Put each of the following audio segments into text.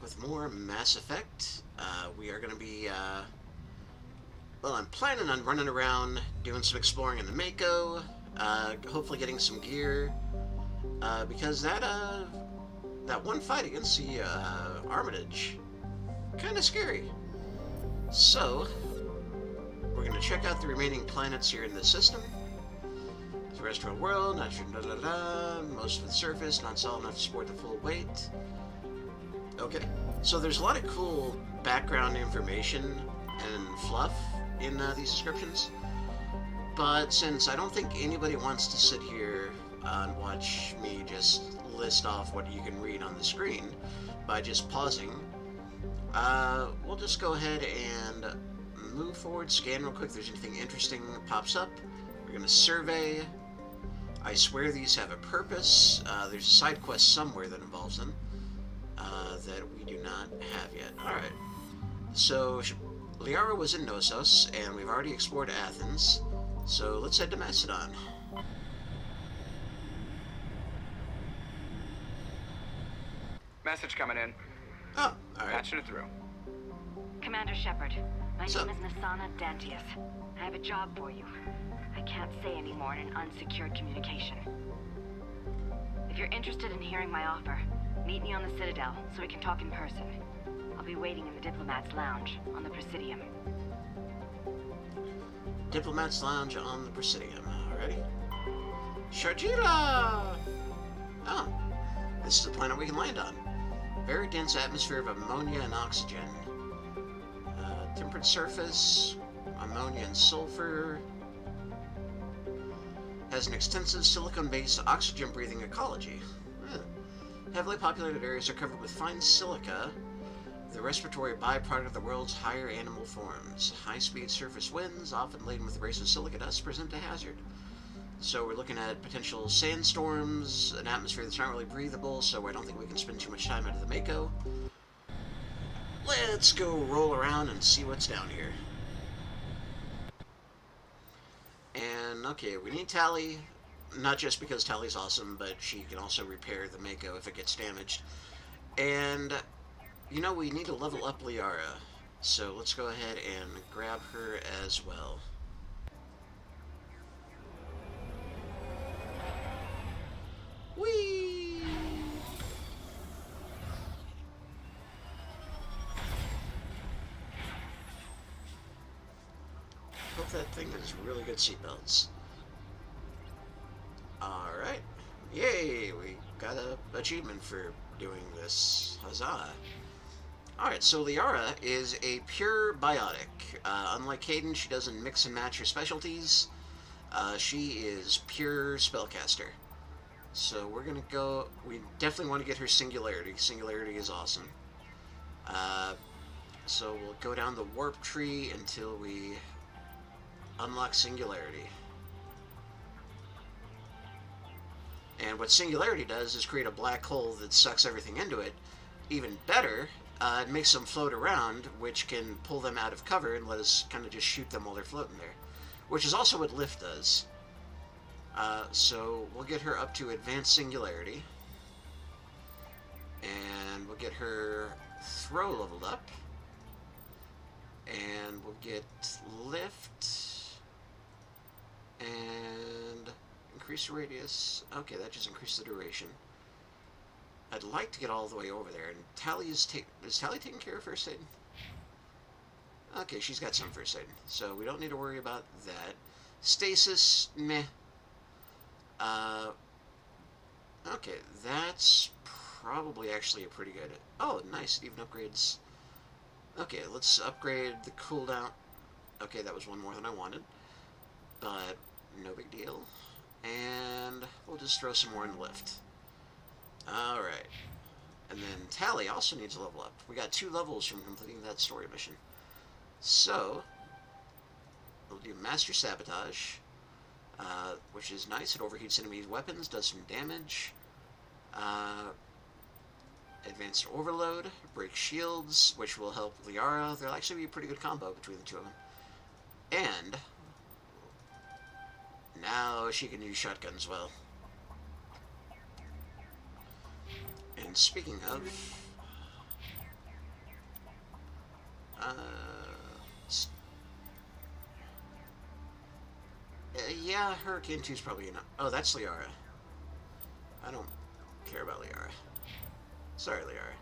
with more Mass Effect. We are going to be, well, I'm planning on running around, doing some exploring in the Mako, hopefully getting some gear, because that one fight against the Armitage, kind of scary. So, we're going to check out the remaining planets here in the system. Terrestrial world, not sure, most of the surface, not solid enough to support the full weight. Okay, so there's a lot of cool background information and fluff in these descriptions, but since I don't think anybody wants to sit here and watch me just list off what you can read on the screen by just pausing, we'll just go ahead and move forward, scan real quick if there's anything interesting that pops up. We're going to survey. I swear these have a purpose. There's a side quest somewhere that involves them that we do not have yet. Alright. So, Liara was in Knossos, and we've already explored Athens. So, let's head to Macedon. Message coming in. Oh, alright. Patching it through. Commander Shepard, my So- name is Nasana Dantius. I have a job for you. I can't say any more in an unsecured communication. If you're interested in hearing my offer, meet me on the Citadel so we can talk in person. I'll be waiting in the Diplomat's Lounge on the Presidium. Diplomat's Lounge on the Presidium. Alrighty. Sharjila! Oh, this is a planet we can land on. Very dense atmosphere of ammonia and oxygen. Temperate surface, ammonia and sulfur. Has an extensive silicon-based oxygen-breathing ecology. Heavily populated areas are covered with fine silica, the respiratory byproduct of the world's higher animal forms. High-speed surface winds, often laden with abrasive silica dust, present a hazard. So we're looking at potential sandstorms, an atmosphere that's not really breathable, so I don't think we can spend too much time out of the Mako. Let's go roll around and see what's down here. And, okay, we need Tali, not just because Tali's awesome, but she can also repair the Mako if it gets damaged. And, you know, we need to level up Liara, so let's go ahead and grab her as well. Whee! Hope that thing has really good seatbelts. Alright. Yay! We got an achievement for doing this. Huzzah! Alright, so Liara is a pure biotic. Unlike Caden, she doesn't mix and match her specialties. She is pure spellcaster. So we're gonna go... We definitely want to get her Singularity. Singularity is awesome. So we'll go down the warp tree until we unlock Singularity. And what Singularity does is create a black hole that sucks everything into it. Even better, it makes them float around, which can pull them out of cover and let us kind of just shoot them while they're floating there. Which is also what Lift does. So we'll get her up to Advanced Singularity. And we'll get her Throw leveled up. And we'll get Lift. And increase the radius. Okay, that just increased the duration. I'd like to get all the way over there. And Tali is Tali taking care of first aid? Okay, she's got some first aid, so we don't need to worry about that. Stasis, meh. Okay, that's probably actually a pretty good... Oh, nice, it even upgrades... Okay, let's upgrade the cooldown. Okay, that was one more than I wanted, but no big deal. And we'll just throw some more in Lift. Alright. And then Tali also needs a level up. We got 2 levels from completing that story mission. So, we'll do Master Sabotage, which is nice. It overheats enemy weapons, does some damage. Advanced Overload, break shields, which will help Liara. There'll actually be a pretty good combo between the two of them. And now she can use shotguns well. And speaking of, s- yeah, Hurricane 2 is probably enough. Oh, that's Liara. I don't care about Liara. Sorry, Liara.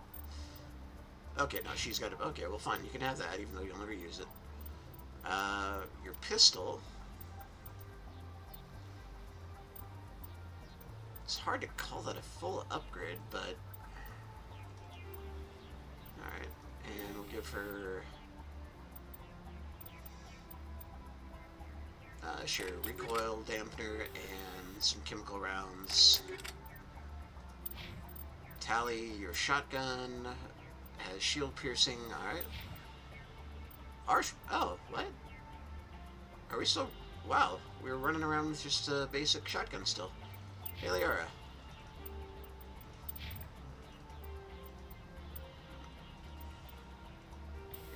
Okay, no, she's got it. Okay, well, fine. You can have that, even though you'll never use it. Your pistol. It's hard to call that a full upgrade, but... Alright, and we'll give her... sure, recoil dampener and some chemical rounds. Tally, your shotgun has shield piercing. Alright. Oh, what? Are we still... Wow, we were running around with just a basic shotgun still. Hey, Liara.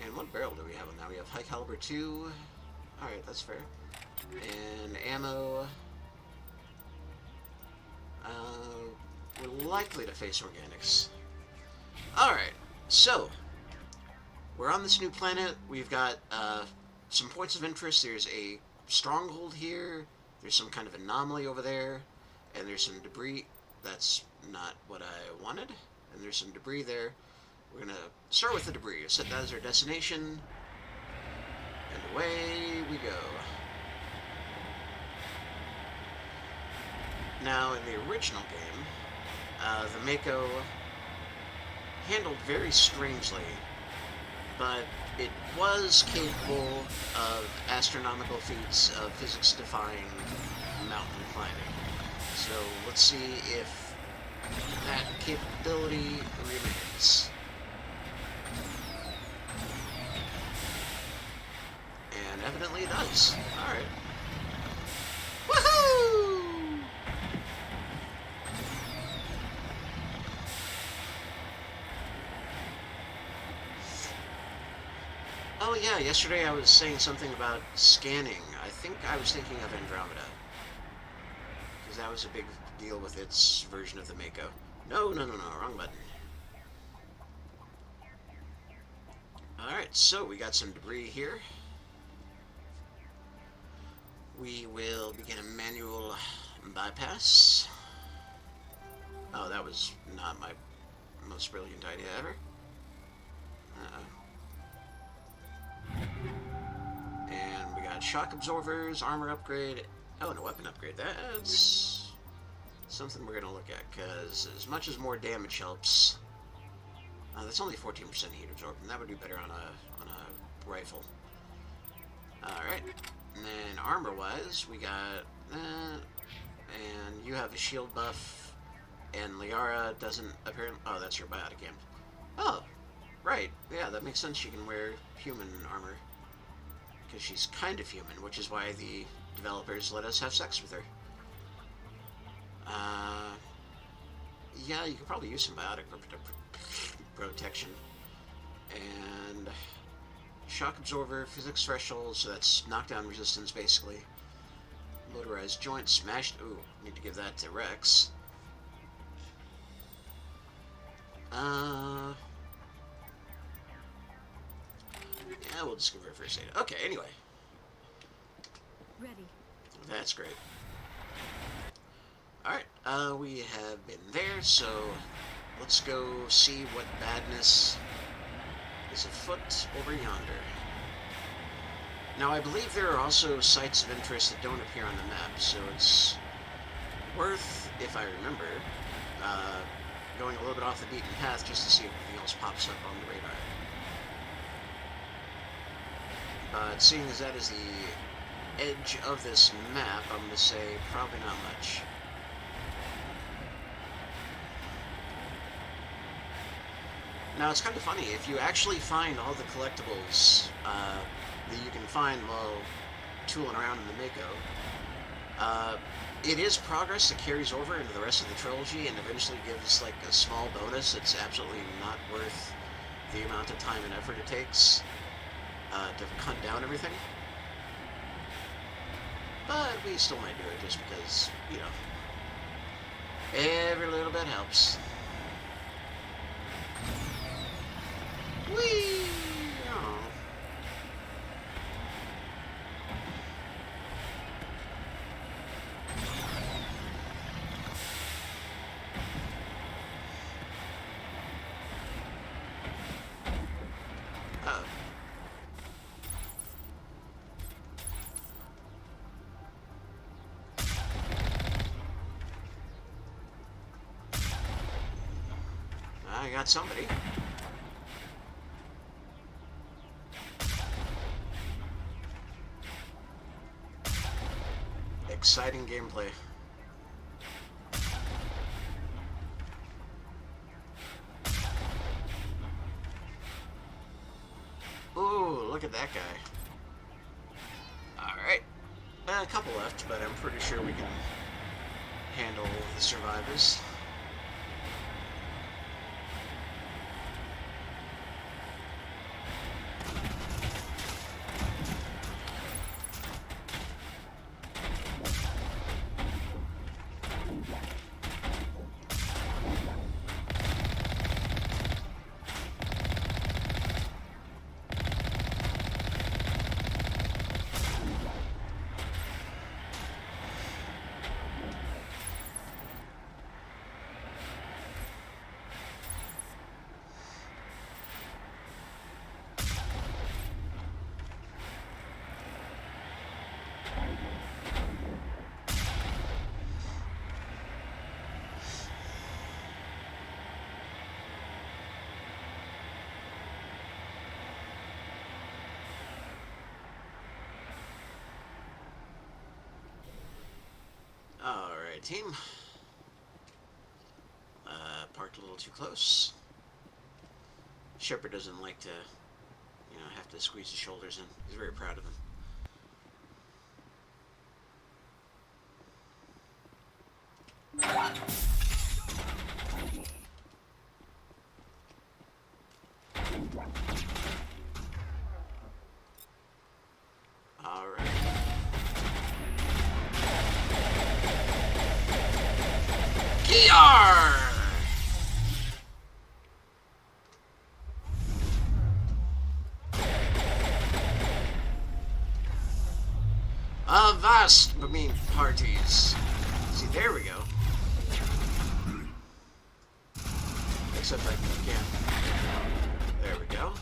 And what barrel do we have on that? We have high caliber 2. Alright, that's fair. And ammo. We're likely to face organics. Alright, so we're on this new planet. We've got some points of interest. There's a stronghold here. There's some kind of anomaly over there. And there's some debris. That's not what I wanted. And there's some debris there. We're going to start with the debris. Set that as our destination. And away we go. Now, in the original game, the Mako handled very strangely, but it was capable of astronomical feats of physics-defying mountain climbing. So let's see if that capability remains. And evidently it does. Alright. Woohoo! Oh yeah, yesterday I was saying something about scanning. I think I was thinking of Andromeda. Because that was a big deal with its version of the Mako. No, wrong button. Alright, so we got some debris here. We will begin a manual bypass. Oh, that was not my most brilliant idea ever. And we got shock absorbers, armor upgrade. Oh, and a weapon upgrade. That's something we're going to look at, because as much as more damage helps, that's only 14% heat absorption. That would do better on a rifle. Alright. And then armor-wise, we got that. And you have a shield buff. And Liara doesn't apparently... Oh, that's your biotic amp. Oh, right. Yeah, that makes sense. She can wear human armor. Because she's kind of human, which is why the developers let us have sex with her. Yeah, you could probably use some biotic protection. And shock absorber, physics threshold, so that's knockdown resistance, basically. Motorized joint, smashed... Ooh, need to give that to Rex. Yeah, we'll just give her first aid. Okay, anyway. Ready. That's great. Alright, we have been there, so let's go see what badness is afoot over yonder. Now, I believe there are also sites of interest that don't appear on the map, so it's worth, if I remember, going a little bit off the beaten path just to see if anything else pops up on the radar. But seeing as that is the edge of this map, I'm going to say probably not much. Now, it's kind of funny, if you actually find all the collectibles that you can find while tooling around in the Mako, it is progress that carries over into the rest of the trilogy and eventually gives, like, a small bonus. It's absolutely not worth the amount of time and effort it takes to hunt down everything. But we still might do it just because, you know, every little bit helps. Whee! Oh. I got somebody. Exciting gameplay. Ooh, look at that guy. Alright. A couple left, but I'm pretty sure we can handle the survivors. Alright, team. Parked a little too close. Shepard doesn't like to, have to squeeze his shoulders in. He's very proud of him. Alright. Gear! Avast, I mean, parties. See, there we go. Except I can't. There we go.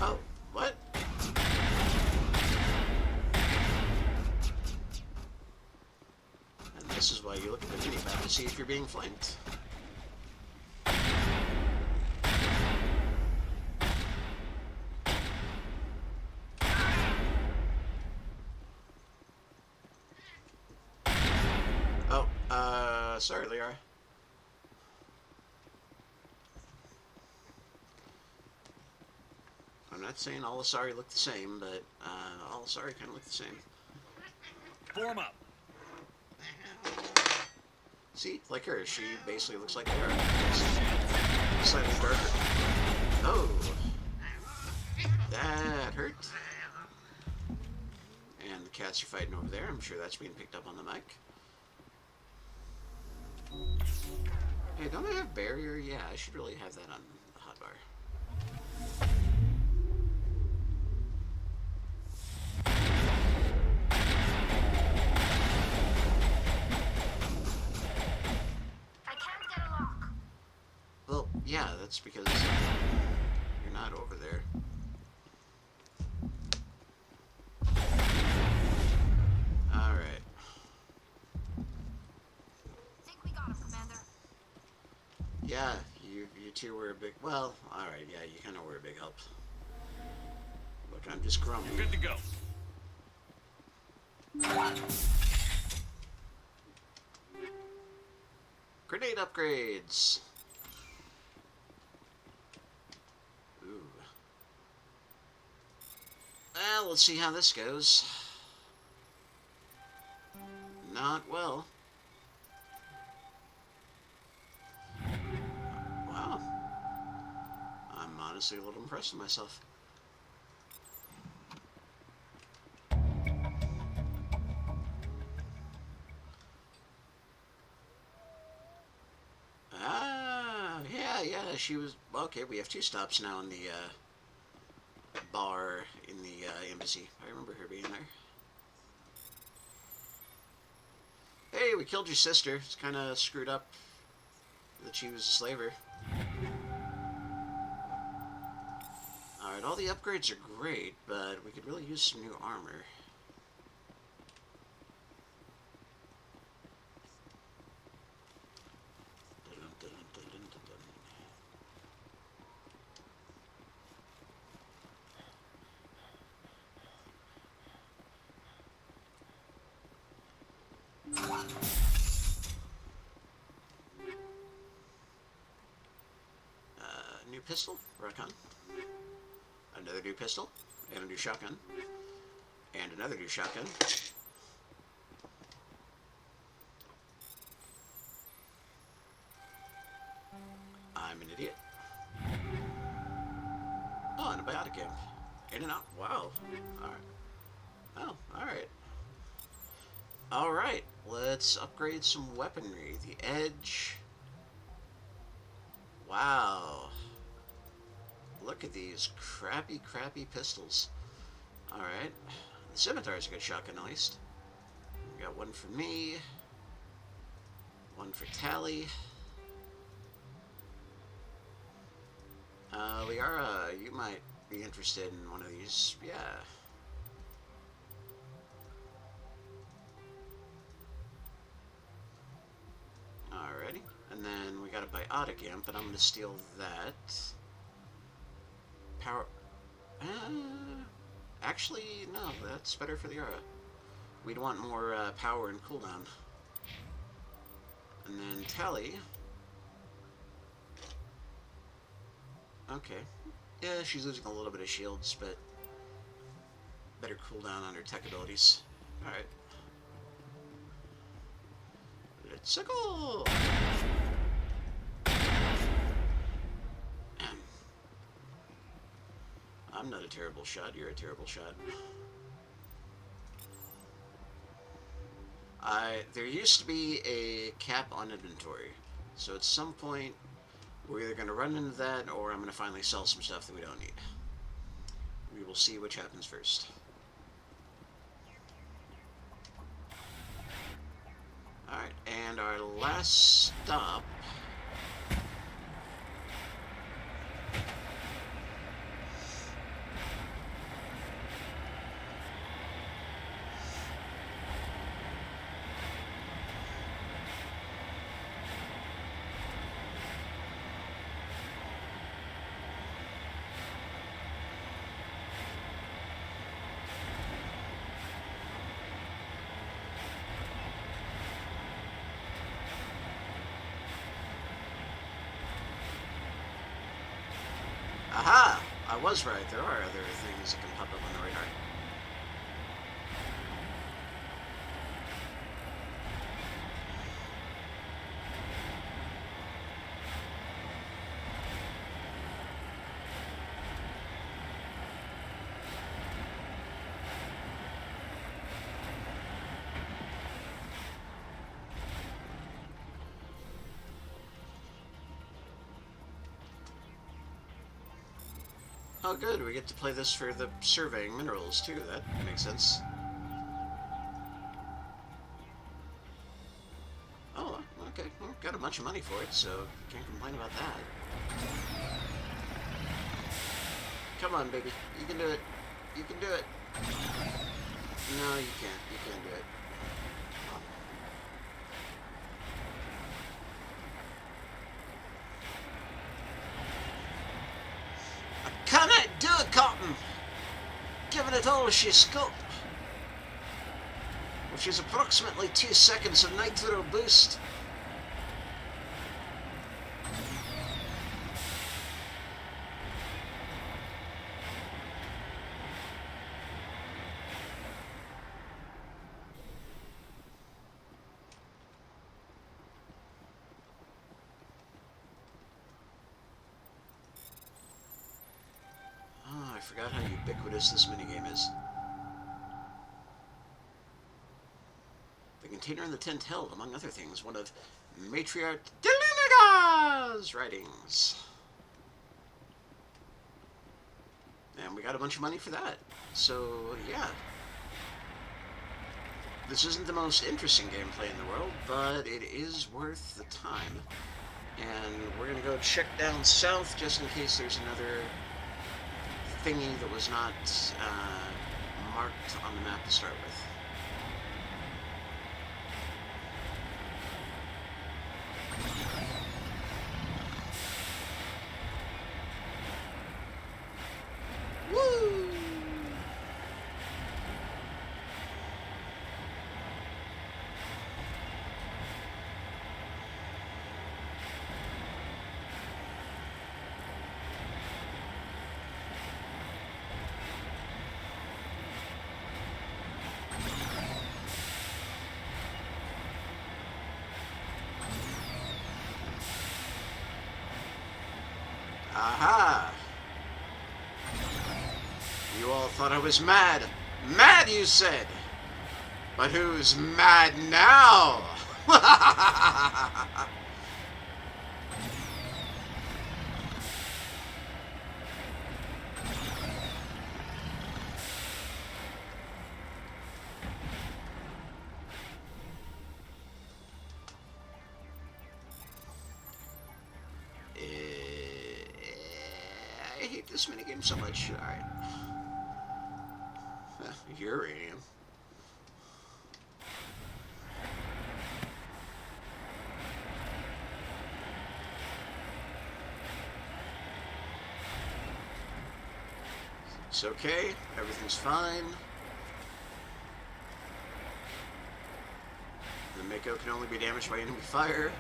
Oh, what? And this is why you look at the minimap to see if you're being flanked. Sorry, Liara. I'm not saying all Asari look the same, but all Asari kind of look the same. Form up. See, like her, she basically looks like Liara. Slightly darker. Oh, that hurt. And the cats are fighting over there. I'm sure that's being picked up on the mic. Hey, don't I have barrier? Yeah, I should really have that on the hotbar. I can't get a lock. Well, yeah, that's because you're not over there. Alright. Think we got him, Commander. Yeah, you two were a big... Well, alright, yeah, you kind of were a big help. Look, I'm just grumpy. You're good to go. Grenade upgrades! Ooh. Well, let's see how this goes. Not well. Wow. I'm honestly a little impressed with myself. Yeah, she was... Okay, we have 2 stops now in the bar in the embassy. I remember her being there. Hey, we killed your sister. It's kind of screwed up that she was a slaver. Alright, all the upgrades are great, but we could really use some new armor. New pistol, rock on. Another new pistol, and a new shotgun, and another new shotgun. I'm an idiot. Oh, antibiotic amp. In and out. Wow. Alright. Oh, alright. Alright, let's upgrade some weaponry. The Edge. Wow. Look at these crappy pistols. Alright. The Scimitar's a good shotgun, at least. We got one for me. One for Tally. Liara, you might be interested in one of these. Yeah. Alrighty. And then we got a biotic amp, but I'm going to steal that. Power... actually, no, that's better for the aura. We'd want more power and cooldown. And then Tally. Okay. Yeah, she's losing a little bit of shields, but better cooldown on her tech abilities. Alright. Let's go! I'm not a terrible shot, you're a terrible shot. There used to be a cap on inventory, so at some point we're either going to run into that or I'm going to finally sell some stuff that we don't need. We will see which happens first. Alright, and our last stop... Aha! I was right. There are other things that can pop up on the radar. Oh good, we get to play this for the surveying minerals too, that makes sense. Oh, okay, well, got a bunch of money for it, so can't complain about that. Come on, baby, you can do it. You can do it. No, you can't do it. Cannot do it, Cotton! Giving it all she's got. Which is approximately 2 seconds of nitro boost. I forgot how ubiquitous this minigame is. The container in the tent held, among other things, one of Matriarch Delinaga's writings. And we got a bunch of money for that. So, yeah. This isn't the most interesting gameplay in the world, but it is worth the time. And we're going to go check down south just in case there's another thingy that was not marked on the map to start with. Woo! Aha! You all thought I was mad. Mad, you said! But who's mad now? I hate this minigame so much. Alright. Uranium. It's okay. Everything's fine. The Mako can only be damaged by enemy fire.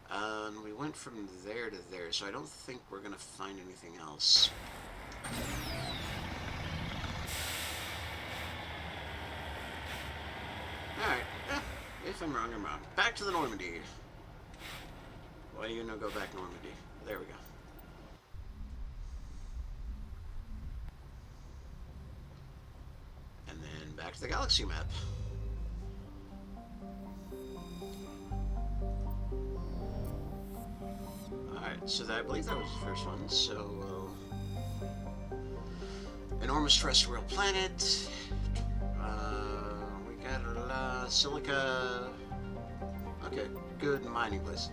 And we went from there to there, so I don't think we're gonna find anything else. Alright, if I'm wrong, I'm wrong. Back to the Normandy. Why do you no go back Normandy? There we go. And then back to the galaxy map. Alright, so I believe that was the first one, so enormous terrestrial planet. We got silica. Okay, good mining place.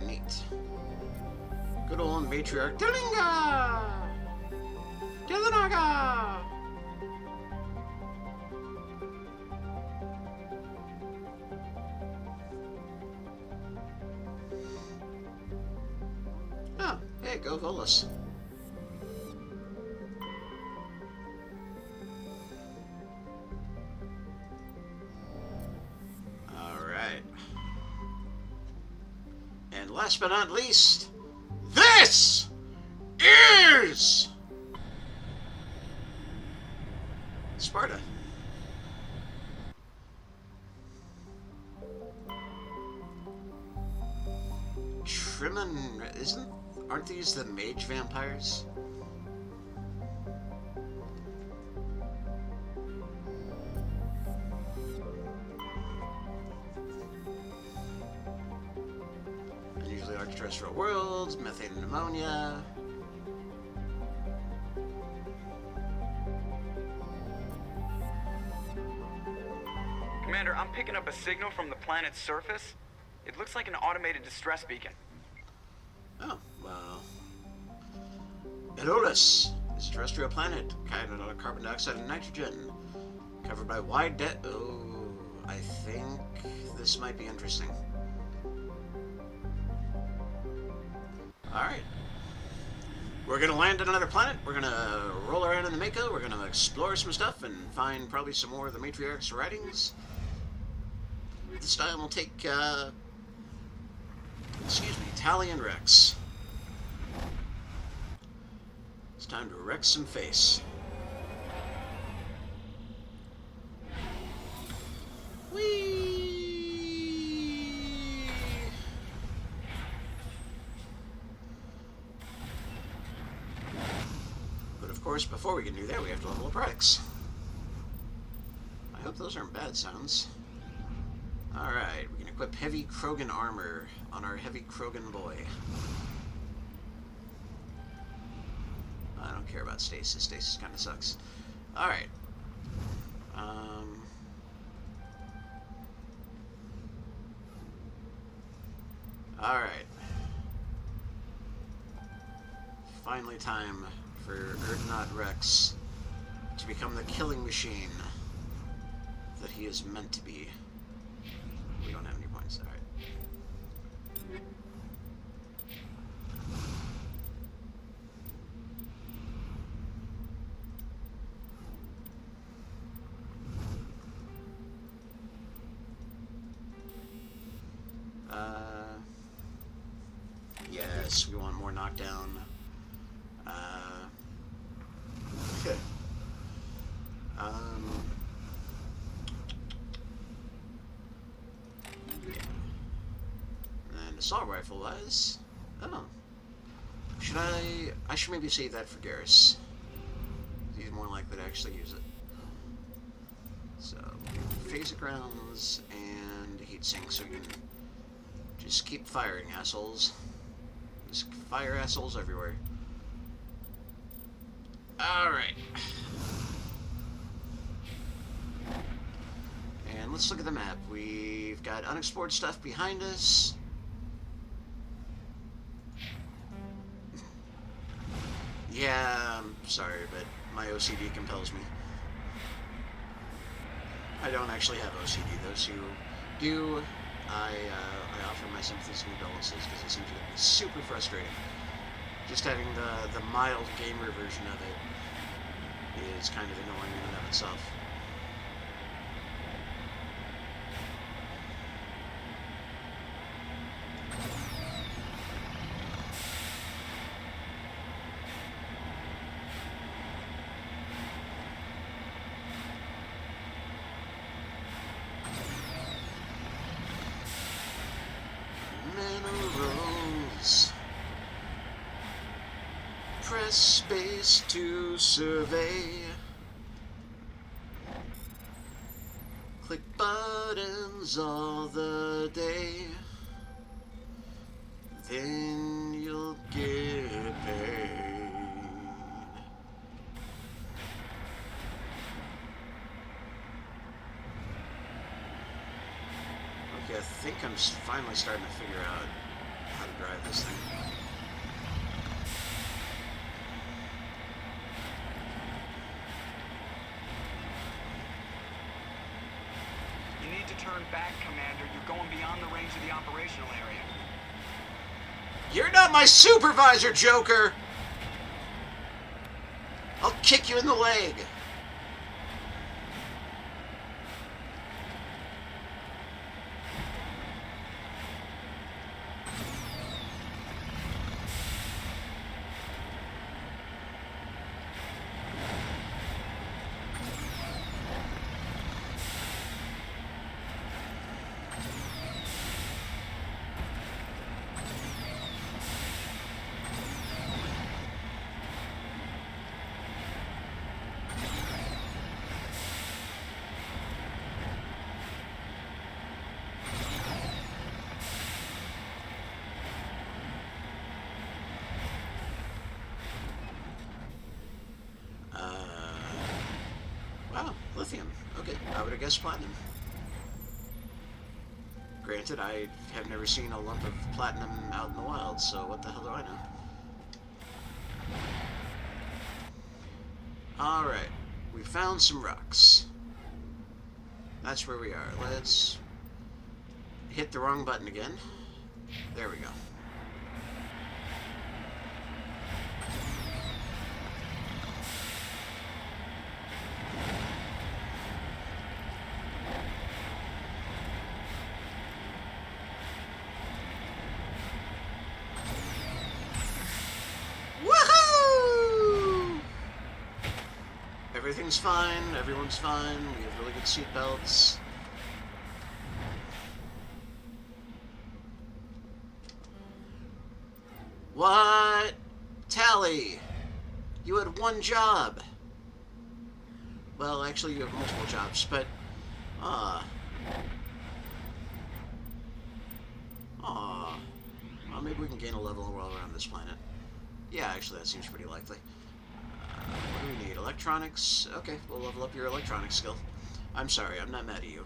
Neat. Good old matriarch Dalinga! Dalinaga! Oh, hey, go Volus. Alright. And last but not least, this is Sparta. Trimon, aren't these the mage vampires? Unusually large terrestrial worlds, methane and ammonia. Commander, I'm picking up a signal from the planet's surface. It looks like an automated distress beacon. Oh, well. Aeolus is a terrestrial planet, kind of carbon dioxide and nitrogen, covered by wide Oh, I think this might be interesting. Alright. We're gonna land on another planet, we're gonna roll around in the Mako, we're gonna explore some stuff and find probably some more of the Matriarch's writings. This time we'll take, excuse me, Tally and Rex. It's time to wreck some face. Whee! But of course, before we can do that, we have to level up products. I hope those aren't bad sounds. Alright, we're gonna Equip heavy Krogan armor on our heavy Krogan boy. I don't care about stasis. Stasis kind of sucks. Alright. Alright. Finally time for Erdnot Rex to become the killing machine that he is meant to be. We don't have any points. Alright. Yes, we want more knockdown. Yeah. And assault rifle wise, oh, I should maybe save that for Garrus. He's more likely to actually use it. So, phasic rounds and heat sink, so we can just keep firing, assholes. Just fire assholes everywhere. Alright. And let's look at the map. We've got unexplored stuff behind us. Yeah, I'm sorry, but my OCD compels me. I don't actually have OCD. Those who do, I offer my sympathies and condolences because it seems to be super frustrating. Just having the mild gamer version of it is kind of annoying in and of itself. Minerals. Press space to survey. Click buttons all the day. Then you'll get paid. Okay, I think I'm finally starting to figure out how to drive this thing. You need to turn back, Commander. You're going beyond the range of the operational area. You're not my supervisor, Joker! I'll kick you in the leg. Wow, lithium. Okay, I would have guessed platinum. Granted, I have never seen a lump of platinum out in the wild, so what the hell do I know? Alright, we found some rocks. That's where we are. Let's hit the wrong button again. There we go. Woohoo! Everything's fine, everyone's fine, we have really good seatbelts. What? Tally! You had one job! Well, actually you have multiple jobs, but... maybe we can gain a level while we're on this planet. Yeah, actually, that seems pretty likely. What do we need? Electronics? Okay, we'll level up your electronics skill. I'm sorry, I'm not mad at you.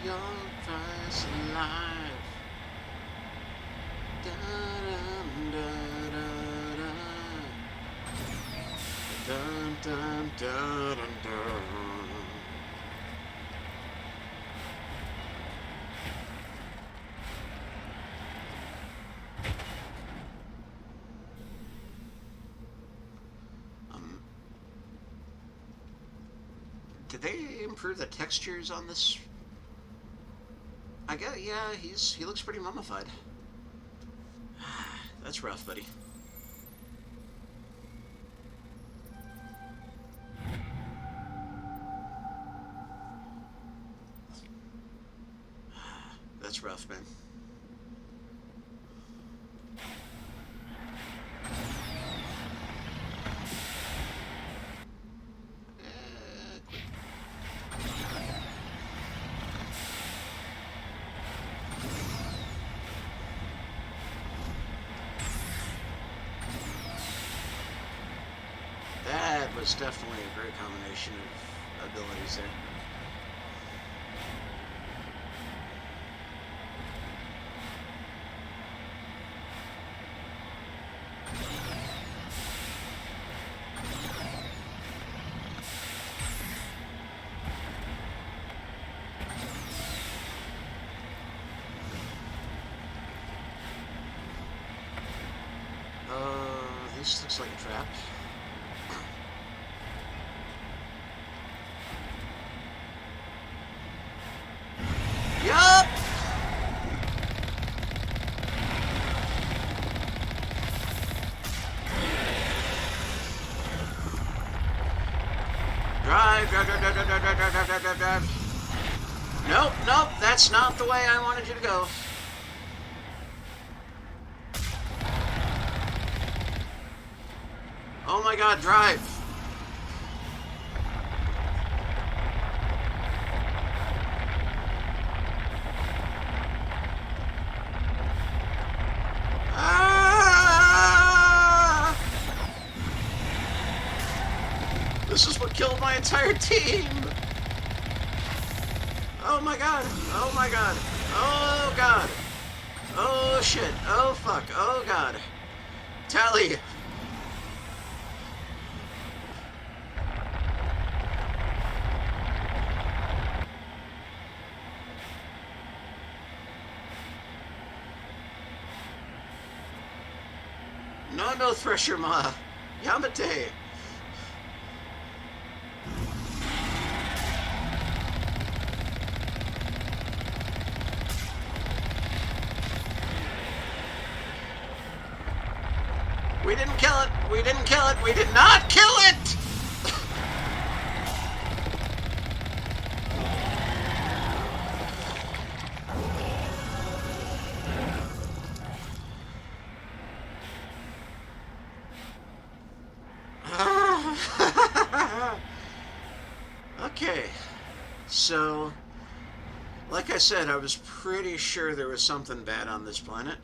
Your price in life. Dun, dun, dun, dun, dun, dun, dun, dun. Did they improve the textures on this? I guess, yeah, he looks pretty mummified. That's rough, buddy. That's rough, man. That was definitely a great combination of abilities there. This looks like a trap. Yup! Drive, drive, drive, drive, drive, drive, drive, drive, drive, drive, drive. Nope, nope, that's not the way I wanted you to go. Oh my god, drive! Ah! This is what killed my entire team! Oh my god! Oh my god! Oh god! Oh shit! Oh fuck! Oh god! Tally! No Thresher Ma! Yamate! We didn't kill it! We didn't kill it! We did not kill it! Okay, so, like I said, I was pretty sure there was something bad on this planet.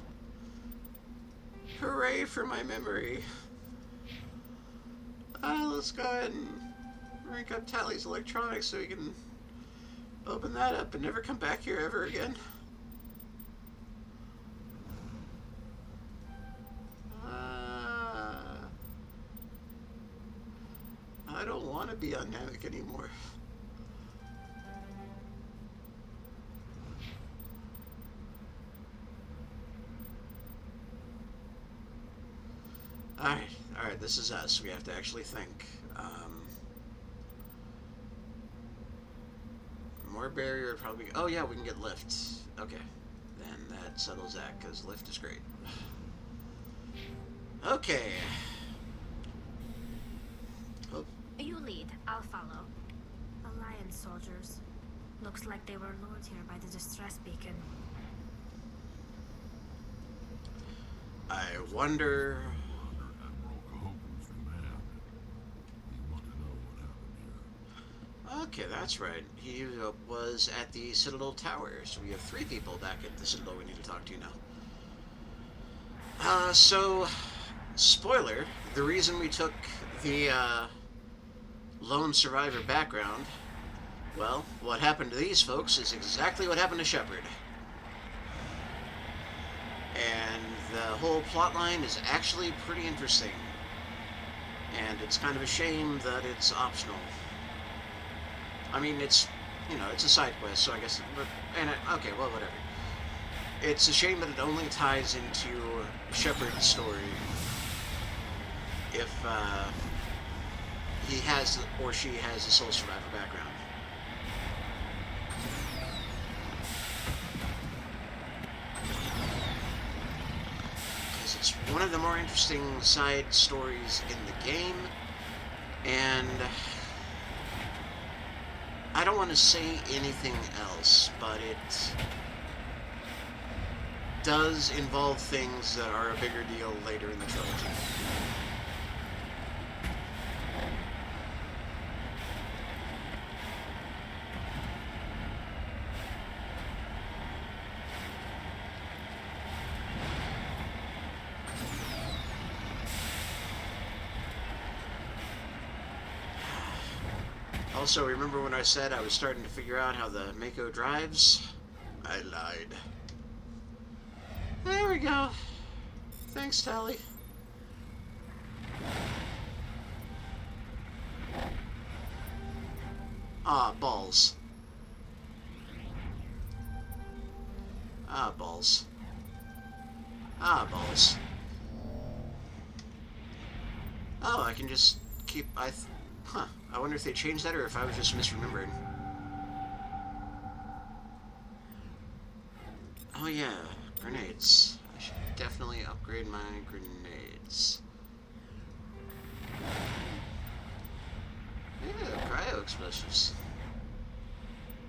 Hooray for my memory. Let's go ahead and rank up Tally's electronics so we can open that up and never come back here ever again. I don't want to be on Namek anymore. Alright, this is us. We have to actually think. More barrier would probably... Oh yeah, we can get lift. Okay. Then that settles that, because lift is great. Okay. Oh. You lead. I'll follow. Alliance soldiers. Looks like they were lured here by the distress beacon. I wonder... Okay, that's right. He was at the Citadel Tower, so we have 3 people back at the Citadel we need to talk to now. So, spoiler, the reason we took the lone survivor background, well, what happened to these folks is exactly what happened to Shepard. And the whole plotline is actually pretty interesting. And it's kind of a shame that it's optional. I mean, it's, you know, it's a side quest, so I guess, but, and okay, well, whatever. It's a shame that it only ties into Shepard's story if he has or she has a sole survivor background. Because it's one of the more interesting side stories in the game, and I don't want to say anything else, but it does involve things that are a bigger deal later in the trilogy. Also, remember when I said I was starting to figure out how the Mako drives? I lied. There we go. Thanks, Tally. Ah, balls. Ah, balls. Ah, balls. Oh, I can just keep... Huh. I wonder if they changed that or if I was just misremembering. Oh yeah, grenades. I should definitely upgrade my grenades. Yeah, cryo explosives.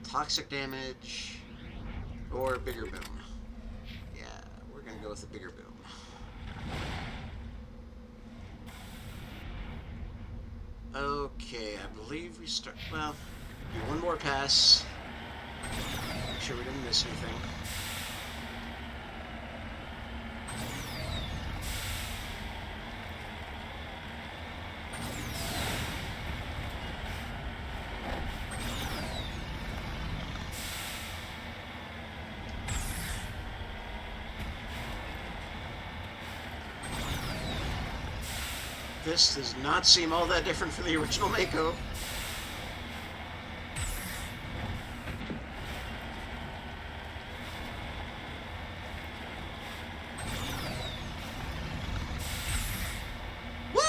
Toxic damage or bigger boom. Yeah, we're gonna go with the bigger boom. Okay, I believe we start... Well, do one more pass. Make sure we didn't miss anything. This does not seem all that different from the original Mako. Woo!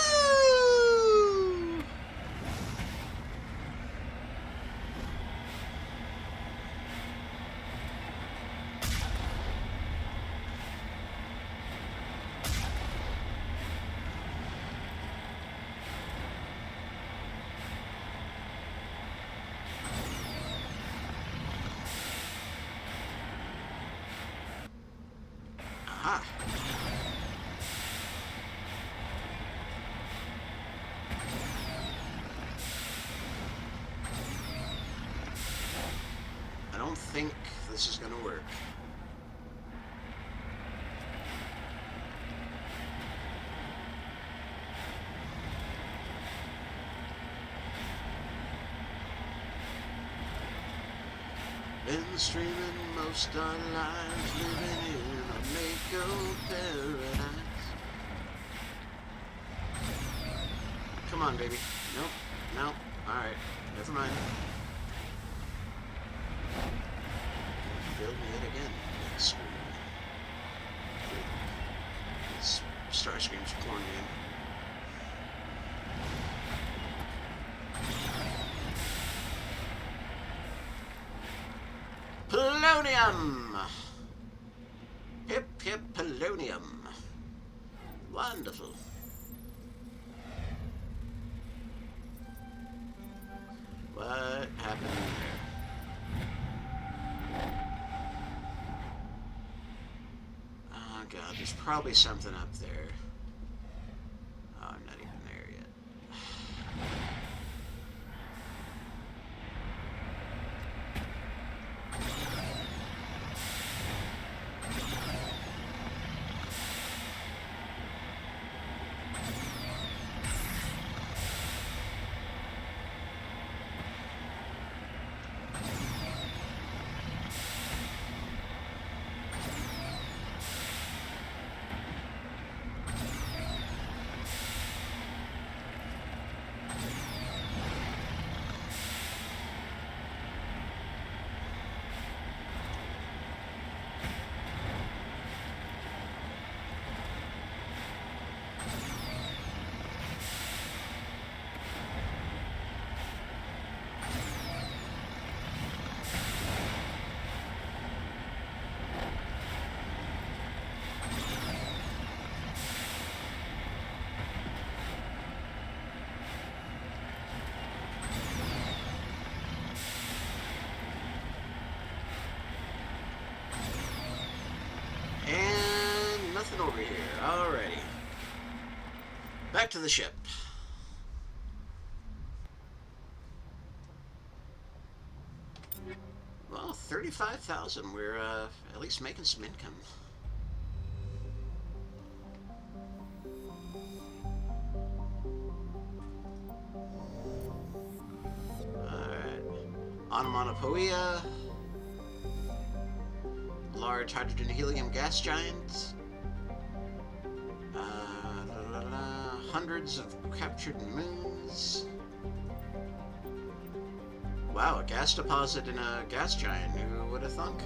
Aha. I don't think this is gonna work. Been streaming most our lives, living in a Mako paradise. Come on, baby. Nope. Nope. Alright. Never mind. Build me it again. Next screen. This Starscream's pouring in. Polonium! Hip hip polonium. Wonderful. What happened there? Oh god, there's probably something up there. Oh, I'm not even there yet. And nothing over here. Alrighty. Back to the ship. Well, 35,000. We're at least making some income. Alright. Onomatopoeia. Large hydrogen helium gas giant. Hundreds of captured moons. Wow, a gas deposit in a gas giant. Who would have thunk?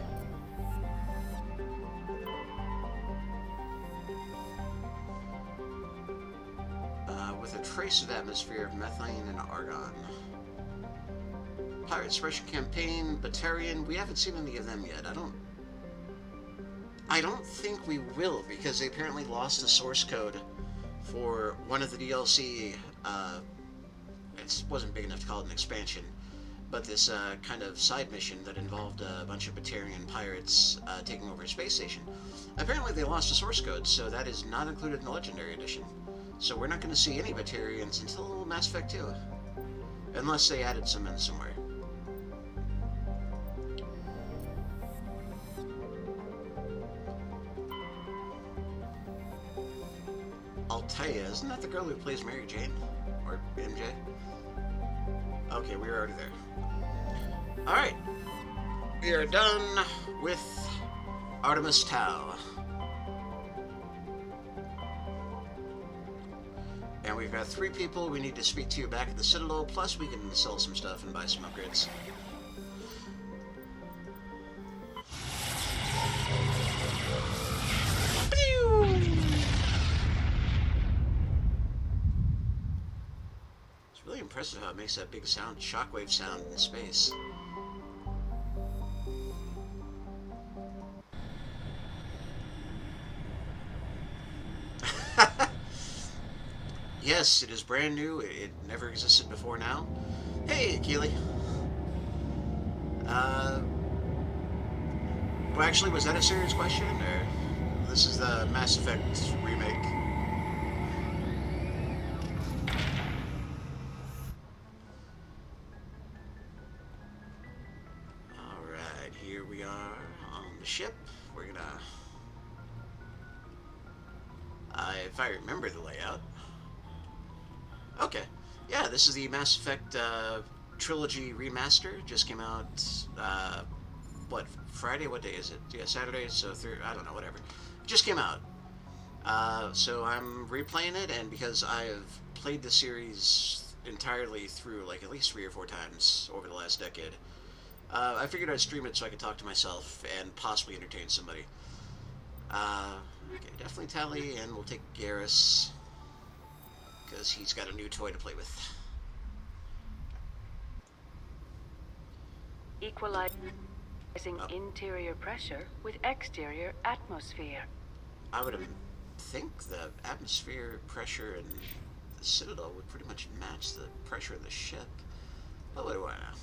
With a trace of atmosphere of methane and argon. Pirate Suppression Campaign, Batarian. We haven't seen any of them yet. I don't think we will, because they apparently lost the source code for one of the DLC. It wasn't big enough to call it an expansion, but this kind of side mission that involved a bunch of Batarian pirates taking over a space station. Apparently they lost the source code, so that is not included in the Legendary Edition. So we're not going to see any Batarians until Mass Effect 2. Unless they added some in somewhere. Altaia, isn't that the girl who plays Mary Jane? Or MJ? Okay, we're already there. Alright. We are done with Artemis Tau. And we've got 3 people we need to speak to back at the Citadel, plus we can sell some stuff and buy some upgrades. It's really impressive how it makes that big sound, shockwave sound in space. Yes, it is brand new. It never existed before now. Hey, Keely. Well, actually, was that a serious question? Or this is the Mass Effect remake? Alright, here we are on the ship. We're gonna... if I remember the layout... Okay, yeah, this is the Mass Effect Trilogy Remaster. Just came out, what, Friday? What day is it? Yeah, Saturday, so I don't know, whatever. Just came out. So I'm replaying it, and because I have played the series entirely through, like, at least 3 or 4 times over the last decade, I figured I'd stream it so I could talk to myself and possibly entertain somebody. Okay, definitely Tally, and we'll take Garrus, because he's got a new toy to play with. Equalizing interior pressure with exterior atmosphere. I would think the atmosphere pressure in the Citadel would pretty much match the pressure of the ship. Oh, what do I know?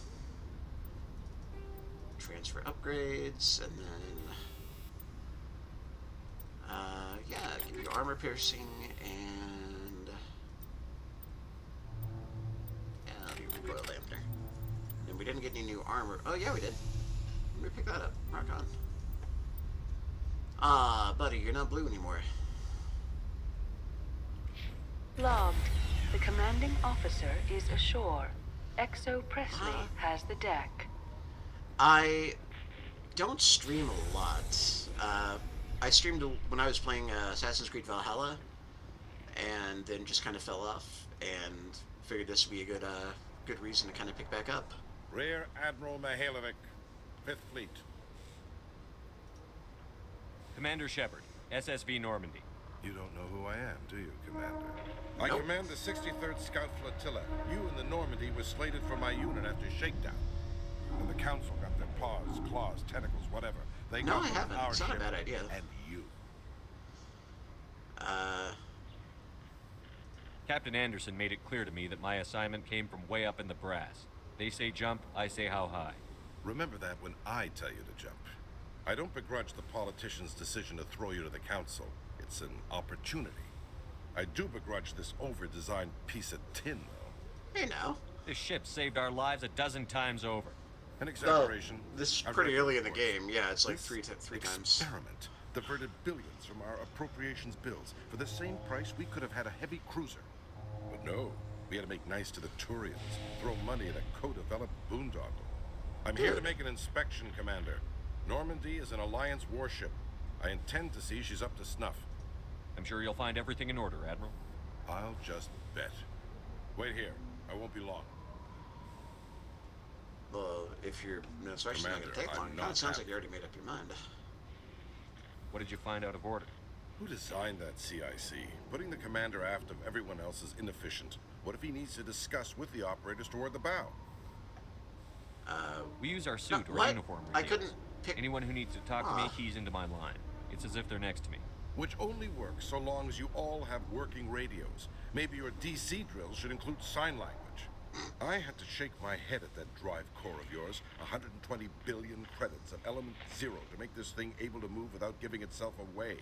Transfer upgrades, and then yeah, give you armor piercing, and yeah, I'll give you recoil dampener. And we didn't get any new armor. Oh yeah, we did. Let me pick that up. Rock on. Ah, buddy, you're not blue anymore. Logged. The commanding officer is ashore. Exo Presley has the deck. I don't stream a lot. I streamed when I was playing Assassin's Creed Valhalla, and then just kind of fell off, and figured this would be a good reason to kind of pick back up. Rear Admiral Mihailovic, 5th Fleet. Commander Shepard, SSV Normandy. You don't know who I am, do you, Commander? I Nope. command the 63rd Scout Flotilla. You and the Normandy were slated for my unit after shakedown. And the Council got their paws, claws, tentacles, whatever. They No, got I with haven't. our It's not a ship bad idea. And you. Captain Anderson made it clear to me that my assignment came from way up in the brass. They say jump, I say how high. Remember that when I tell you to jump. I don't begrudge the politician's decision to throw you to the Council. It's an opportunity. I do begrudge this over-designed piece of tin, though. Hey, now. This ship saved our lives a dozen times over. An exaggeration. This is I've pretty read early in the reports. game. Yeah, it's like This three times. experiment diverted billions from our appropriations bills. For the same price, we could have had a heavy cruiser. But no, we had to make nice to the Turians, throw money at a co-developed boondoggle. I'm here to make an inspection, Commander. Normandy is an Alliance warship. I intend to see she's up to snuff. I'm sure you'll find everything in order, Admiral. I'll just bet. Wait here. I won't be long. Well, if you're, no, it's actually not going to Commander, take long. I'm It not kind of sounds like happy. you already made up your mind. What did you find out of order? Who designed that CIC? Putting the commander aft of everyone else is inefficient. What if he needs to discuss with the operators toward the bow? We use our suit or what? uniform I radios. couldn't pick- Anyone who needs to talk to me keys into my line. It's as if they're next to me. Which only works so long as you all have working radios. Maybe your DC drills should include sign language. I had to shake my head at that drive core of yours. 120 billion credits of element 0 to make this thing able to move without giving itself away.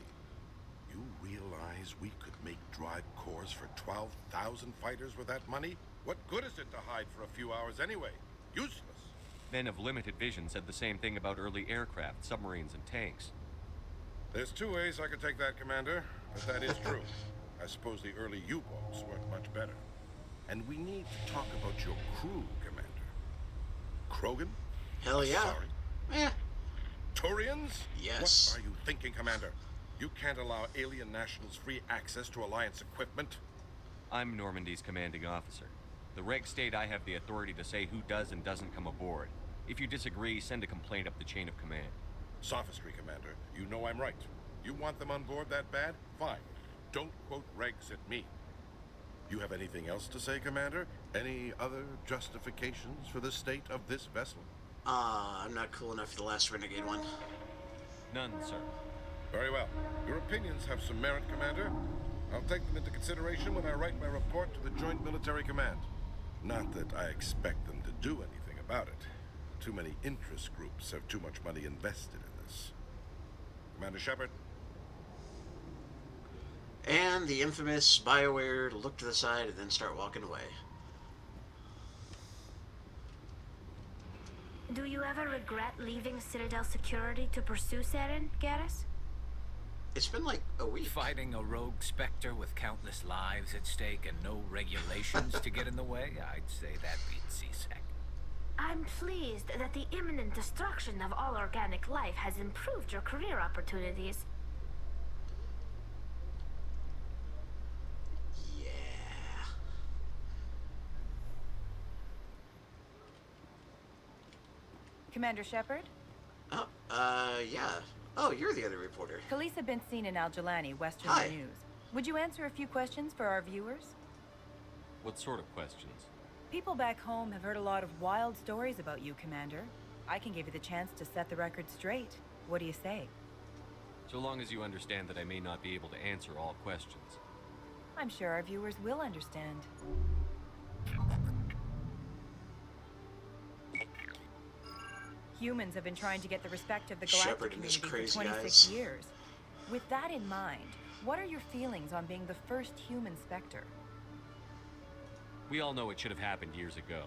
You realize we could make drive cores for 12,000 fighters with that money? What good is it to hide for a few hours anyway? Useless. Men of limited vision said the same thing about early aircraft, submarines, and tanks. There's two ways I could take that, Commander, but that is true. I suppose the early U-boats worked much better. And we need to talk about your crew, Commander. Krogan? Hell yeah. Sorry. Eh, Turians? Yes. What are you thinking, Commander? You can't allow alien nationals free access to Alliance equipment? I'm Normandy's commanding officer. The regs state I have the authority to say who does and doesn't come aboard. If you disagree, send a complaint up the chain of command. Sophistry, Commander. You know I'm right. You want them on board that bad? Fine. Don't quote regs at me. You have anything else to say, Commander? Any other justifications for the state of this vessel? I'm not cool enough for the last Renegade one. None, sir. Very well. Your opinions have some merit, Commander. I'll take them into consideration when I write my report to the Joint Military Command. Not that I expect them to do anything about it. Too many interest groups have too much money invested in this. Commander Shepard. And the infamous BioWare look to the side and then start walking away. Do you ever regret leaving Citadel Security to pursue Saren, Garrus? It's been like a week. Fighting a rogue specter with countless lives at stake and no regulations to get in the way, I'd say that beats CSEC. I'm pleased that the imminent destruction of all organic life has improved your career opportunities. Yeah. Commander Shepard? Oh, yeah. Oh, you're the other reporter. Khaleesa been seen in Al-Jalani, Western Hi. News. Would you answer a few questions for our viewers? What sort of questions? People back home have heard a lot of wild stories about you, Commander. I can give you the chance to set the record straight. What do you say? So long as you understand that I may not be able to answer all questions. I'm sure our viewers will understand. Humans have been trying to get the respect of the galactic Shepard and his community for crazy 26 eyes. years. With that in mind, what are your feelings on being the first human Spectre? We all know it should have happened years ago.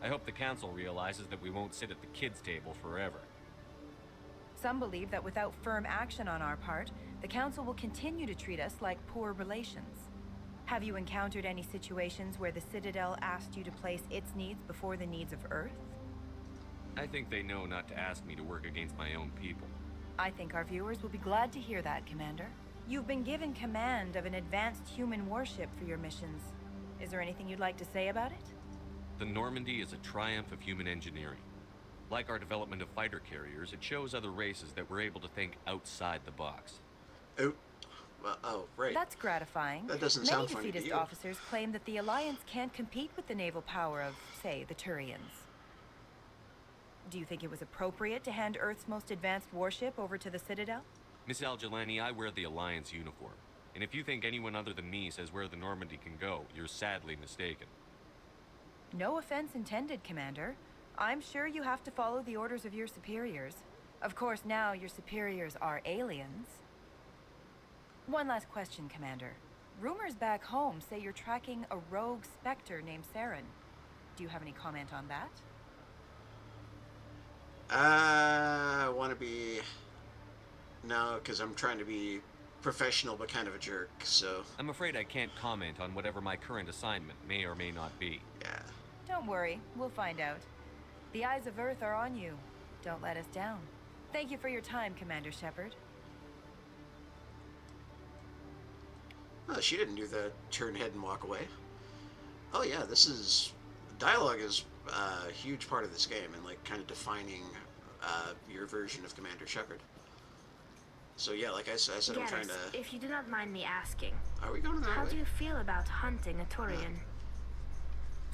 I hope the Council realizes that we won't sit at the kids' table forever. Some believe that without firm action on our part, the Council will continue to treat us like poor relations. Have you encountered any situations where the Citadel asked you to place its needs before the needs of Earth? I think they know not to ask me to work against my own people. I think our viewers will be glad to hear that, Commander. You've been given command of an advanced human warship for your missions. Is there anything you'd like to say about it? The Normandy is a triumph of human engineering. Like our development of fighter carriers, it shows other races that we're able to think outside the box. Oh, well, oh, right. That's gratifying. That doesn't Many sound funny to defeatist you. officers claim that the Alliance can't compete with the naval power of, say, the Turians. Do you think it was appropriate to hand Earth's most advanced warship over to the Citadel? Miss Al-Jelani, I wear the Alliance uniform. And if you think anyone other than me says where the Normandy can go, you're sadly mistaken. No offense intended, Commander. I'm sure you have to follow the orders of your superiors. Of course, now your superiors are aliens. One last question, Commander. Rumors back home say you're tracking a rogue Spectre named Saren. Do you have any comment on that? I want to be... No, because I'm trying to be professional but kind of a jerk, so... I'm afraid I can't comment on whatever my current assignment may or may not be. Yeah. Don't worry, we'll find out. The eyes of Earth are on you. Don't let us down. Thank you for your time, Commander Shepard. Oh, she didn't do the turn head and walk away. Oh yeah, this is... Dialogue is a huge part of this game, and like kind of defining your version of Commander Shepard. So yeah, like I said, I'm trying Yes, to... if you do not mind me asking, Are we going the right how way? do you feel about hunting a Turian?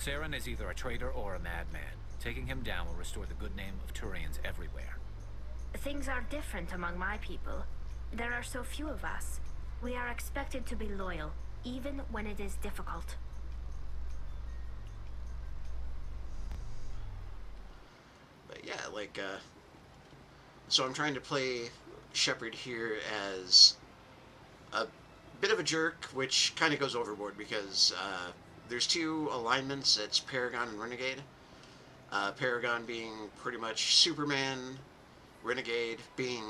Saren is either a traitor or a madman. Taking him down will restore the good name of Turians everywhere. Things are different among my people. There are so few of us. We are expected to be loyal, even when it is difficult. But yeah, like, so I'm trying to play Shepard here as a bit of a jerk, which kind of goes overboard because there's two alignments. It's Paragon and Renegade. Paragon being pretty much Superman, Renegade being...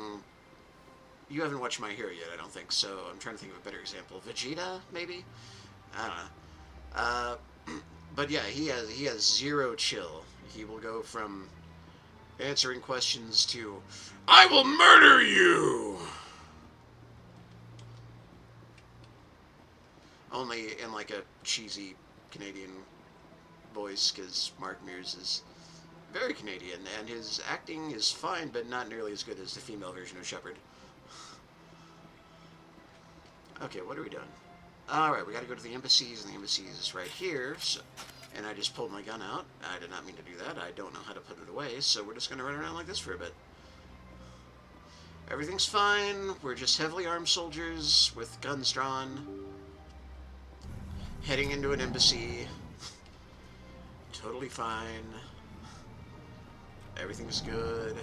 You haven't watched My Hero yet, I don't think, so I'm trying to think of a better example. Vegeta, maybe? I don't know. But yeah, he has zero chill. He will go from answering questions to, I will murder you! Only in like a cheesy Canadian voice, because Mark Mears is very Canadian, and his acting is fine, but not nearly as good as the female version of Shepard. Okay, what are we doing? Alright, we gotta go to the embassies, and the embassy is right here, so... And I just pulled my gun out. I did not mean to do that. I don't know how to put it away, so we're just gonna run around like this for a bit. Everything's fine. We're just heavily armed soldiers with guns drawn. Heading into an embassy. Totally fine. Everything's good.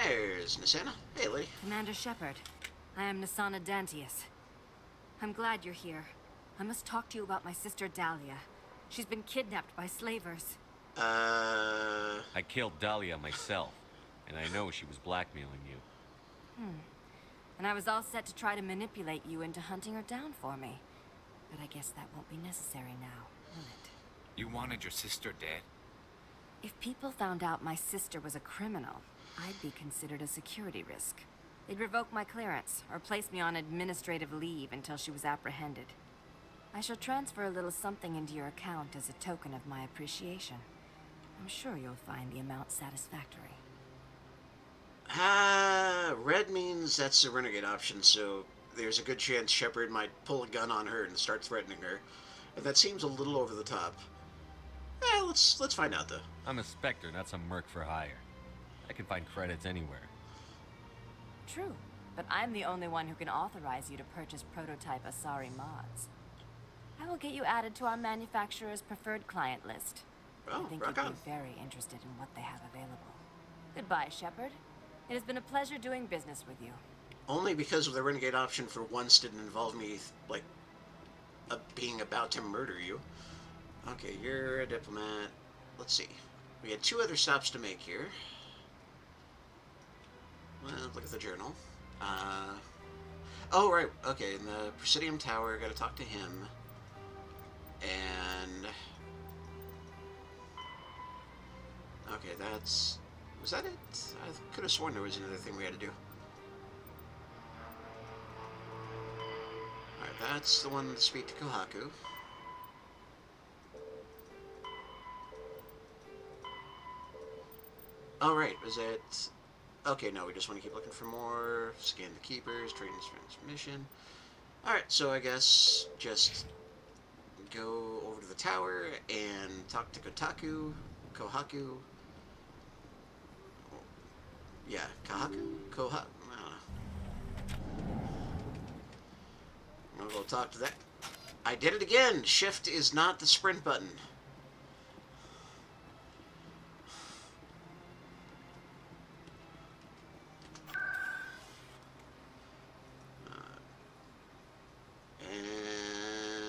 There's Nisana. Hey, lady. Commander Shepard, I am Nisana Dantius. I'm glad you're here. I must talk to you about my sister Dahlia. She's been kidnapped by slavers. I killed Dahlia myself, and I know she was blackmailing you. And I was all set to try to manipulate you into hunting her down for me. But I guess that won't be necessary now, will it? You wanted your sister dead? If people found out my sister was a criminal, I'd be considered a security risk. They'd revoke my clearance, or place me on administrative leave until she was apprehended. I shall transfer a little something into your account as a token of my appreciation. I'm sure you'll find the amount satisfactory. Red means that's the renegade option, so there's a good chance Shepard might pull a gun on her and start threatening her. And that seems a little over the top. Let's find out, though. I'm a Spectre, not some merc for hire. I can find credits anywhere. True, but I'm the only one who can authorize you to purchase prototype Asari mods. I will get you added to our manufacturer's preferred client list. Oh, I think rock you'd on. be very interested in what they have available. Goodbye, Shepard. It has been a pleasure doing business with you. Only because of the renegade option for once didn't involve me, like, being about to murder you. Okay, you're a diplomat. Let's see. We had 2 other stops to make here. Well, look at the journal. Oh, right. Okay, in the Presidium Tower, gotta talk to him. And... Okay, that's... Was that it? I could have sworn there was another thing we had to do. Alright, that's the one to speak to Kohaku. Oh, right, was it... Okay, no, we just want to keep looking for more. Scan the keepers, transmission. Alright, so I guess just go over to the tower and talk to Kohaku. Yeah, Kohaku? I don't know. I'm gonna go talk to that. I did it again! Shift is not the sprint button.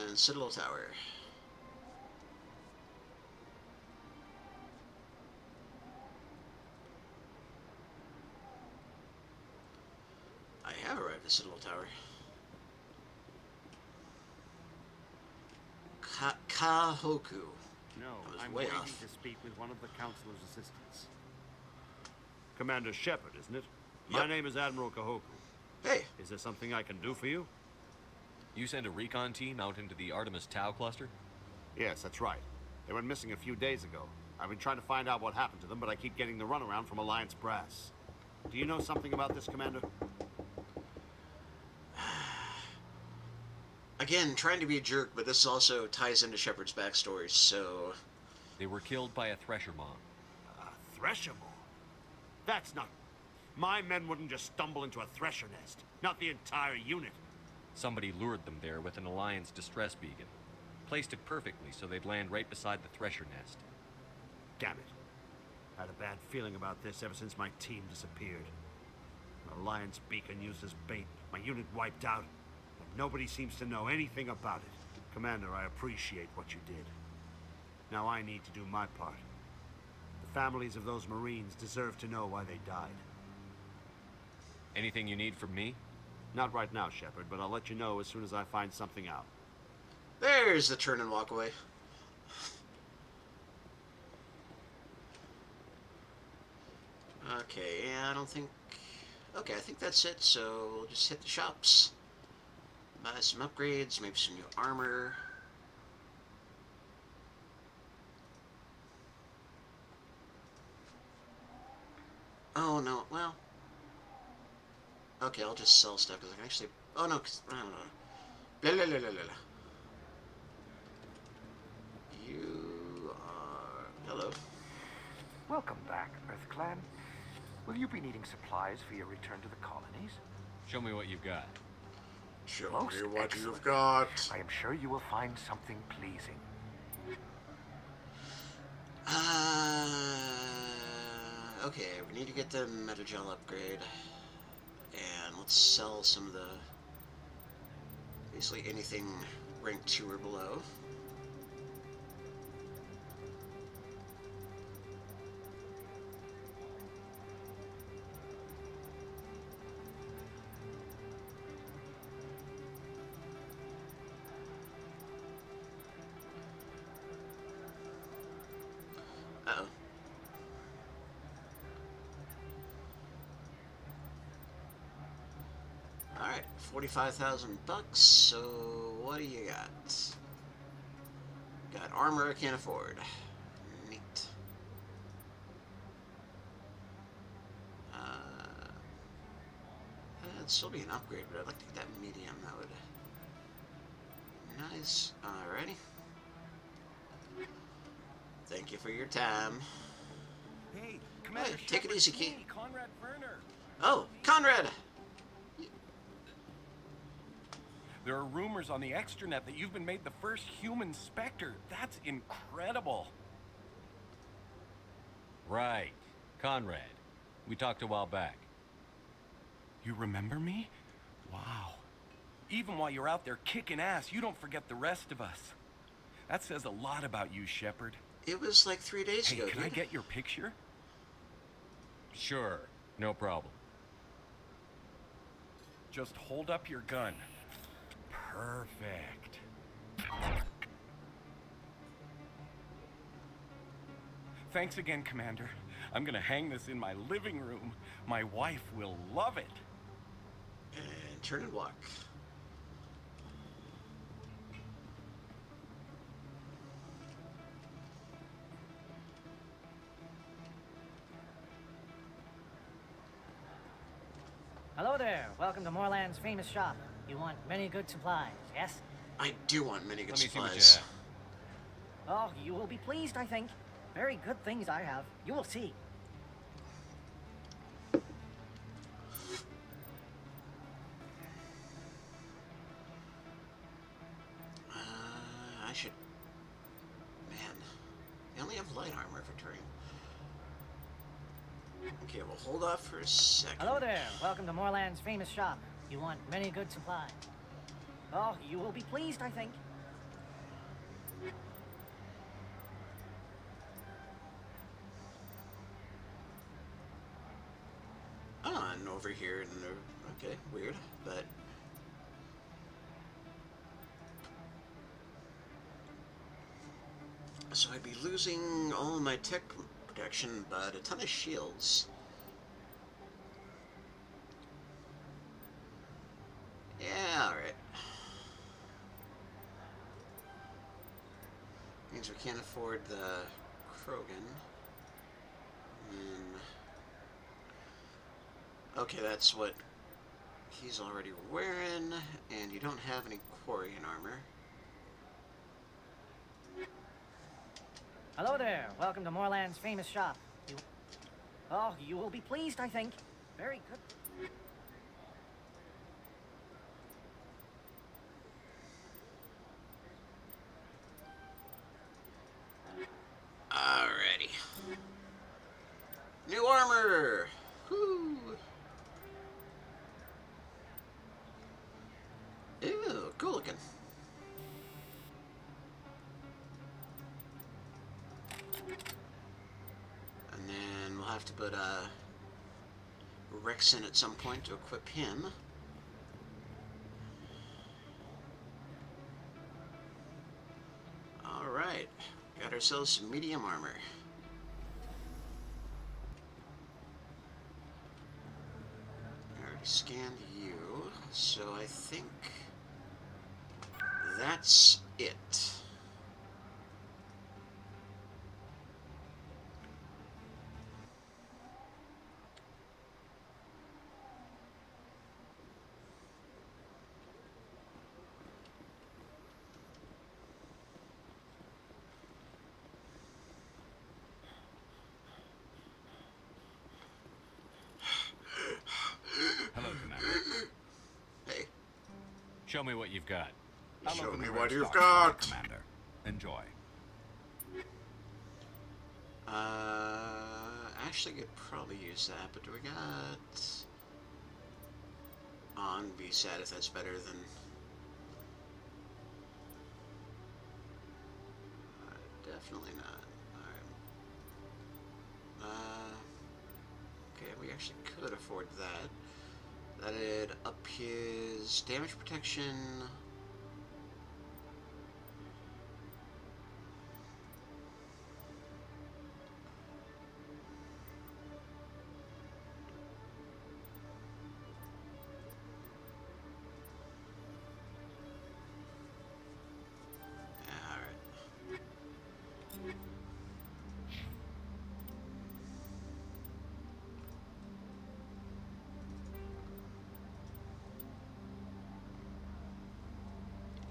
And Citadel Tower. I have arrived at Citadel Tower. Kahoku. No, I was I'm way waiting off. to speak with one of the Councilor's assistants. Commander Shepard, isn't it? Yep. My name is Admiral Kahoku. Hey. Is there something I can do for you? You send a recon team out into the Artemis Tau cluster? Yes, that's right. They went missing a few days ago. I've been trying to find out what happened to them, but I keep getting the runaround from Alliance brass. Do you know something about this, Commander? Again, trying to be a jerk, but this also ties into Shepard's backstory, so... They were killed by a Thresher Maw. A Thresher Maw? That's not... My men wouldn't just stumble into a Thresher nest. Not the entire unit. Somebody lured them there with an Alliance distress beacon. Placed it perfectly so they'd land right beside the Thresher nest. Damn it. I had a bad feeling about this ever since my team disappeared. An Alliance beacon used as bait, my unit wiped out, and nobody seems to know anything about it. Commander, I appreciate what you did. Now I need to do my part. The families of those Marines deserve to know why they died. Anything you need from me? Not right now, Shepard, but I'll let you know as soon as I find something out. There's the turn and walk away. Okay, I don't think... Okay, I think that's it, so we'll just hit the shops. Buy some upgrades, maybe some new armor. Oh, no, well... Okay, I'll just sell stuff, because I can actually... Oh, no, because... I don't know. Blah, blah, blah, blah, blah. You are... Hello. Welcome back, Earth Clan. Will you be needing supplies for your return to the colonies? Show me what you've got. Show Most me what excellent. you've got. I am sure you will find something pleasing. Okay, we need to get the Metagel upgrade. And let's sell some of the... Basically anything rank 2 or below. Uh-oh. Alright, 45,000 bucks, so what do you got? Got armor I can't afford. Neat. That'd still be an upgrade, but I'd like to get that medium, that would... Nice. Alrighty. Thank you for your time. Hey, Commander Hey, take it Shepard, easy, it's Key. me, Conrad Werner. Oh, Conrad! There are rumors on the extranet that you've been made the first human Spectre. That's incredible. Right. Conrad. We talked a while back. You remember me? Wow. Even while you're out there kicking ass, you don't forget the rest of us. That says a lot about you, Shepard. It was like 3 days Hey, ago, can I dude. get your picture? Sure. No problem. Just hold up your gun. Perfect. Thanks again, Commander. I'm gonna hang this in my living room. My wife will love it. And turn and walk. Hello there. Welcome to Moorland's famous shop. You want many good supplies, yes? I do want many good Let me see what you supplies. have. Oh, you will be pleased, I think. Very good things I have. You will see. I should... Man. They only have light armor for turning. Okay, we'll hold off for a second. Hello there. Welcome to Moorland's famous shop. You want many good supplies. Oh, you will be pleased, I think. Oh, and over here in the... Okay, weird, but... So I'd be losing all my tech protection, but a ton of shields. Yeah, alright. Means we can't afford the Krogan. And... Okay, that's what he's already wearing, and you don't have any Quarian armor. Hello there. Welcome to Moorland's famous shop. Oh, you will be pleased, I think. Very good. Alrighty. New armor! Whoo! Ew, cool looking. And then we'll have to put Rex in at some point to equip him. Alright, got ourselves some medium armor. I already scanned you, so I think that's it. Hello, Commander. Hey. Show me what you've got. Show me what you've got. Commander. Enjoy. Actually could probably use that, but do we got... On be sad if that's better than... Definitely not. Alright. Okay, we actually could afford that. That'd up his damage protection...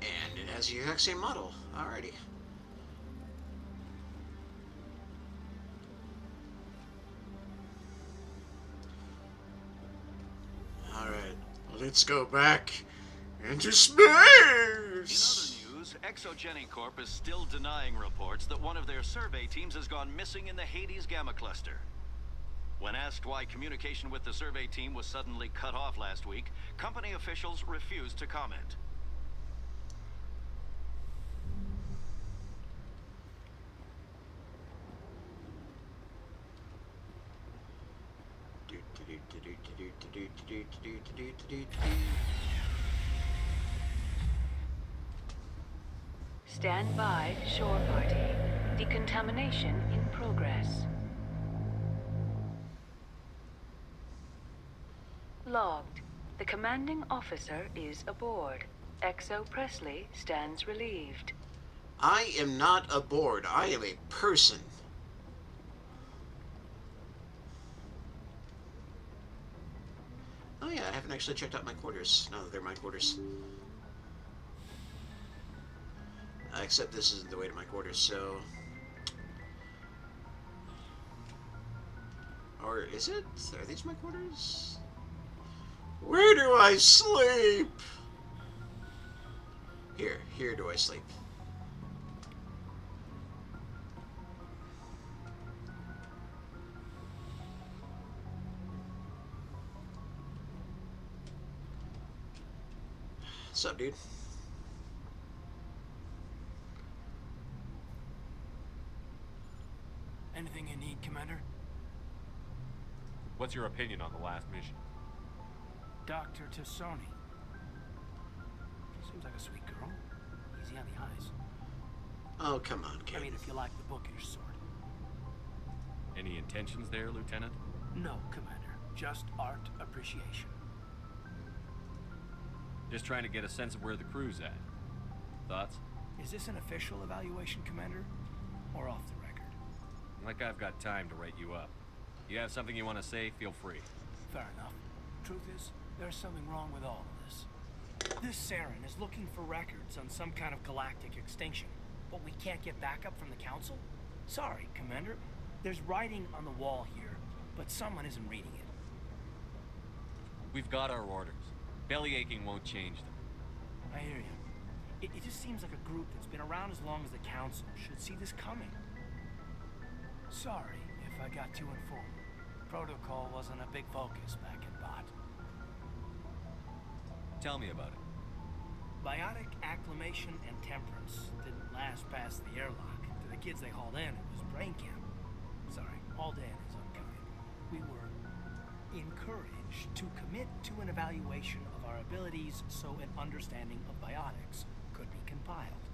And it has the exact same model. Alrighty. Alright, let's go back into space! In other news, Exogeny Corp is still denying reports that one of their survey teams has gone missing in the Hades Gamma Cluster. When asked why communication with the survey team was suddenly cut off last week, company officials refused to comment. Stand by, shore party. Decontamination in progress. Logged. The commanding officer is aboard. Exo Presley stands relieved. I am not aboard. I am a person. Oh yeah, I haven't actually checked out my quarters. Now that they're my quarters. Except this isn't the way to my quarters, so... Or is it? Are these my quarters? Where do I sleep? Here do I sleep. What's up, dude? Anything you need, Commander? What's your opinion on the last mission? Dr. Tassoni. Seems like a sweet girl. Easy on the eyes. Oh, come on, kid. I mean, if you like the bookish sort. Any intentions there, Lieutenant? No, Commander. Just art appreciation. Just trying to get a sense of where the crew's at. Thoughts? Is this an official evaluation, Commander? Or off the record? Like I've got time to write you up. You have something you want to say, feel free. Fair enough. Truth is, there's something wrong with all of this. This Saren is looking for records on some kind of galactic extinction, but we can't get backup from the Council? Sorry, Commander. There's writing on the wall here, but someone isn't reading it. We've got our orders. Belly aching won't change them. I hear you. It just seems like a group that's been around as long as the Council should see this coming. Sorry if I got too informed. Protocol wasn't a big focus back in Bot. Tell me about it. Biotic acclimation and temperance didn't last past the airlock. To the kids they hauled in, it was brain camp. Sorry, all Dan is unkind. We were encouraged to commit to an evaluation of our abilities so an understanding of biotics could be compiled.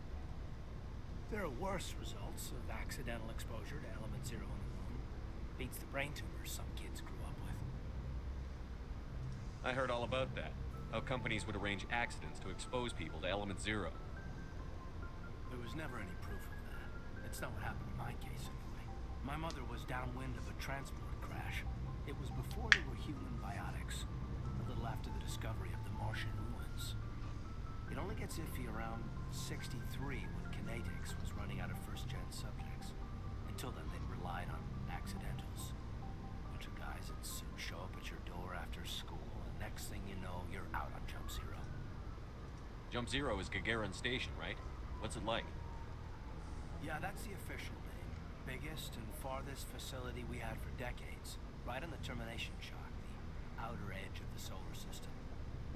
There are worse results of accidental exposure to element 0 in the room. Beats the brain tumors some kids grew up with. I heard all about that. How companies would arrange accidents to expose people to element 0. There was never any proof of that. That's not what happened in my case, anyway. My mother was downwind of a transport crash. It was before there were human biotics, a little after the discovery of the Martian ruins. It only gets iffy around 63 when kinetics was running out of first-gen subjects. Until then, they'd relied on accidentals. A bunch of guys in suits show up at your door after school, and next thing you know, you're out on Jump Zero. Jump Zero is Gagarin Station, right? What's it like? Yeah, that's the official name. Biggest and farthest facility we had for decades. Right on the termination shock, the outer edge of the solar system.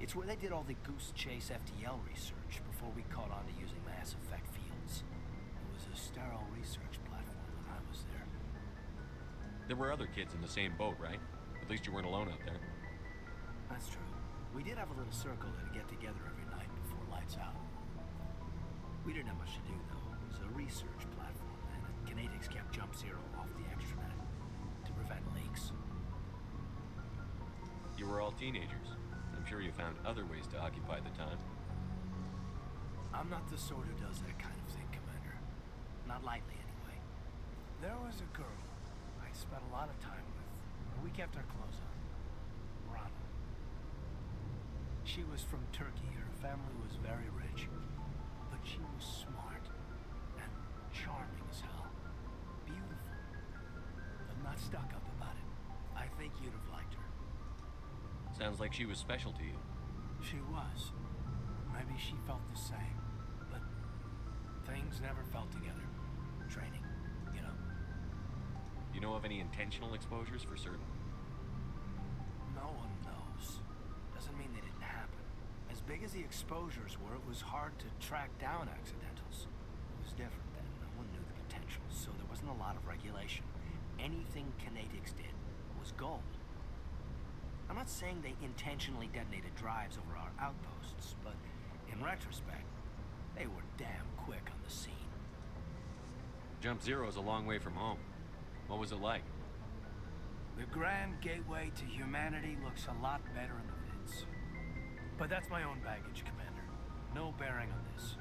It's where they did all the Goose Chase FTL research before we caught on to using mass effect fields. It was a sterile research platform when I was there. There were other kids in the same boat, right? At least you weren't alone out there. That's true. We did have a little circle to get together every night before lights out. We didn't have much to do, though. It was a research platform, and kinetics kept Jump Zero off the extranet to prevent leaks. You were all teenagers. I'm sure you found other ways to occupy the time. I'm not the sort who does that kind of thing, Commander. Not lightly, anyway. There was a girl I spent a lot of time with, but we kept our clothes on. Rana. She was from Turkey. Her family was very rich. But she was smart and charming as hell. Beautiful. But not stuck up about it. I think you'd have liked her. Sounds like she was special to you. She was. Maybe she felt the same. But Things never felt together. Training, you know. You know of any intentional exposures for certain? No one knows. Doesn't mean they didn't happen. As big as the exposures were, it was hard to track down accidentals. It was different then. No one knew the potential, so there wasn't a lot of regulation. Anything Kinetics did was gold. I'm not saying they intentionally detonated drives over our outposts, but in retrospect, they were damn quick on the scene. Jump Zero's a long way from home. What was it like? The grand gateway to humanity looks a lot better in the vids. But that's my own baggage, Commander. No bearing on this.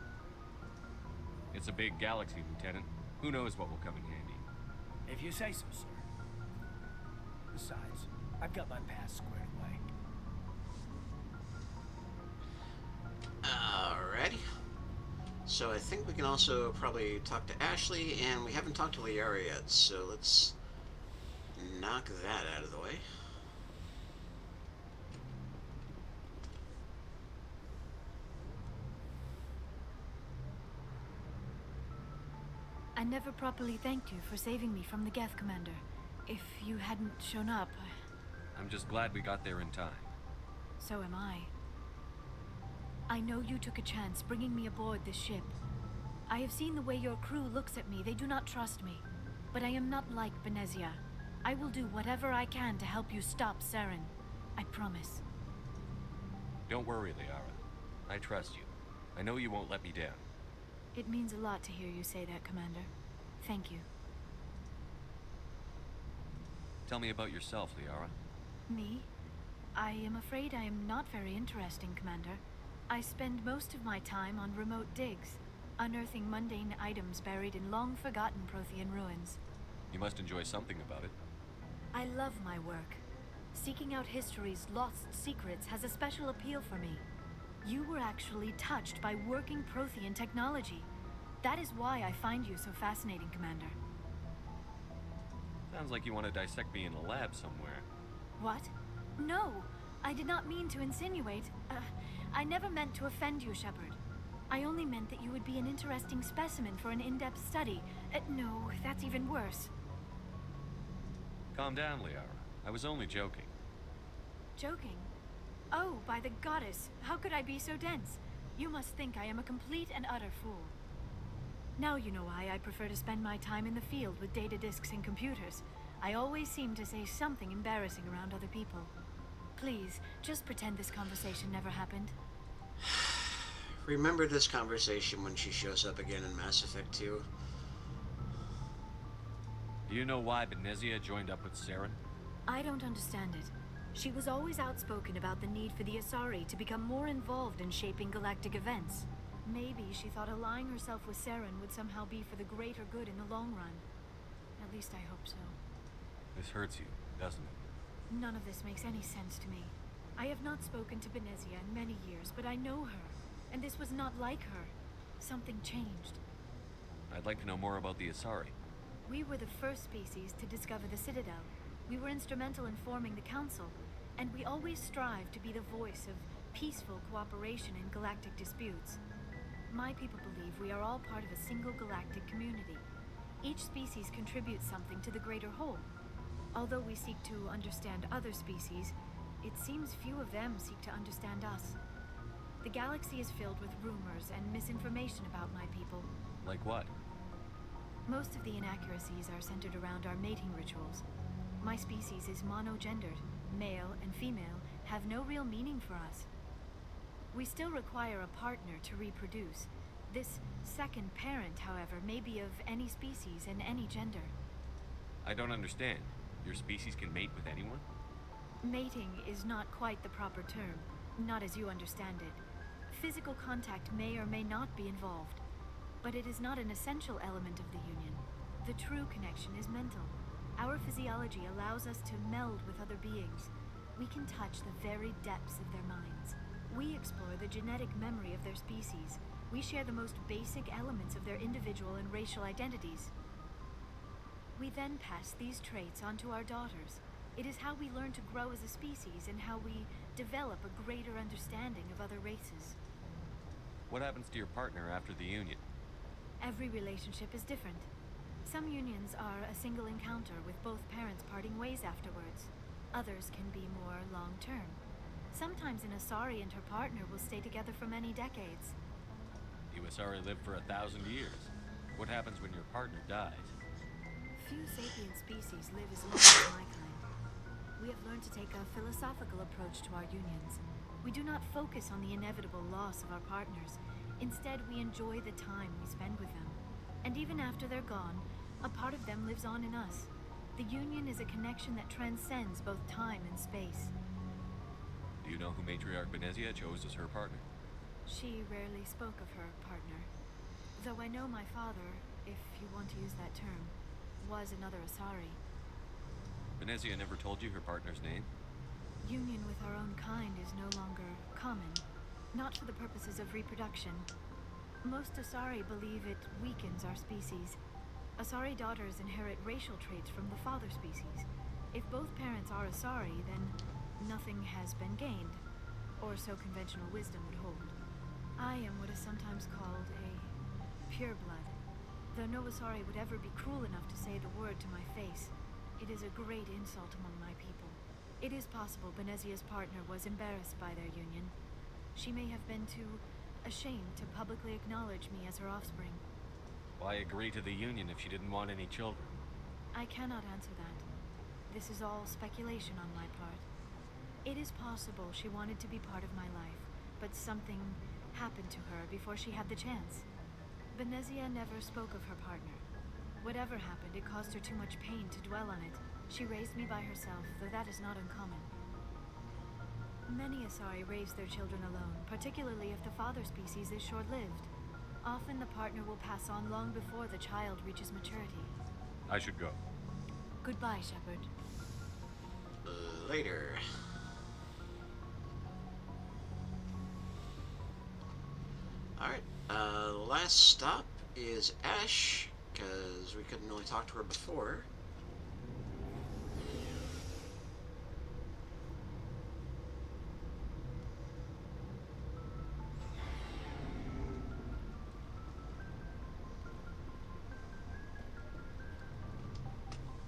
It's a big galaxy, Lieutenant. Who knows what will come in handy? If you say so, sir. Besides, I've got my past squared away. Alrighty. So I think we can also probably talk to Ashley, and we haven't talked to Liara yet, so let's knock that out of the way. I never properly thanked you for saving me from the Geth, Commander. If you hadn't shown up... I'm just glad we got there in time. So am I. I know you took a chance bringing me aboard this ship. I have seen the way your crew looks at me. They do not trust me. But I am not like Benezia. I will do whatever I can to help you stop Saren. I promise. Don't worry, Liara. I trust you. I know you won't let me down. It means a lot to hear you say that, Commander. Thank you. Tell me about yourself, Liara. Me? I am afraid I am not very interesting, Commander. I spend most of my time on remote digs, unearthing mundane items buried in long-forgotten Prothean ruins. You must enjoy something about it. I love my work. Seeking out history's lost secrets has a special appeal for me. You were actually touched by working Prothean technology. That is why I find you so fascinating, Commander. Sounds like you want to dissect me in a lab somewhere. What? No, I did not mean to insinuate. I never meant to offend you, Shepard. I only meant that you would be an interesting specimen for an in-depth study. No, that's even worse. Calm down, Liara. I was only joking. Joking? Oh, by the goddess, how could I be so dense? You must think I am a complete and utter fool. Now you know why I prefer to spend my time in the field with data disks and computers. I always seem to say something embarrassing around other people. Please, just pretend this conversation never happened. Remember this conversation when she shows up again in Mass Effect 2. Do you know why Benezia joined up with Saren? I don't understand it. She was always outspoken about the need for the Asari to become more involved in shaping galactic events. Maybe she thought allying herself with Saren would somehow be for the greater good in the long run. At least I hope so. This hurts you, doesn't it? None of this makes any sense to me. I have not spoken to Benezia in many years, but I know her. And this was not like her. Something changed. I'd like to know more about the Asari. We were the first species to discover the Citadel. We were instrumental in forming the Council, and we always strive to be the voice of peaceful cooperation in galactic disputes. My people believe we are all part of a single galactic community. Each species contributes something to the greater whole. Although we seek to understand other species, it seems few of them seek to understand us. The galaxy is filled with rumors and misinformation about my people. Like what? Most of the inaccuracies are centered around our mating rituals. My species is monogendered. Male and female have no real meaning for us. We still require a partner to reproduce. This second parent, however, may be of any species and any gender. I don't understand. Your species can mate with anyone? Mating is not quite the proper term, not as you understand it. Physical contact may or may not be involved, but it is not an essential element of the union. The true connection is mental. Our physiology allows us to meld with other beings. We can touch the very depths of their minds. We explore the genetic memory of their species. We share the most basic elements of their individual and racial identities. We then pass these traits on to our daughters. It is how we learn to grow as a species and how we develop a greater understanding of other races. What happens to your partner after the union? Every relationship is different. Some unions are a single encounter with both parents parting ways afterwards. Others can be more long-term. Sometimes an Asari and her partner will stay together for many decades. You Asari live for 1,000 years. What happens when your partner dies? Few sapient species live as long as my kind. We have learned to take a philosophical approach to our unions. We do not focus on the inevitable loss of our partners. Instead, we enjoy the time we spend with them. And even after they're gone, a part of them lives on in us. The union is a connection that transcends both time and space. Do you know who Matriarch Benezia chose as her partner? She rarely spoke of her partner. Though I know my father, if you want to use that term, was another Asari. Benezia never told you her partner's name? Union with our own kind is no longer common. Not for the purposes of reproduction. Most Asari believe it weakens our species. Asari daughters inherit racial traits from the father species. If both parents are Asari, then nothing has been gained, or so conventional wisdom would hold. I am what is sometimes called a pureblood. Though no Asari would ever be cruel enough to say the word to my face, it is a great insult among my people. It is possible Benezia's partner was embarrassed by their union. She may have been too ashamed to publicly acknowledge me as her offspring. Why agree to the union if she didn't want any children? I cannot answer that. This is all speculation on my part. It is possible she wanted to be part of my life, but something happened to her before she had the chance. Benezia never spoke of her partner. Whatever happened, it caused her too much pain to dwell on it. She raised me by herself, though that is not uncommon. Many Asari raise their children alone, particularly if the father species is short-lived. Often the partner will pass on long before the child reaches maturity. I should go. Goodbye, Shepard. Later. Alright, last stop is Ash, because we couldn't really talk to her before.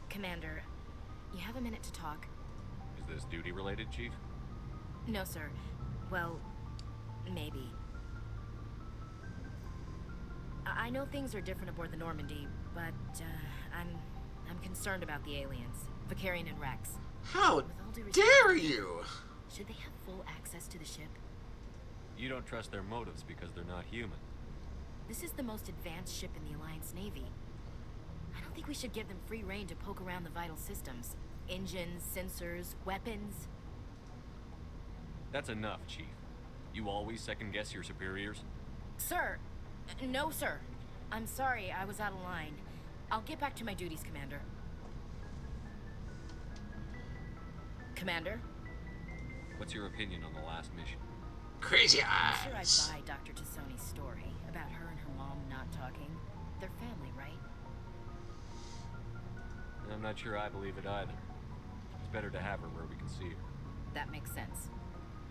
Commander, you have a minute to talk? Is this duty-related, Chief? No, sir. Well, maybe. I know things are different aboard the Normandy, but, I'm concerned about the aliens, Vicarian and Rex. How dare you! Should they have full access to the ship? You don't trust their motives because they're not human. This is the most advanced ship in the Alliance Navy. I don't think we should give them free rein to poke around the vital systems. Engines, sensors, weapons. That's enough, Chief. You always second-guess your superiors? Sir! No, sir. I'm sorry, I was out of line. I'll get back to my duties, Commander. Commander? What's your opinion on the last mission? Crazy I'm eyes! sure I'd buy Dr. Tassoni's story about her and her mom not talking. They're family, right? I'm not sure I believe it either. It's better to have her where we can see her. That makes sense.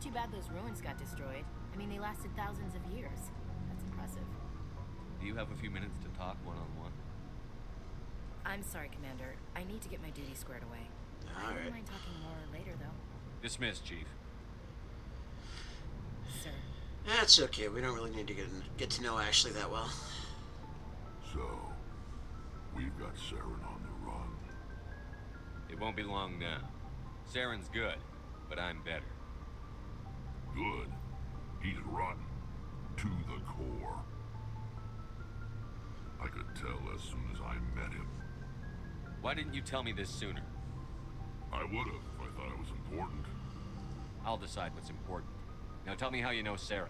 Too bad those ruins got destroyed. I mean, they lasted thousands of years. That's impressive. Do you have a few minutes to talk one-on-one? I'm sorry, Commander. I need to get my duty squared away. I don't mind talking more later, though. Dismissed, Chief. Sir. That's okay. We don't really need to get to know Ashley that well. So, we've got Saren on the run. It won't be long now. Saren's good, but I'm better. Good. He's rotten. To the core. I could tell as soon as I met him. Why didn't you tell me this sooner? I would have if I thought it was important. I'll decide what's important. Now tell me how you know Saren.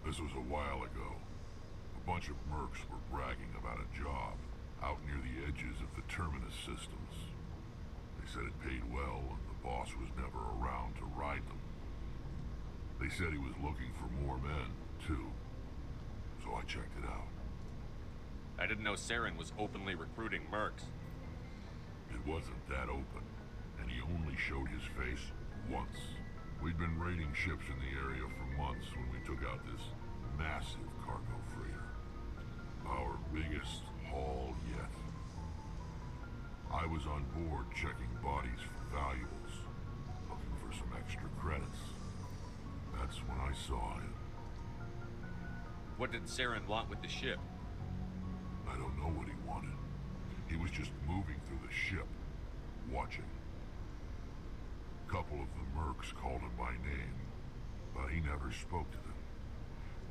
This was a while ago. A bunch of mercs were bragging about a job out near the edges of the Terminus systems. They said it paid well and the boss was never around to ride them. They said he was looking for more men, too. So I checked it out. I didn't know Saren was openly recruiting mercs. It wasn't that open, and he only showed his face once. We'd been raiding ships in the area for months when we took out this massive cargo freighter. Our biggest haul yet. I was on board checking bodies for valuables, looking for some extra credits. That's when I saw him. What did Saren want with the ship? I don't know what he wanted. He was just moving through the ship, watching. A couple of the mercs called him by name, but he never spoke to them.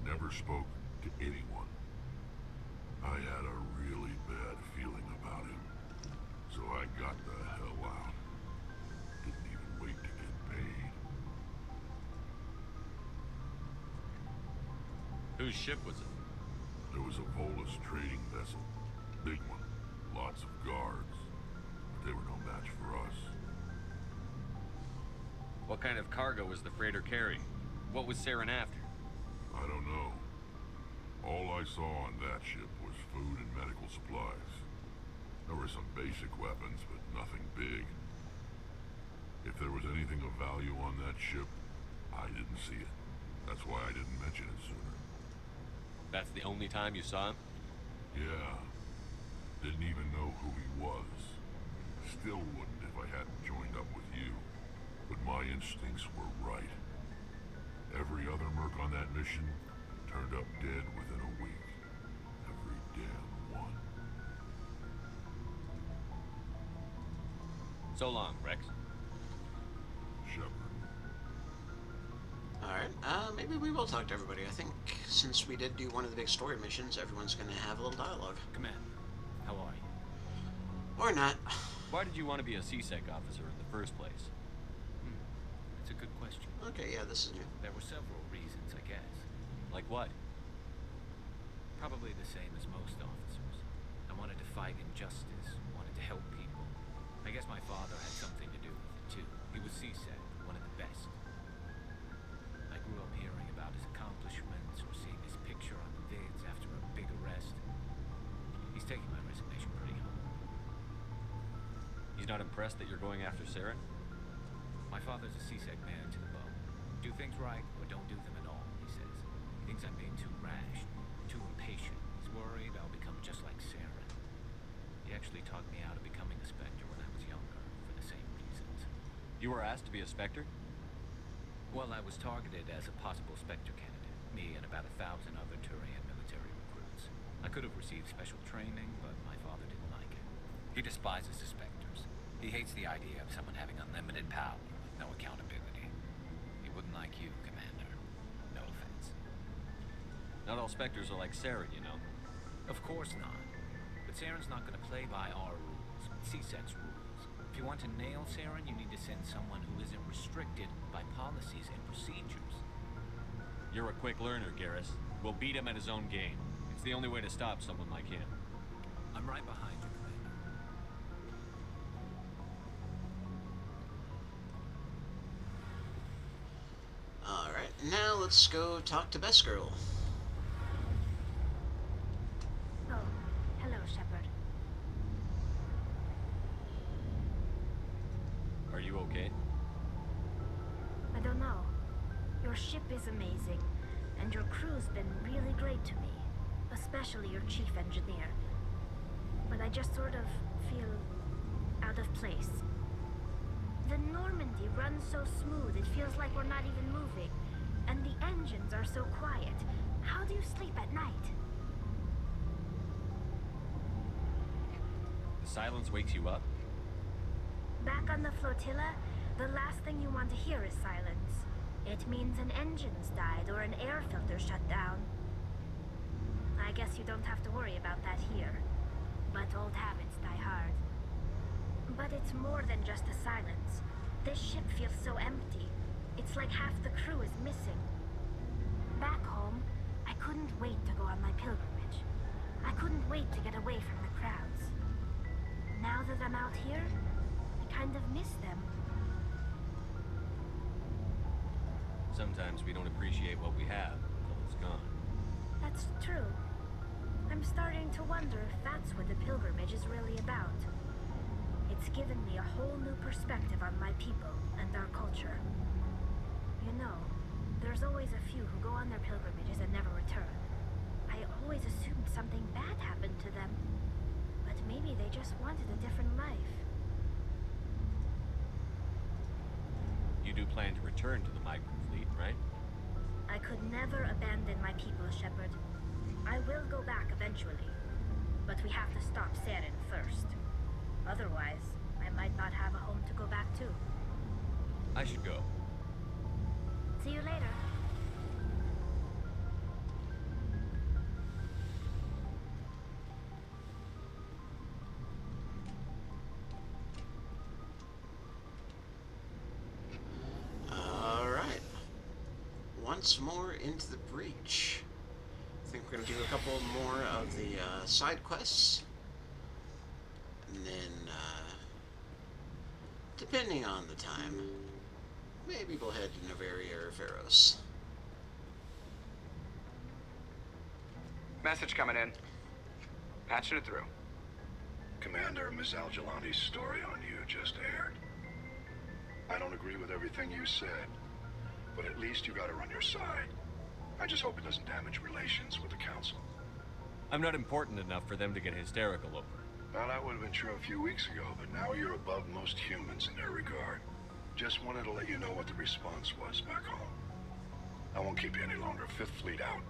Never spoke to anyone. I had a really bad feeling about him, so I got the hell out. Didn't even wait to get paid. Whose ship was it? There was a Volus trading vessel. Big one. Lots of guards. But they were no match for us. What kind of cargo was the freighter carrying? What was Saren after? I don't know. All I saw on that ship was food and medical supplies. There were some basic weapons, but nothing big. If there was anything of value on that ship, I didn't see it. That's why I didn't mention it sooner. That's the only time you saw him? Yeah. Didn't even know who he was. Still wouldn't if I hadn't joined up with you. But my instincts were right. Every other merc on that mission turned up dead within a week. Every damn one. So long, Rex. Shepard. Alright, maybe we will talk to everybody. I think since we did do one of the big story missions, everyone's gonna have a little dialogue. Command, how are you? Or not. Why did you want to be a CSEC officer in the first place? That's a good question. Okay, yeah, this is new. There were several reasons, I guess. Like what? Probably the same as most officers. I wanted to fight injustice, wanted to help people. I guess my father had something to do with it, too. He was CSEC, one of the best. I grew up hearing about his accomplishments or seeing his picture on the vids after a big arrest. He's taking my resignation pretty hard. He's not impressed that you're going after Saren? My father's a CSEC man to the bone. Do things right or don't do them at all, he says. He thinks I'm being too rash, too impatient. He's worried I'll become just like Saren. He actually talked me out of becoming a Spectre when I was younger, for the same reasons. You were asked to be a Spectre? Well, I was targeted as a possible Spectre candidate. Me and about 1,000 other Turian military recruits. I could have received special training, but my father didn't like it. He despises the Spectres. He hates the idea of someone having unlimited power with no accountability. He wouldn't like you, Commander. No offense. Not all Spectres are like Saren, you know. Of course not. But Saren's not going to play by our rules, CSEC's rules. If you want to nail Saren, you need to send someone who isn't restricted by policies and procedures. You're a quick learner, Garrus. We'll beat him at his own game. It's the only way to stop someone like him. I'm right behind you, Commander. Alright, now let's go talk to Best Girl. Oh, hello, Shepard. Are you okay? I don't know. Your ship is amazing, and your crew's been really great to me. Especially your chief engineer. But I just sort of feel out of place. The Normandy runs so smooth, it feels like we're not even moving. And the engines are so quiet. How do you sleep at night? The silence wakes you up? Back on the flotilla, the last thing you want to hear is silence. It means an engine's died or an air filter shut down. I guess you don't have to worry about that here. But old habits die hard. But it's more than just the silence. This ship feels so empty. It's like half the crew is missing. Back home, I couldn't wait to go on my pilgrimage. I couldn't wait to get away from the crowds. Now that I'm out here, I kind of miss them. Sometimes we don't appreciate what we have until it's gone. That's true. I'm starting to wonder if that's what the pilgrimage is really about. It's given me a whole new perspective on my people and our culture. You know, there's always a few who go on their pilgrimages and never return. I I always assumed something bad happened to them. But maybe they just wanted a different life. You do plan to return to the migrant fleet, right? I could never abandon my people, Shepard. I will go back eventually. But we have to stop Saren first. Otherwise, I might not have a home to go back to. I should go. See you later. Alright. Once more into the breach. I think we're going to do a couple more of the side quests. And then, depending on the time, maybe we'll head to Novaria or Pharos. Message coming in. Patching it through. Commander, Ms. Al-Jalani's story on you just aired. I don't agree with everything you said, but at least you got her on your side. I just hope it doesn't damage relations with the Council. I'm not important enough for them to get hysterical over. Well, that would have been true a few weeks ago, but now you're above most humans in their regard. Just wanted to let you know what the response was back home. I won't keep you any longer. Fifth Fleet out.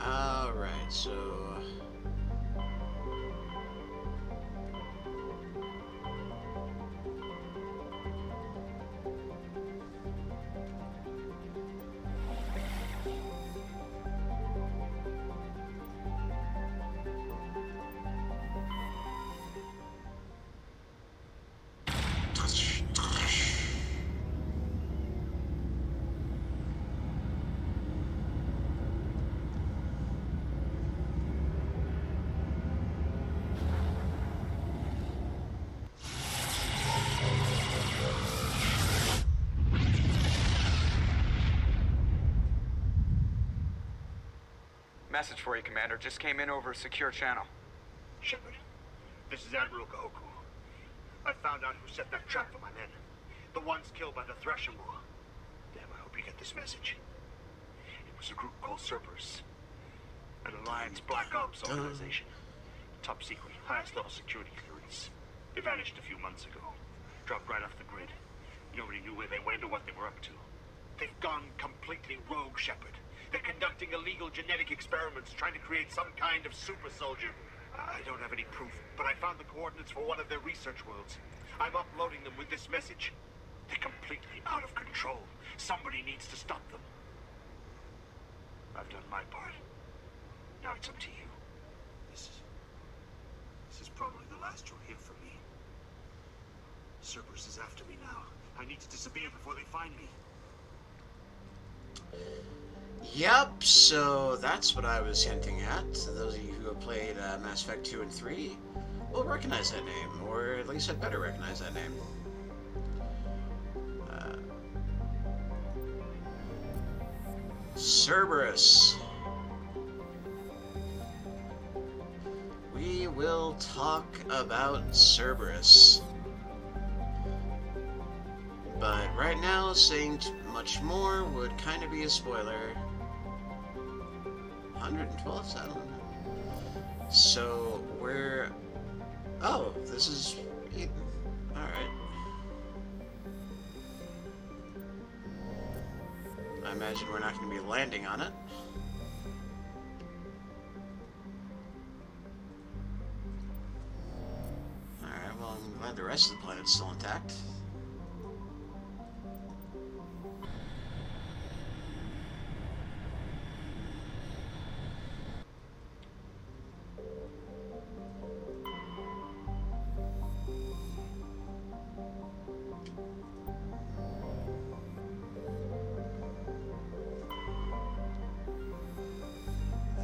Alright, so... Message for you, Commander. Just came in over a secure channel. Shepard, this is Admiral Kahoku. I found out who set that trap for my men. The ones killed by the Thresher War. Damn, I hope you get this message. It was a group called Cerberus. An Alliance Black Ops organization. Top secret, highest level security clearance. They vanished a few months ago. Dropped right off the grid. Nobody knew where they went or what they were up to. They've gone completely rogue, Shepard. They're conducting illegal genetic experiments, trying to create some kind of super soldier. I don't have any proof, but I found the coordinates for one of their research worlds. I'm uploading them with this message. They're completely out of control. Somebody needs to stop them. I've done my part. Now it's up to you. This is probably the last you'll hear from me. Cerberus is after me now. I need to disappear before they find me. Yep, so that's what I was hinting at. So those of you who have played Mass Effect 2 and 3 will recognize that name, or at least had better recognize that name. Cerberus. We will talk about Cerberus. But right now, saying much more would kind of be a spoiler. 112 settlement. So we're... Oh, this is Eden. Alright. I imagine we're not going to be landing on it. Alright, well, I'm glad the rest of the planet's still intact.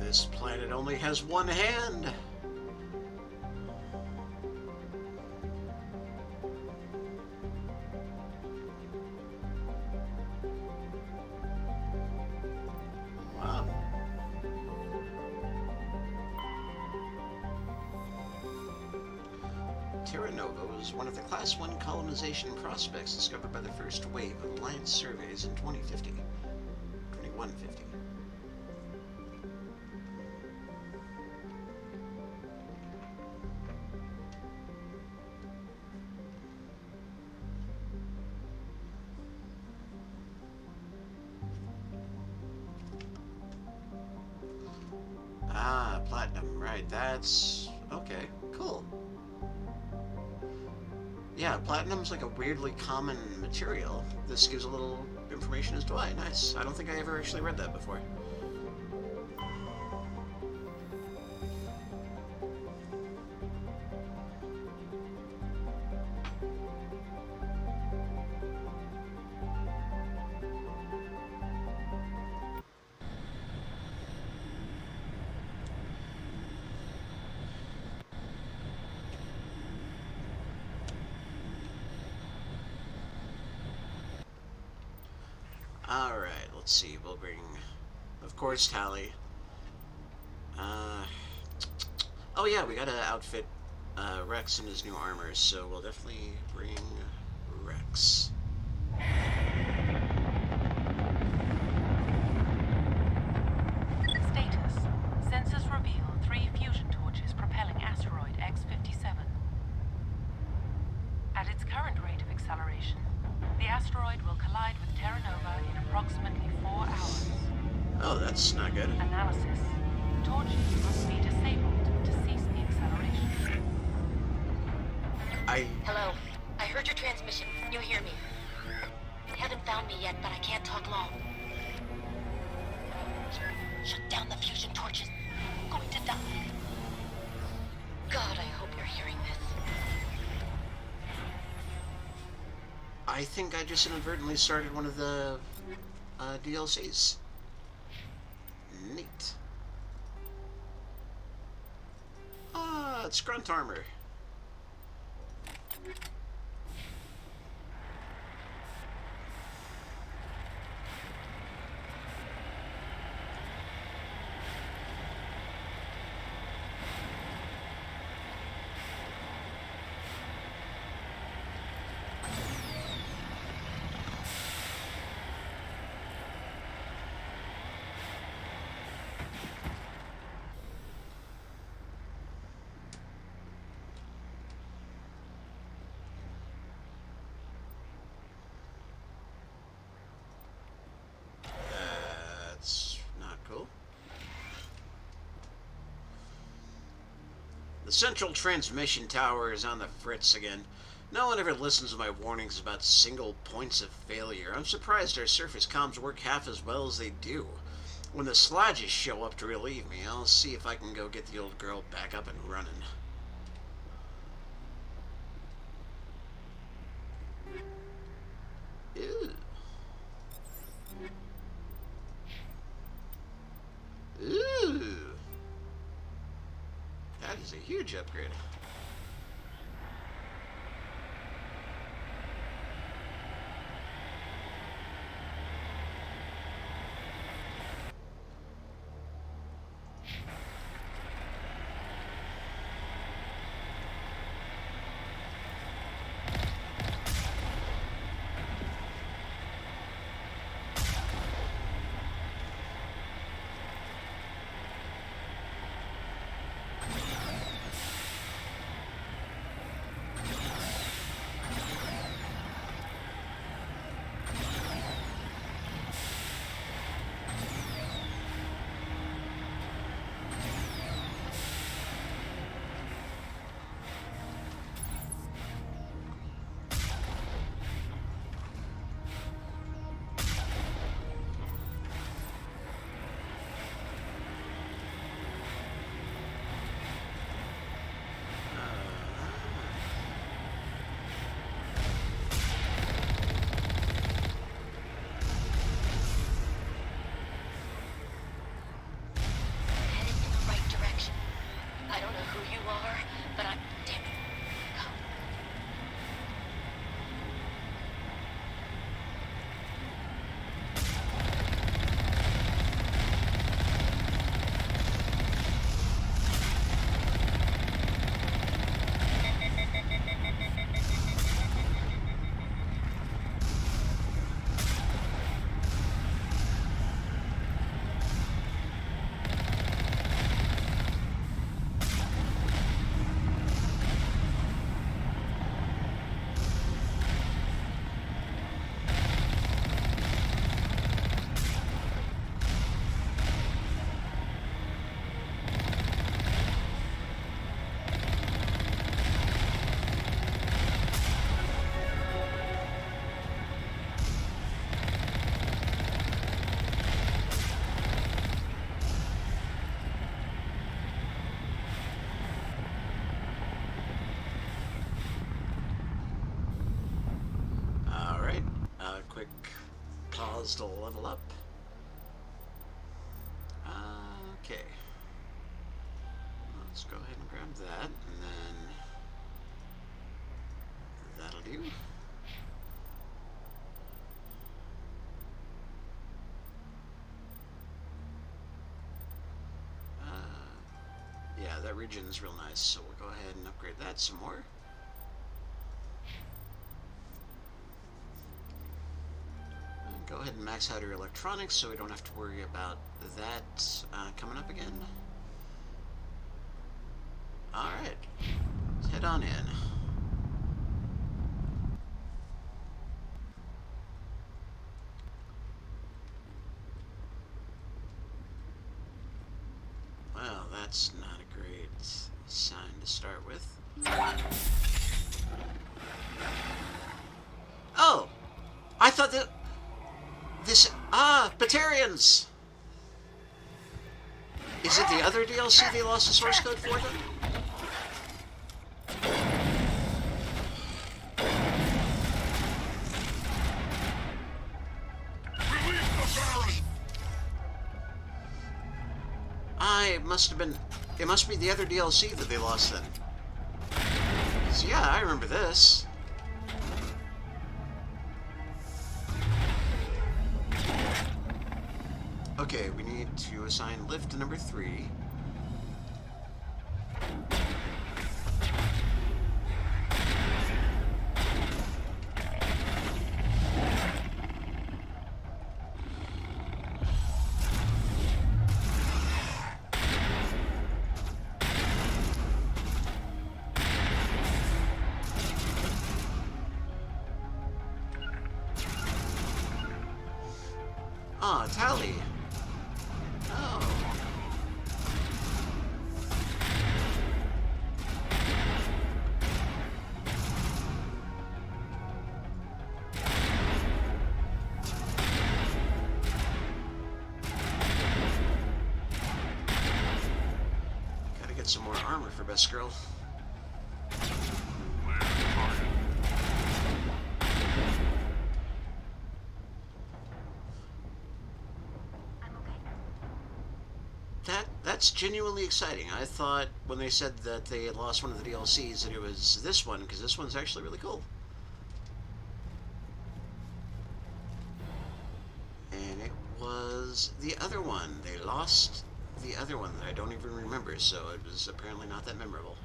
This planet only has one hand. Wow. Supernova was one of the Class 1 colonization prospects discovered by the first wave of Alliance surveys in 2050. 2150. Ah, platinum, right, that's... okay, cool. Yeah, platinum's like a weirdly common material. This gives a little information as to why. Nice. I don't think I ever actually read that before. Alright, let's see. We'll bring, of course, Tally. Oh yeah, we gotta outfit Rex in his new armor, so we'll definitely bring Rex. Status. Sensors reveal 3 fusion torches propelling asteroid X-57. At its current rate of acceleration, the asteroid will collide with Terra Nova in approximately 4 hours. Oh, that's not good. Analysis. Torches must be disabled to cease the acceleration. Hello. I heard your transmission. Can you hear me? You haven't found me yet, but I can't talk long. Shut down the fusion torches. I'm going to die. God, I hope you're hearing this. I think I just inadvertently started one of the DLCs. Neat. Ah, it's Grunt Armor. That's not cool. The central transmission tower is on the fritz again. No one ever listens to my warnings about single points of failure. I'm surprised our surface comms work half as well as they do. When the sludges show up to relieve me, I'll see if I can go get the old girl back up and running. Ew. Ooh. That is a huge upgrade. quick pause to level up. Okay. Let's go ahead and grab that, and then that'll do. Yeah, that region is real nice, so we'll go ahead and upgrade that some more. And go ahead and max out your electronics so we don't have to worry about that coming up again. Alright, let's head on in. Well, that's not a great sign to start with. Oh! I thought that... This... Batarians! Is it the other DLC they lost the source code for them? It must have been... It must be the other DLC that they lost then. So yeah, I remember this. Okay, we need to assign lift to number 3. Ah, Tally. Oh. Gotta get some more armor for Best Girl. That's genuinely exciting. I thought when they said that they had lost one of the DLCs that it was this one, because this one's actually really cool. And it was the other one. They lost the other one that I don't even remember, so it was apparently not that memorable.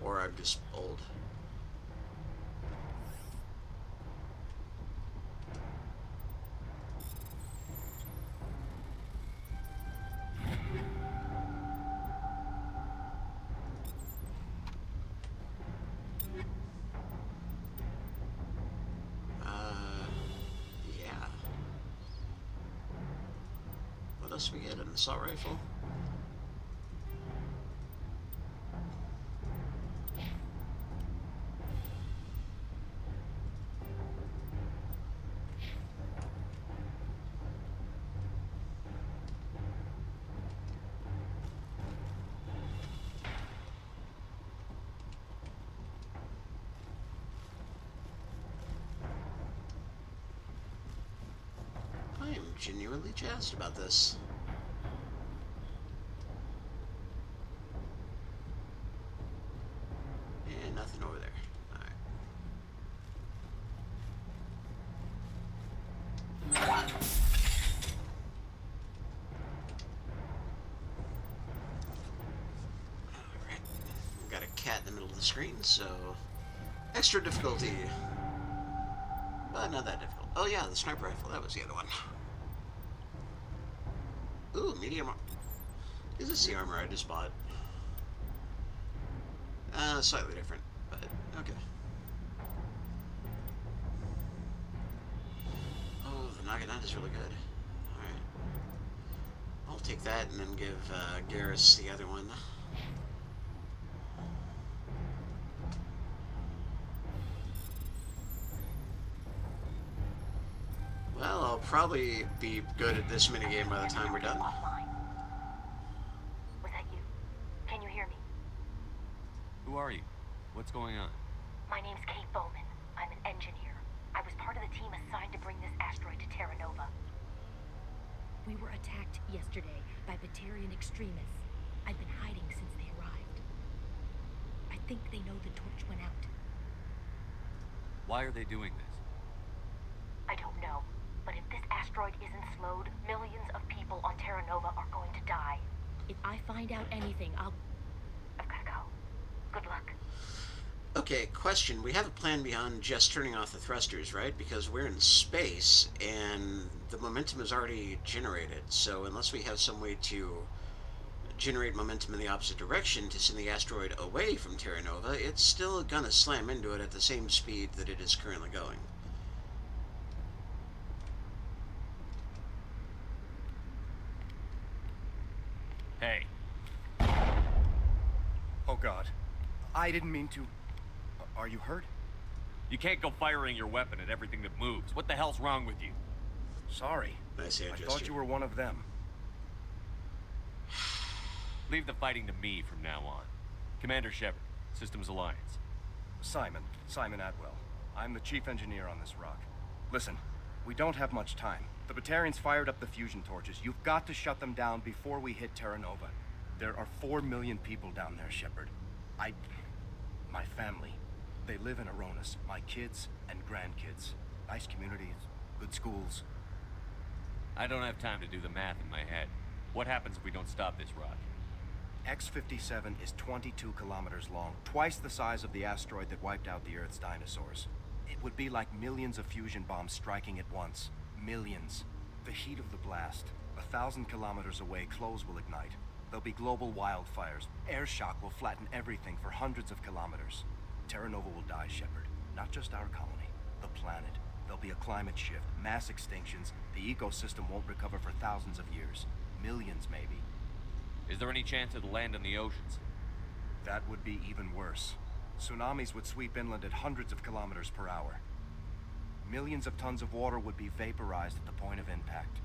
Or I'm just old. What else we get? An assault rifle? I am genuinely jazzed about this. And nothing over there. Alright. Alright. We've got a cat in the middle of the screen, so... Extra difficulty. But not that difficult. Oh yeah, the sniper rifle. That was the other one. Ooh, medium armor. Is this the armor I just bought? Slightly different, but okay. Oh, the Naginata is really good. Alright. I'll take that and then give Garrus the other one. Well, I'll probably be good at this minigame by the time we're done. Was that you? Can you hear me? Who are you? What's going on? My name's Kate Bowman. I'm an engineer. I was part of the team assigned to We were attacked yesterday by Batarian extremists. I've been hiding since they arrived. I think they know the torch went out. Why are they doing this? I don't know, but if this asteroid isn't slowed, millions of people on Terra Nova are going to die. If I find out anything, I've gotta go. Good luck. Okay, question. We have a plan beyond just turning off the thrusters, right? Because we're in space, and the momentum is already generated. So unless we have some way to generate momentum in the opposite direction to send the asteroid away from Terra Nova, it's still gonna slam into it at the same speed that it is currently going. Hey. Oh God. I didn't mean to... Are you hurt? You can't go firing your weapon at everything that moves. What the hell's wrong with you? Sorry. I thought you were one of them. Leave the fighting to me from now on. Commander Shepard, Systems Alliance. Simon Atwell. I'm the chief engineer on this rock. Listen, we don't have much time. The Batarians fired up the fusion torches. You've got to shut them down before we hit Terra Nova. There are 4 million people down there, Shepard. My family. They live in Aronis. My kids and grandkids. Nice communities, good schools. I don't have time to do the math in my head. What happens if we don't stop this rock? X-57 is 22 kilometers long, twice the size of the asteroid that wiped out the Earth's dinosaurs. It would be like millions of fusion bombs striking at once. Millions. The heat of the blast. 1,000 kilometers away, clothes will ignite. There'll be global wildfires. Air shock will flatten everything for hundreds of kilometers. Terra Nova will die, Shepard. Not just our colony. The planet. There'll be a climate shift, mass extinctions. The ecosystem won't recover for thousands of years. Millions, maybe. Is there any chance it'll land in the oceans? That would be even worse. Tsunamis would sweep inland at hundreds of kilometers per hour. Millions of tons of water would be vaporized at the point of impact.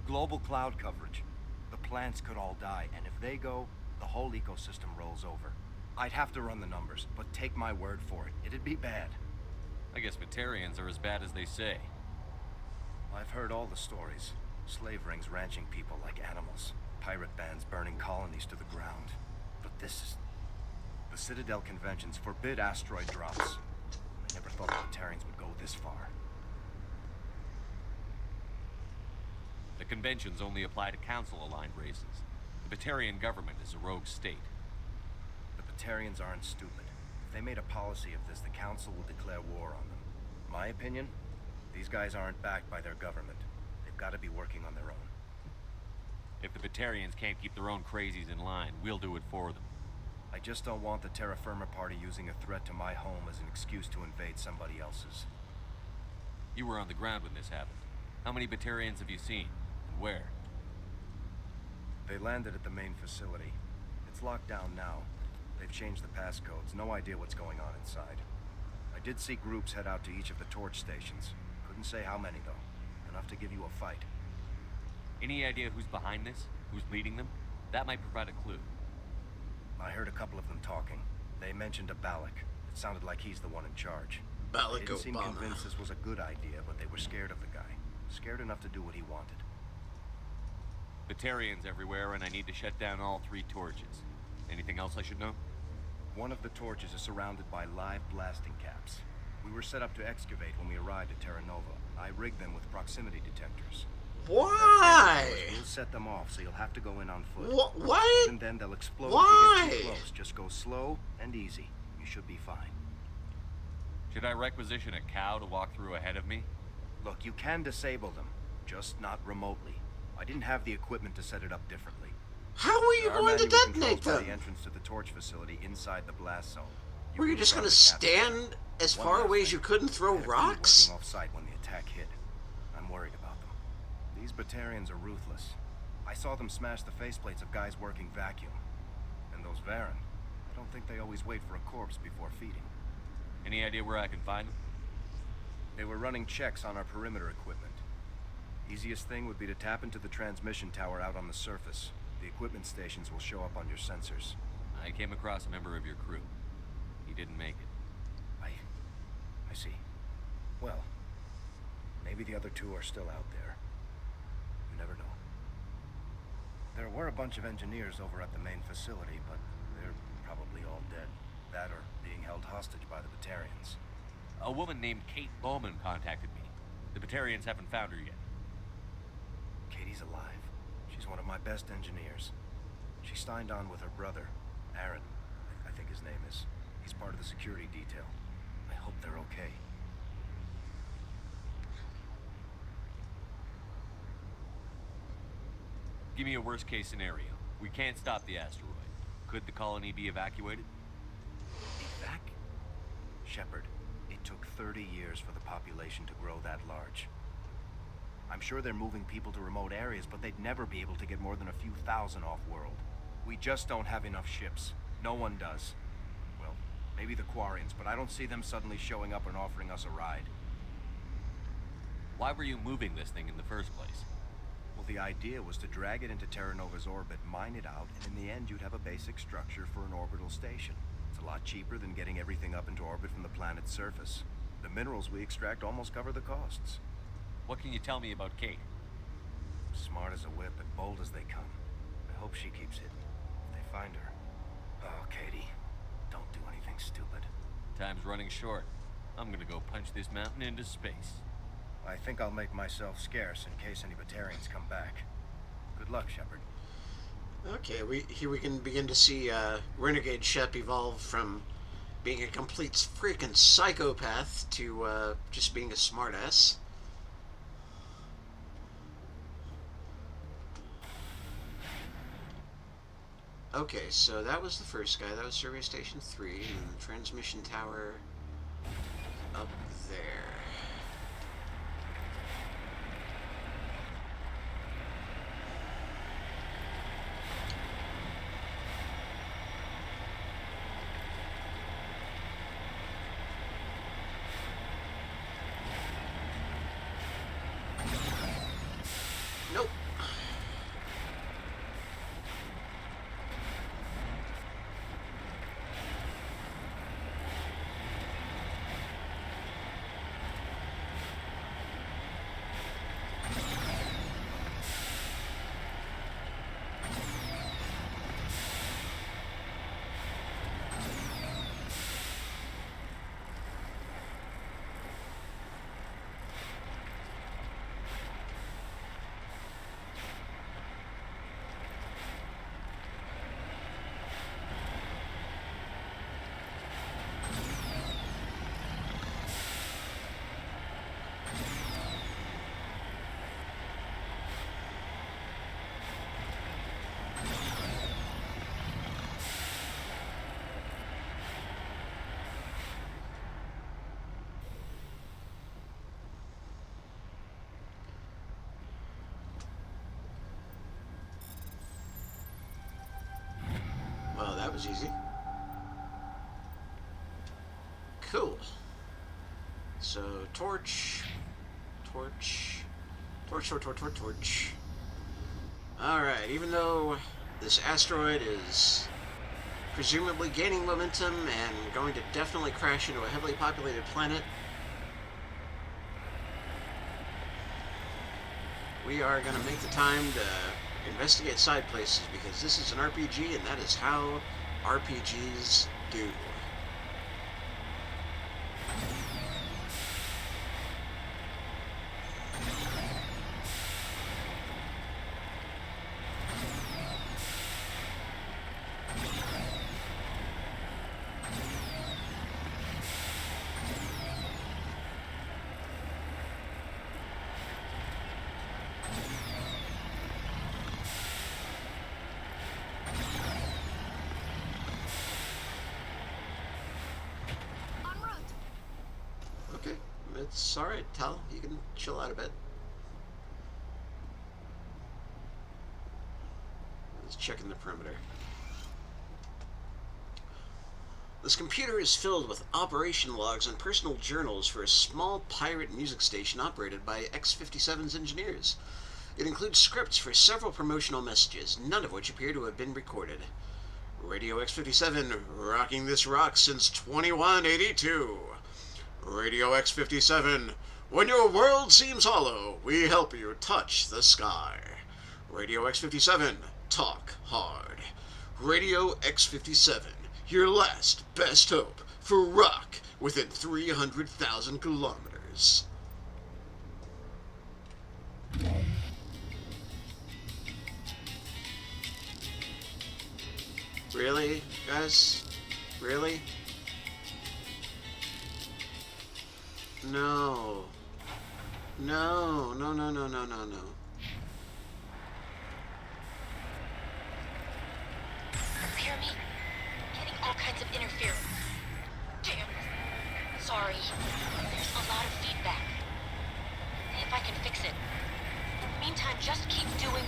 Global cloud coverage. The plants could all die, and if they go, the whole ecosystem rolls over. I'd have to run the numbers, but take my word for it. It'd be bad. I guess Batarians are as bad as they say. I've heard all the stories. Slave rings ranching people like animals. Pirate bands burning colonies to the ground. But this is... The Citadel conventions forbid asteroid drops. I never thought the Batarians would go this far. The conventions only apply to Council-aligned races. The Batarian government is a rogue state. The Batarians aren't stupid. If they made a policy of this, the Council will declare war on them. My opinion? These guys aren't backed by their government. They've got to be working on their own. If the Batarians can't keep their own crazies in line, we'll do it for them. I just don't want the Terra Firma Party using a threat to my home as an excuse to invade somebody else's. You were on the ground when this happened. How many Batarians have you seen? And where? They landed at the main facility. It's locked down now. They've changed the passcodes. No idea what's going on inside. I did see groups head out to each of the torch stations. Couldn't say how many, though. Enough to give you a fight. Any idea who's behind this? Who's leading them? That might provide a clue. I heard a couple of them talking. They mentioned a Balak. It sounded like he's the one in charge. Balak They didn't seem Obama. convinced this was a good idea, but they were scared of the guy. Scared enough to do what he wanted. Batarians everywhere, and I need to shut down all 3 torches. Anything else I should know? One of the torches is surrounded by live blasting caps. We were set up to excavate when we arrived at Terra Nova. I rigged them with proximity detectors. Why? We'll set them off, so you'll have to go in on foot. What? And then they'll explode Why? if you get too close. Just go slow and easy. You should be fine. Should I requisition a cow to walk through ahead of me? Look, you can disable them, just not remotely. I didn't have the equipment to set it up differently. How are you There are going to manual detonate controls by them? the entrance to the torch facility inside the blast zone. Were you can just grab going to the capture. stand as One far last away as thing. you could and throw I had a crew rocks? working off-site when the attack hit. I'm worried about them. These Batarians are ruthless. I saw them smash the faceplates of guys working vacuum. And those Varen, I don't think they always wait for a corpse before feeding. Any idea where I can find them? They were running checks on our perimeter equipment. Easiest thing would be to tap into the transmission tower out on the surface. The equipment stations will show up on your sensors. I came across a member of your crew. He didn't make it. I see. Well, maybe the other 2 are still out there. You never know. There were a bunch of engineers over at the main facility, but they're probably all dead. That or being held hostage by the Batarians. A woman named Kate Bowman contacted me. The Batarians haven't found her yet. Katie's alive. She's one of my best engineers. She signed on with her brother, Aaron, I think his name is. He's part of the security detail. I hope they're okay. Give me a worst-case scenario. We can't stop the asteroid. Could the colony be evacuated? Evac? Shepard, it took 30 years for the population to grow that large. I'm sure they're moving people to remote areas, but they'd never be able to get more than a few thousand off-world. We just don't have enough ships. No one does. Well, maybe the Quarians, but I don't see them suddenly showing up and offering us a ride. Why were you moving this thing in the first place? Well, the idea was to drag it into Terra Nova's orbit, mine it out, and in the end you'd have a basic structure for an orbital station. It's a lot cheaper than getting everything up into orbit from the planet's surface. The minerals we extract almost cover the costs. What can you tell me about Kate? Smart as a whip and bold as they come. I hope she keeps hidden. If they find her. Oh, Katie, don't do anything stupid. Time's running short. I'm gonna go punch this mountain into space. I think I'll make myself scarce in case any Batarians come back. Good luck, Shepard. Okay, here we can begin to see Renegade Shep evolve from being a complete freaking psychopath to just being a smartass. Okay, so that was the first guy. That was Survey Station 3, and the transmission tower up there. Nope. Well, that was easy. Cool. So, torch. Alright, even though this asteroid is presumably gaining momentum and going to definitely crash into a heavily populated planet, we are going to make the time to investigate side places, because this is an RPG, and that is how RPGs do. Okay, it's alright, Tal. You can chill out a bit. Let's check in the perimeter. This computer is filled with operation logs and personal journals for a small pirate music station operated by X-57's engineers. It includes scripts for several promotional messages, none of which appear to have been recorded. Radio X-57, rocking this rock since 2182. Radio X-57, when your world seems hollow, we help you touch the sky. Radio X-57, talk hard. Radio X-57, your last best hope for rock within 300,000 kilometers. Really, guys? Really? No. No, no, no, no, no, no, no. Hear me? Getting all kinds of interference. Damn. Sorry. There's a lot of feedback. See if I can fix it. In the meantime, just keep doing...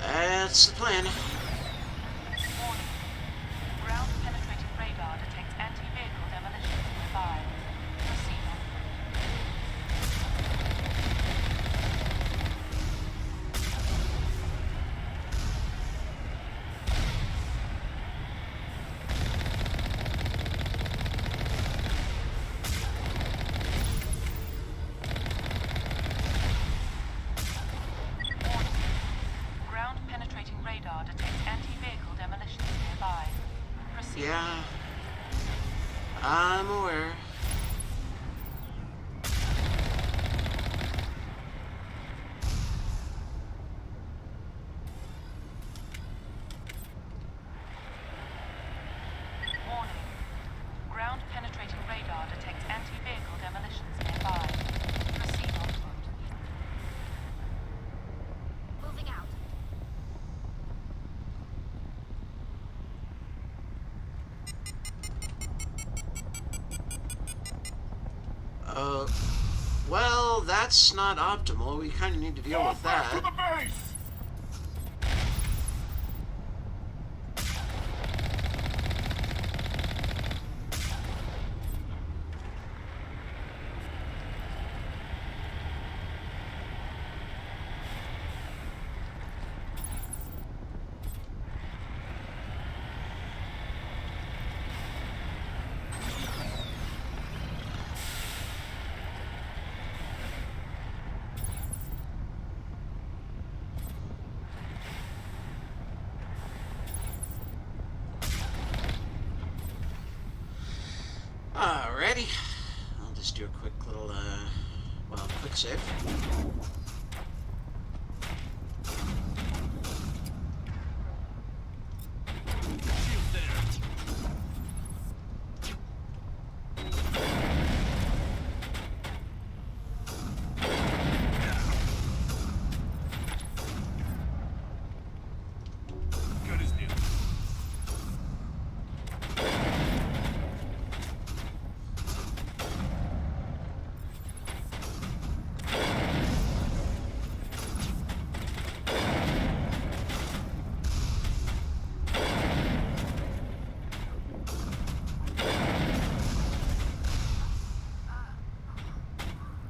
That's the plan. Warning. Ground-penetrating radar detects anti-vehicle demolitions nearby. Proceed on. Ground-penetrating radar detects anti-vehicle demolitions nearby. Proceed. Yeah. I'm aware. Warning. Ground-penetrating radar detects anti-vehicle demolitions nearby. Proceed on foot. Moving out. Well, that's not optimal. We kind of need to deal with that. To the base! Alrighty. I'll just do a quick little, quick save. Good as new.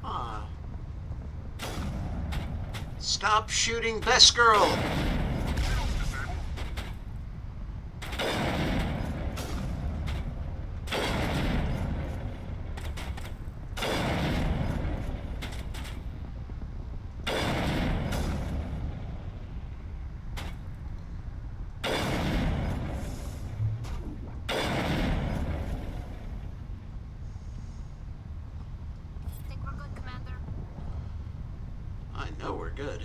Ah. Stop shooting Best Girl! Think we're good, Commander? I know we're good.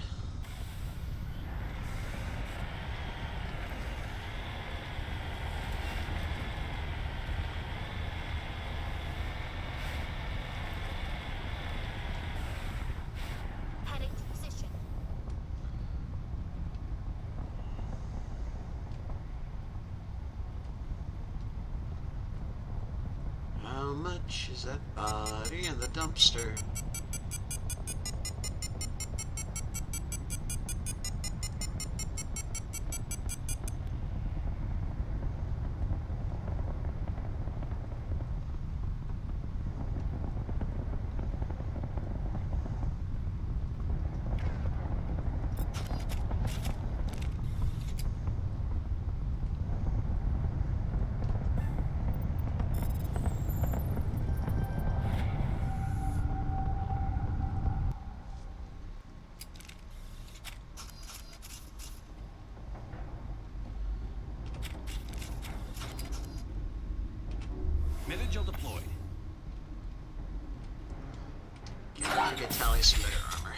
Heading to position. How much is that body in the dumpster? to get Tally some better armor.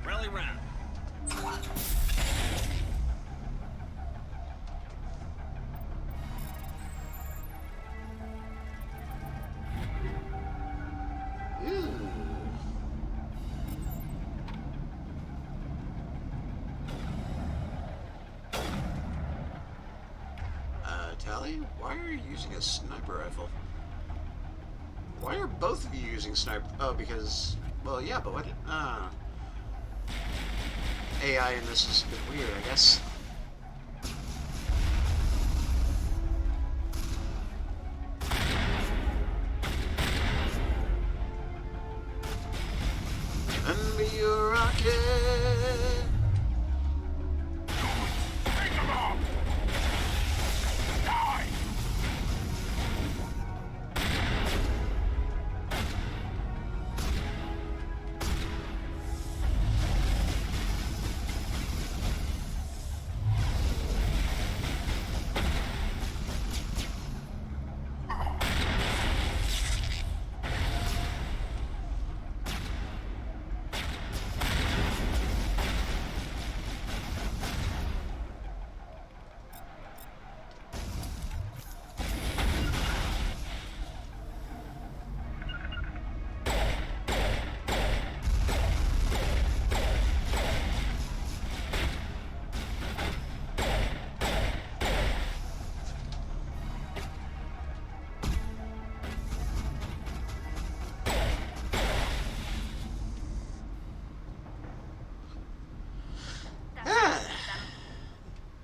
Rally round. Tally, why are you using a sniper rifle? Why are both of you using sniper? Oh, because, well, yeah, but what? AI in this is a bit weird, I guess. And be your rocket.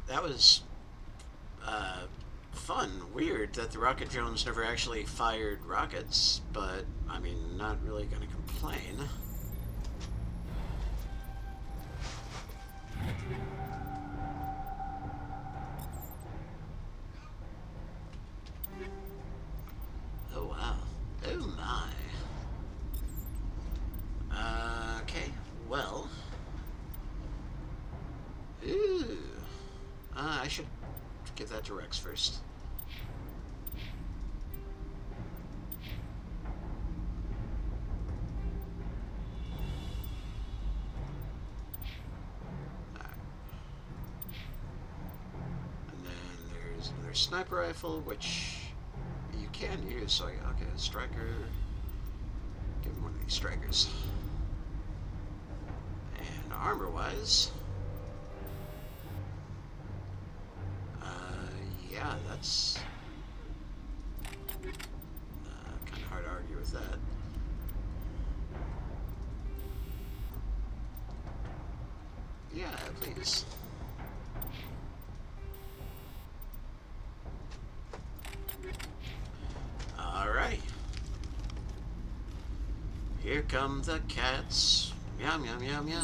That was fun. Weird that the rocket drones never actually fired rockets, but I mean, not really gonna complain. Oh wow. Oh my. Okay, well. Ooh. I should give that to Rex first. And then there's another sniper rifle, which you can use. So, okay, striker. Give him one of these strikers. And armor-wise, yeah, that's kind of hard to argue with that. Yeah, please. Alrighty. Here come the cats. Meow, meow, meow, meow.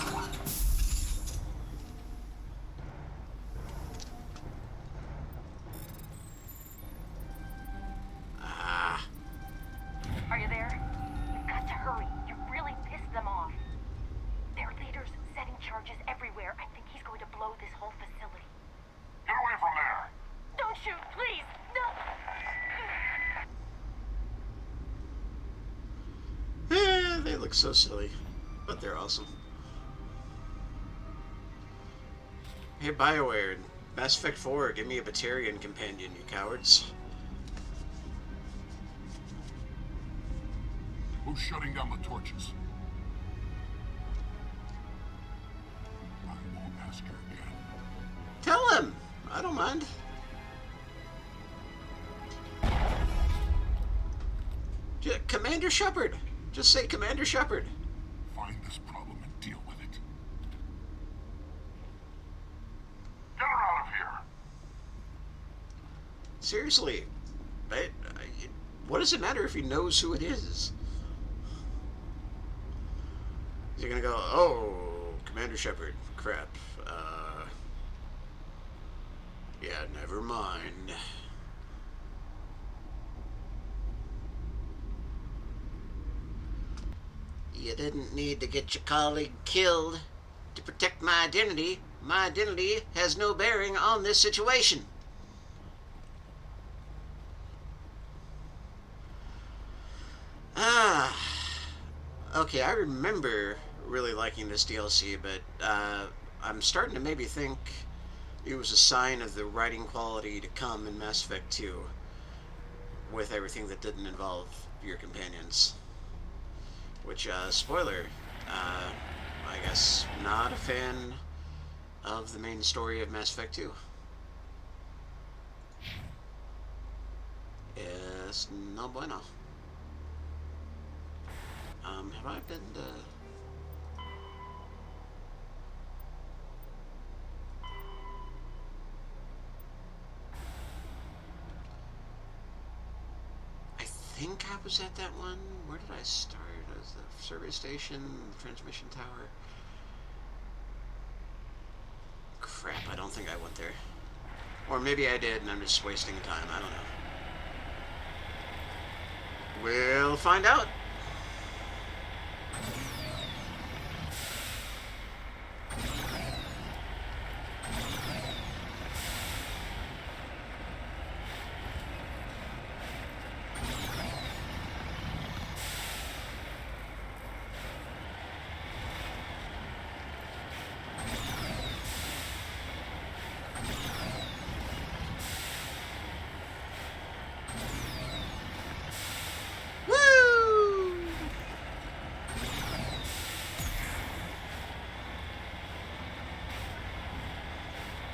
look so silly, but they're awesome. Hey, BioWare, Mass Effect 4, give me a Batarian companion, you cowards. Who's shutting down the torches? I won't ask you again. Tell him! I don't mind. Commander Shepard! Just say Commander Shepard. Find this problem and deal with it. Get her out of here! Seriously, what does it matter if he knows who it is? Is he gonna go, oh, Commander Shepard, crap, yeah, never mind. You didn't need to get your colleague killed to protect my identity. My identity has no bearing on this situation. Okay, I remember really liking this DLC, but I'm starting to maybe think it was a sign of the writing quality to come in Mass Effect 2 with everything that didn't involve your companions. Which, spoiler, I guess not a fan of the main story of Mass Effect 2. Es no bueno. Have I been to... I think I was at that one. Where did I start? As the survey station, the transmission tower. Crap, I don't think I went there. Or maybe I did and I'm just wasting time. I don't know. We'll find out.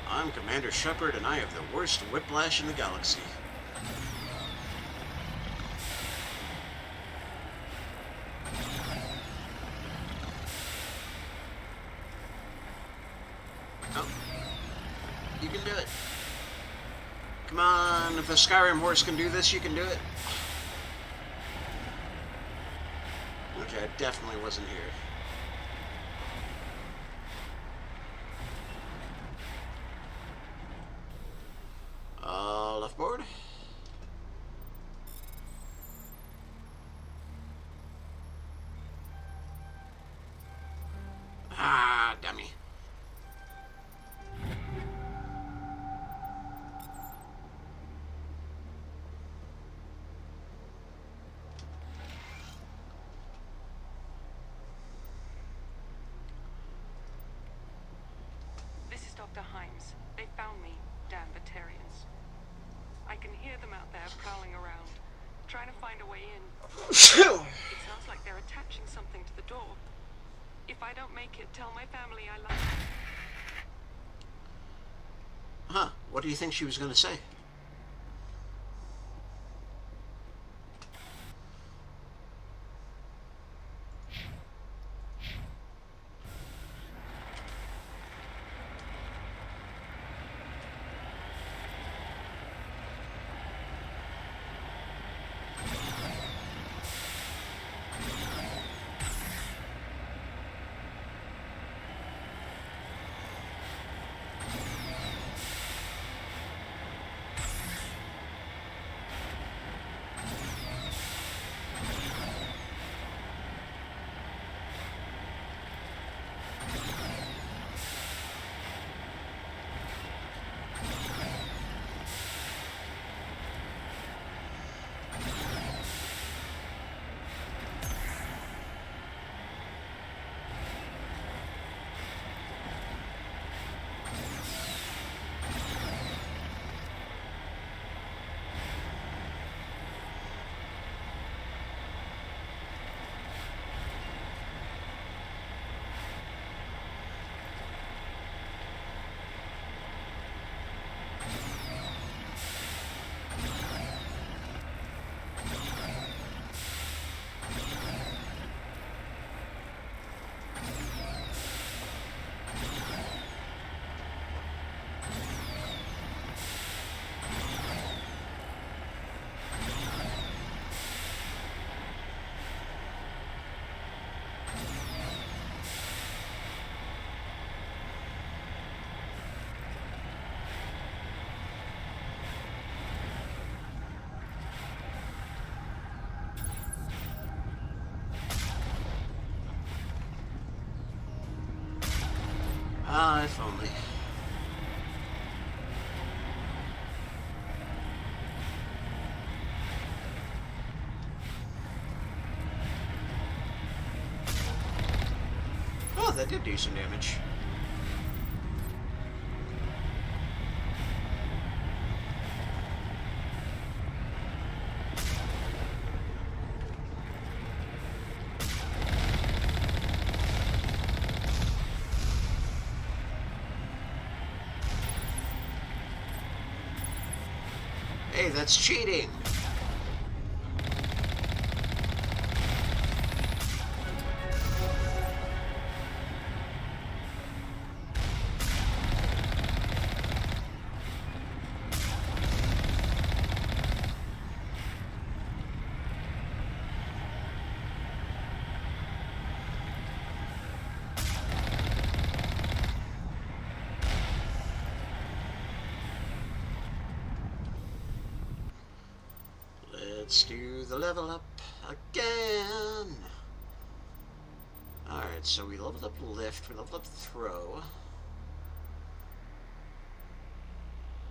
I'm Commander Shepard, and I have the worst whiplash in the galaxy. Oh. You can do it. Come on, if the Skyrim horse can do this, you can do it. Okay, I definitely wasn't here. Left board. Ah, dummy. This is Dr. Himes. They found me, damn Batarians. I can hear them out there prowling around, trying to find a way in. It sounds like they're attaching something to the door. If I don't make it, tell my family I love them. Huh, what do you think she was going to say? Ah, if only. Oh, that did do some damage. Hey, that's cheating! Let's do the level up again. Alright, so we leveled up lift, we leveled up throw.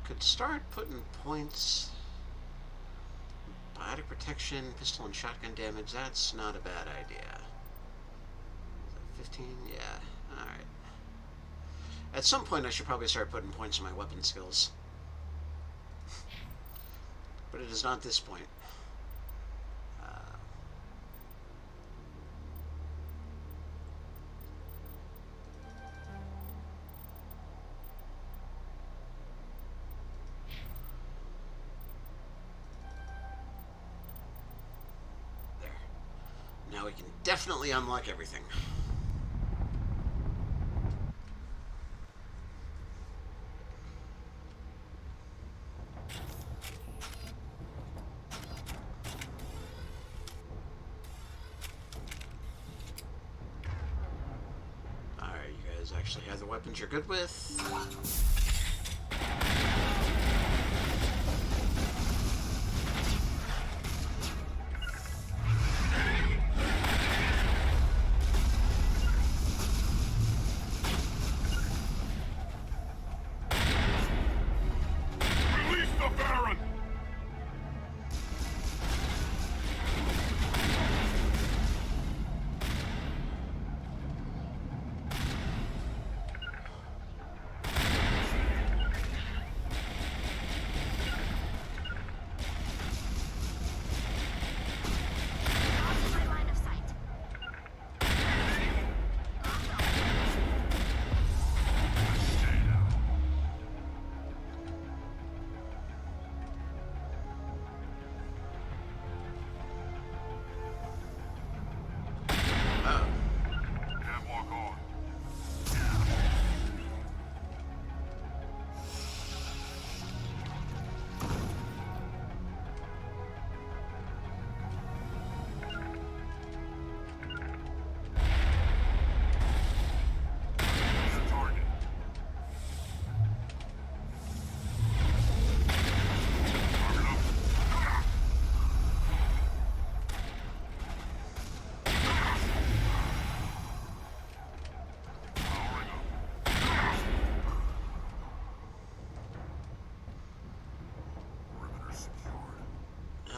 Could start putting points. Biotic protection, pistol and shotgun damage, that's not a bad idea. 15? Yeah, alright. At some point I should probably start putting points on my weapon skills. But it is not this point. Now we can definitely unlock everything. Alright, you guys actually have the weapons you're good with.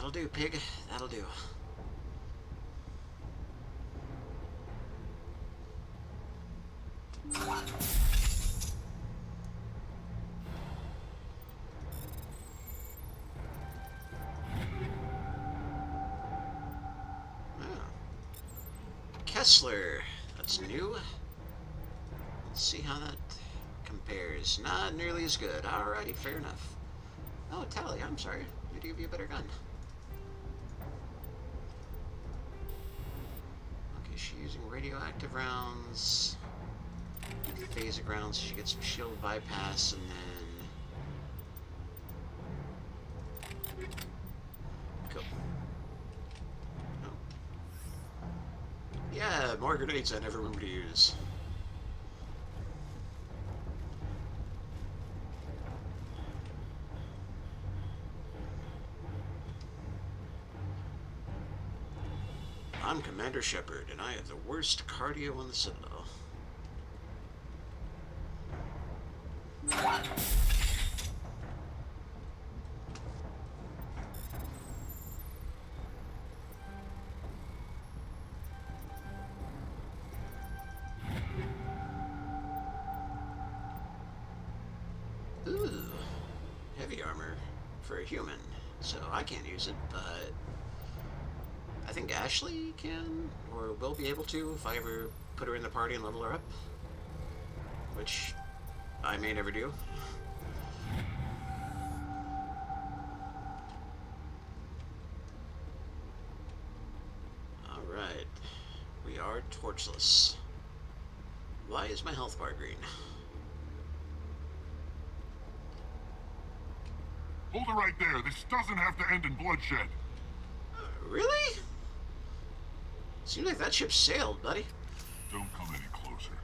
That'll do, pig. That'll do. Kessler. That's new. Let's see how that compares. Not nearly as good. Alrighty, fair enough. Oh, Tally, I'm sorry. Need to give you a better gun. Okay, she's using radioactive rounds. Phasic rounds, so she gets some shield bypass, and then... Cool. Oh. Yeah, more grenades I never remember to use. I'm Commander Shepard, and I have the worst cardio on the Citadel. heavy armor for a human, so I can't use it, but I think Ashley can, or will be able to, if I ever put her in the party and level her up. Which I may never do. Alright. We are torchless. Why is my health bar green? Hold it right there. This doesn't have to end in bloodshed. Really? Seems like that ship sailed, buddy. Don't come any closer.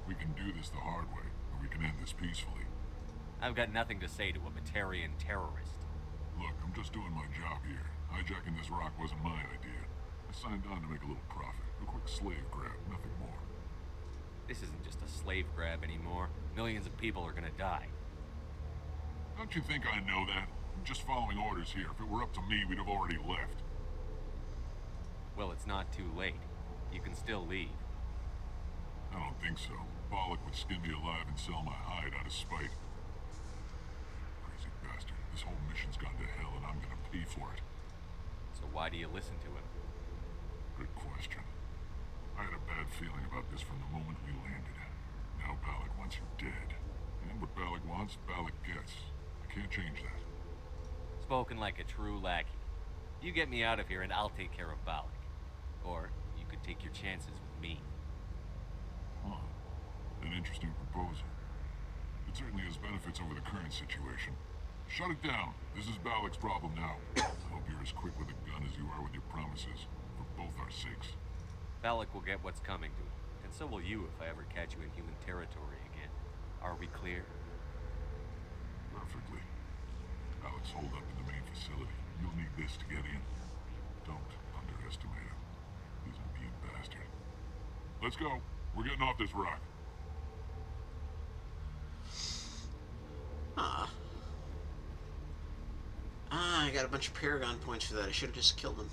We can do this the hard way, or we can end this peacefully. I've got nothing to say to a Batarian terrorist. Look, I'm just doing my job here. Hijacking this rock wasn't my idea. I signed on to make a little profit. A quick slave grab, nothing more. This isn't just a slave grab anymore. Millions of people are gonna die. Don't you think I know that? I'm just following orders here. If it were up to me, we'd have already left. Well, it's not too late. You can still leave. I don't think so. Bollock would skin me alive and sell my hide out of spite. Crazy bastard. This whole mission's gone to hell and I'm gonna pay for it. So why do you listen to him? Good question. I had a bad feeling about this from the moment we landed. Now Bollock wants you dead. And what Bollock wants, Bollock gets. I can't change that. Spoken like a true lackey. You get me out of here and I'll take care of Bollock. Or you could take your chances with me. Huh. An interesting proposal. It certainly has benefits over the current situation. Shut it down. This is Bollock's problem now. I hope you're as quick with a gun as you are with your promises. For both our sakes. Bollock will get what's coming to him. And so will you if I ever catch you in human territory again. Are we clear? Perfectly. Bollock's holed up in the main facility. You'll need this to get in. Don't underestimate him. He's a mean bastard. Let's go. We're getting off this rock. I got a bunch of Paragon points for that. I should have just killed him.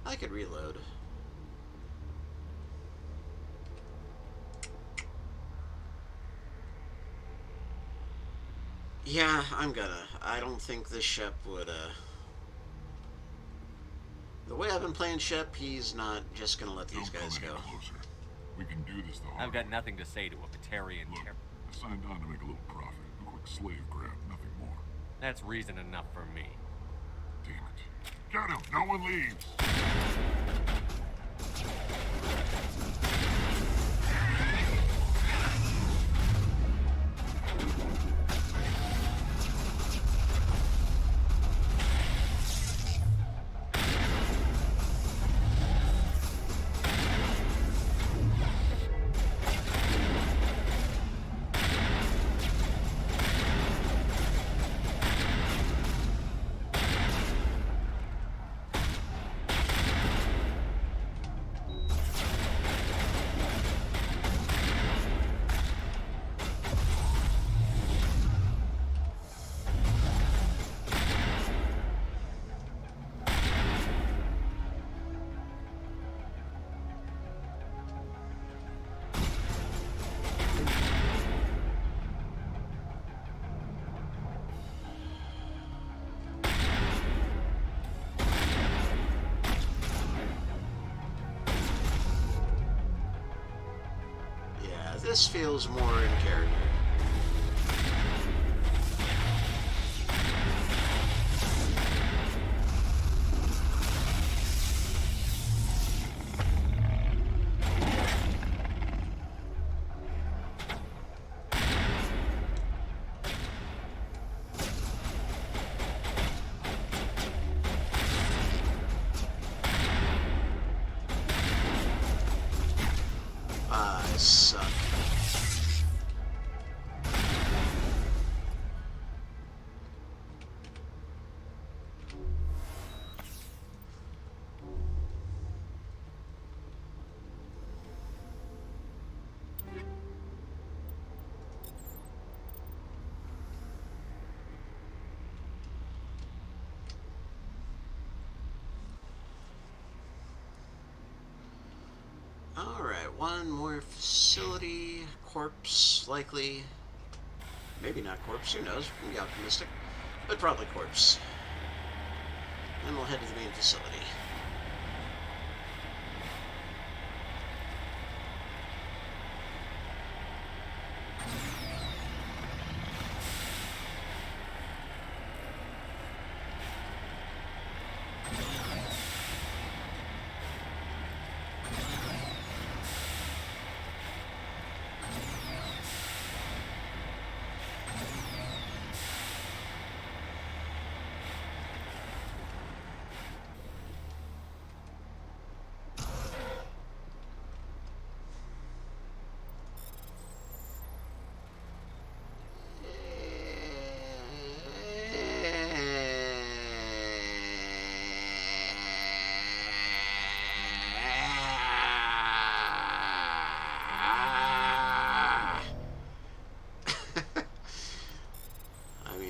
I could reload. Yeah, I'm gonna. I don't think this Shep would, The way I've been playing Shep, he's not just gonna let these guys go. Closer. We can do this the hard I've got nothing to say to a Batarian terrorist. I signed on to make a little profit. A quick slave grab, nothing more. That's reason enough for me. Damn it. Get him! No one leaves! This feels more in character. I suck. Alright, one more facility. Corpse, likely. Maybe not corpse, who knows? We can be optimistic. But probably corpse. And we'll head to the main facility.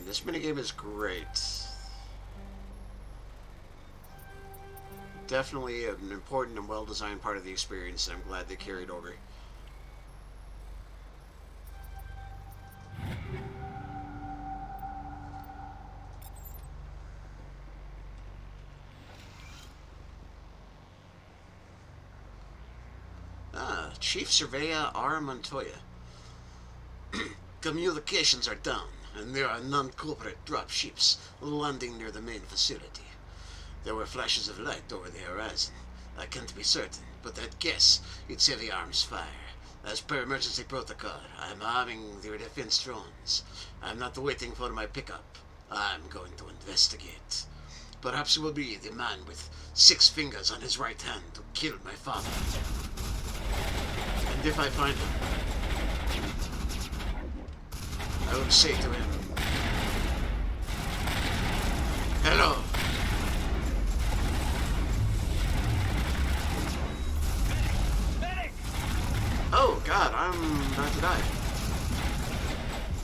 This minigame is great. Definitely an important and well-designed part of the experience, and I'm glad they carried over. Chief Surveyor R. Montoya. Communications are down, and there are non-corporate dropships landing near the main facility. There were flashes of light over the horizon. I can't be certain, but I'd guess it's heavy arms fire. As per emergency protocol, I'm arming the defense drones. I'm not waiting for my pickup. I'm going to investigate. Perhaps it will be the man with 6 fingers on his right hand who killed my father. And if I find him, I will say to him, hello. Oh God, I'm about to die.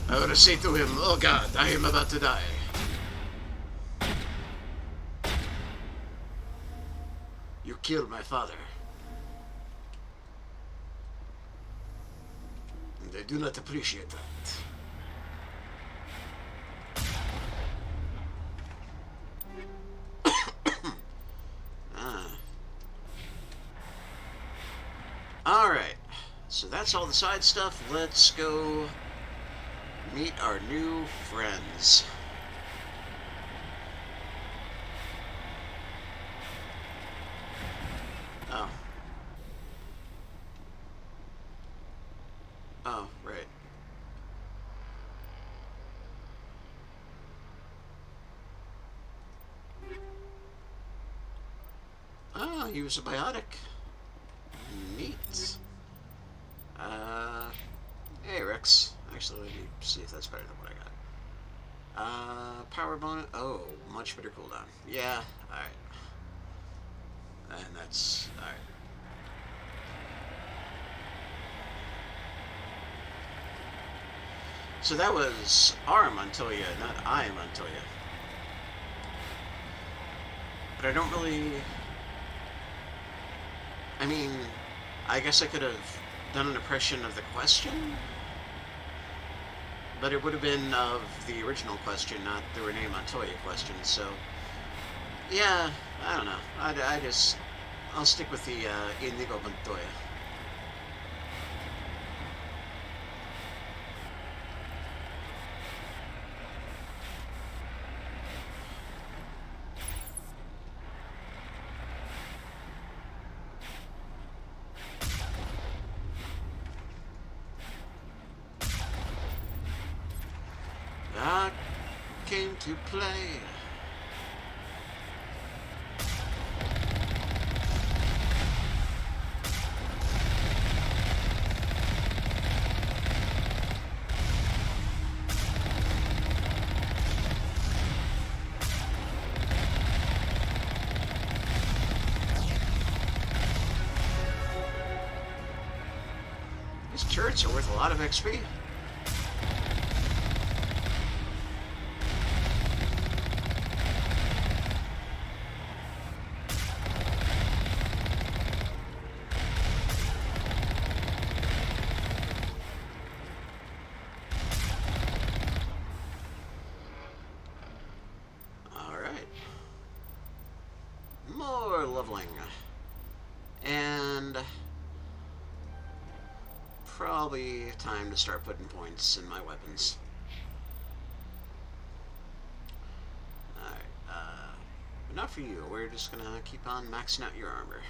I will say to him, oh God, I am about to die. You killed my father. And I do not appreciate that. Alright, so that's all the side stuff. Let's go meet our new friends. Oh. Oh, right. Oh, he was a biotic. Neat. Hey Rex. Actually, let me see if that's better than what I got. Power bonus. Oh, much better cooldown. Yeah, alright. And that's alright. So that was R. Montoya, not I. Montoya. But I don't really... I mean, I guess I could have done an impression of the question, but it would have been of the original question, not the Renee Montoya question, so... Yeah, I don't know. I'll stick with the Inigo Montoya. I came to play. These turrets are worth a lot of XP. leveling. And probably time to start putting points in my weapons. Alright, but not for you. We're just gonna keep on maxing out your armor.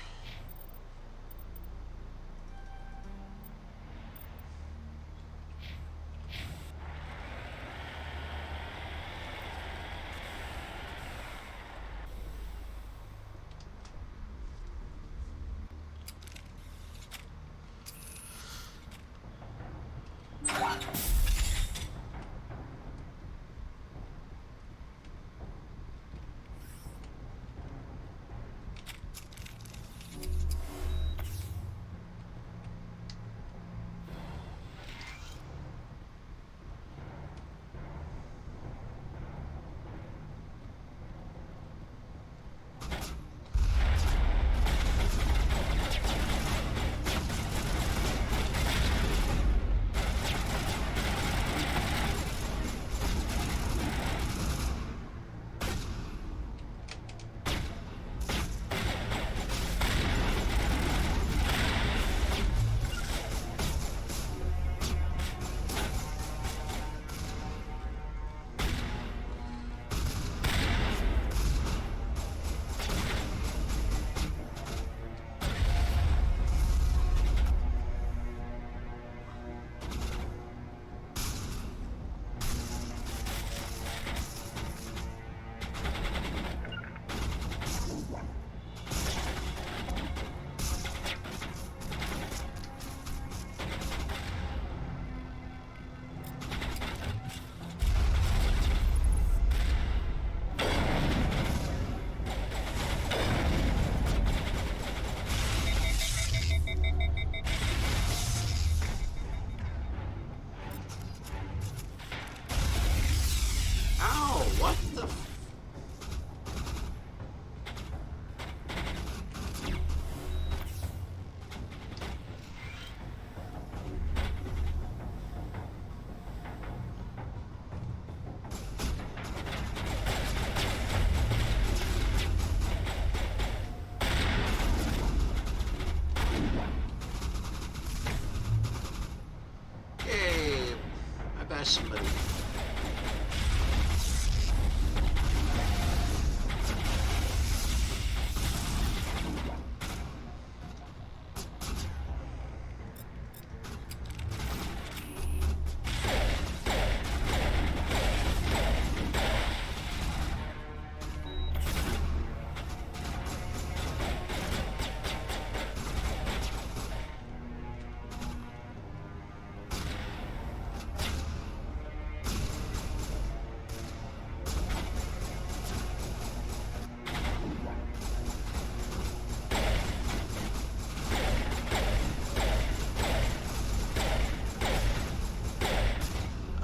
Somebody.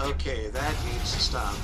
Okay, that needs to stop.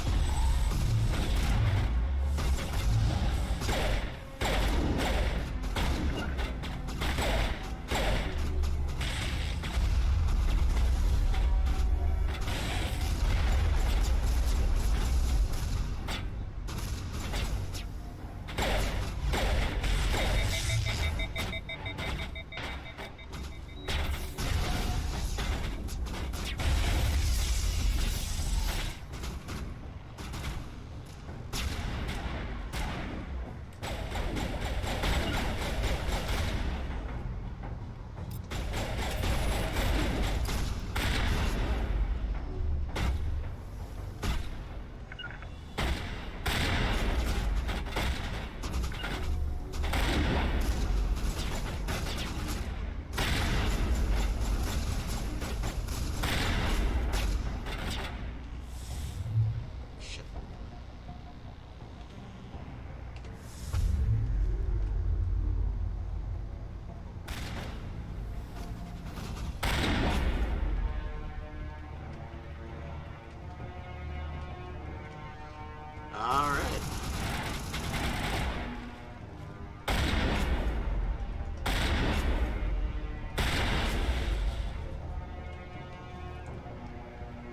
All right.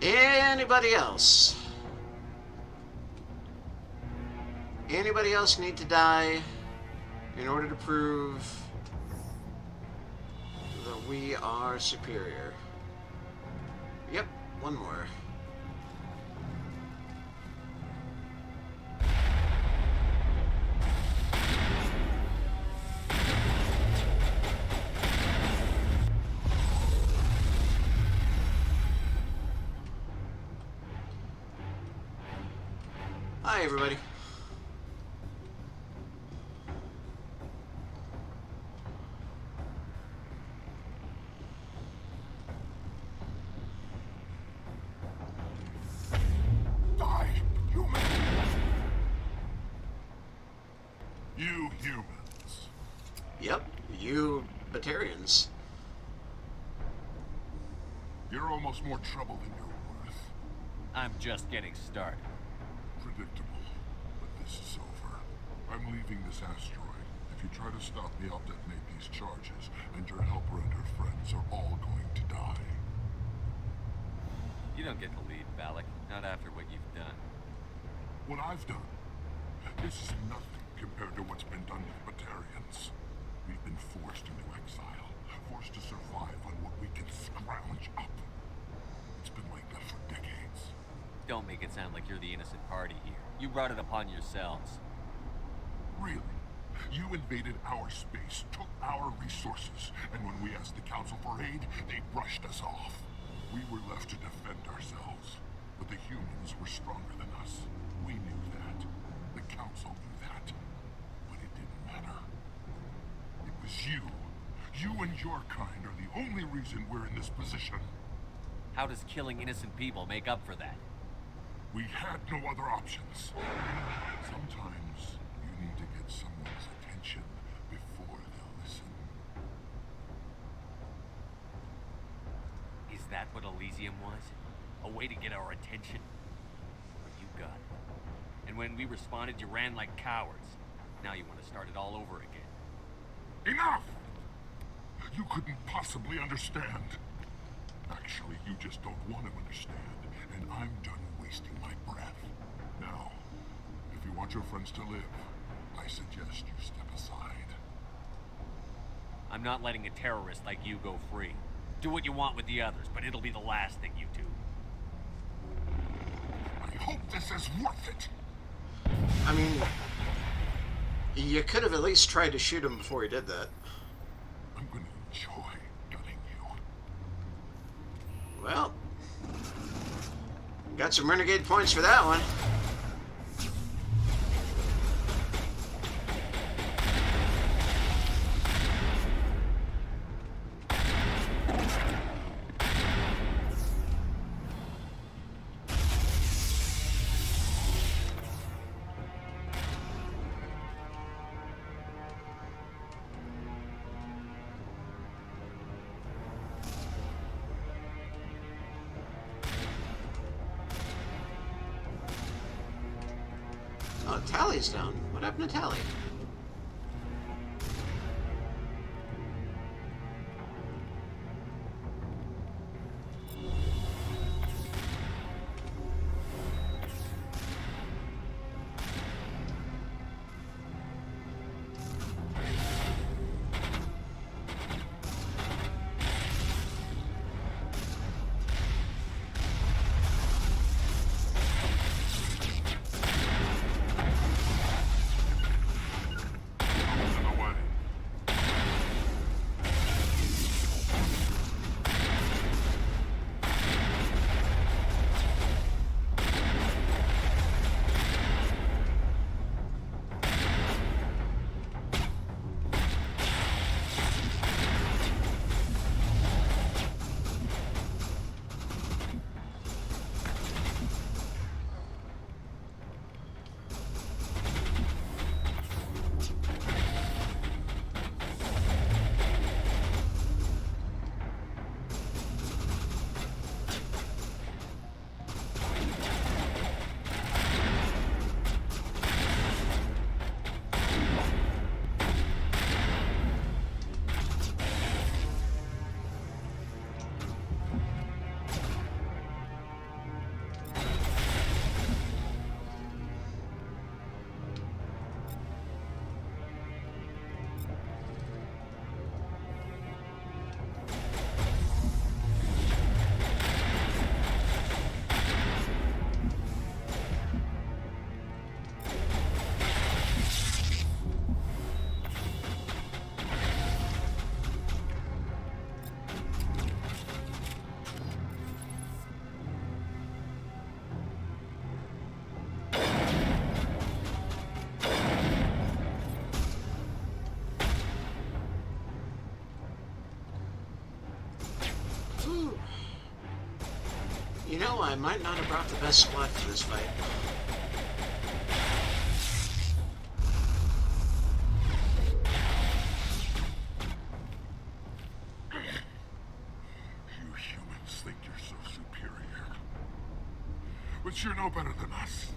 Anybody else? Anybody else need to die? in order to prove that we are superior. Yep, one more. Hi, everybody. Die, human! You humans. Yep, you Batarians. You're almost more trouble than you're worth. I'm just getting started. Predictable, but this is over. I'm leaving this asteroid. If you try to stop me, I'll detonate these charges, and your helper and her friends are all going to die. You don't get to leave, Valak. Not after what you've done. What I've done, this is nothing compared to what's been done to the Batarians. We've been forced into exile, forced to survive on what we can scrounge up. It's been like that for decades. Don't make it sound like you're the innocent party here. You brought it upon yourselves. Really? You invaded our space, took our resources, and when we asked the Council for aid, they brushed us off. We were left to defend ourselves, but the humans were stronger than us. We knew that. The Council knew that. But it didn't matter. It was you. You and your kind are the only reason we're in this position. How does killing innocent people make up for that? We had no other options. Sometimes you need to get someone's attention before they'll listen. Is that what Elysium was? A way to get our attention? Well, you got it. And when we responded, you ran like cowards. Now you want to start it all over again. Enough! You couldn't possibly understand. Actually, you just don't want to understand, and I'm done wasting my breath. Now, if you want your friends to live, I suggest you step aside. I'm not letting a terrorist like you go free. Do what you want with the others, but it'll be the last thing you do. I hope this is worth it. I mean, you could have at least tried to shoot him before he did that. I'm gonna enjoy gutting you. Well, got some renegade points for that one. Oh, Tally's down. What happened to Tally? I might not have brought the best squad to this fight. You humans think you're so superior. But you're no better than us.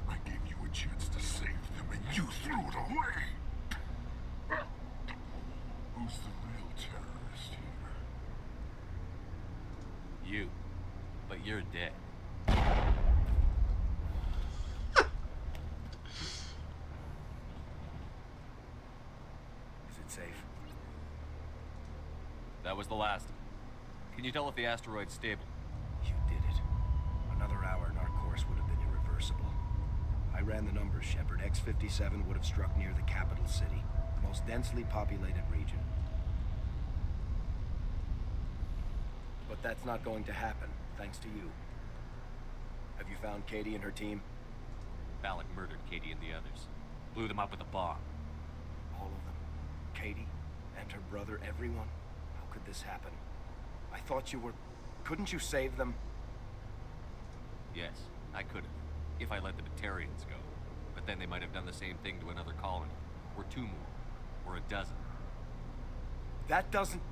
I gave you a chance to save them, and you threw it away! Who's the real terrorist here? You. But you're dead. Is it safe? That was the last. Can you tell if the asteroid's stable? You did it. Another hour and our course would have been irreversible. I ran the numbers, Shepard. X-57 would have struck near the capital city, the most densely populated region. But that's not going to happen, thanks to you. Have you found Katie and her team? Balak murdered Katie and the others. Blew them up with a bomb. All of them? Katie? And her brother? Everyone? How could this happen? I thought you were... Couldn't you save them? Yes, I could have. If I let the Batarians go. But then they might have done the same thing to another colony. Or two more. Or a dozen. That doesn't...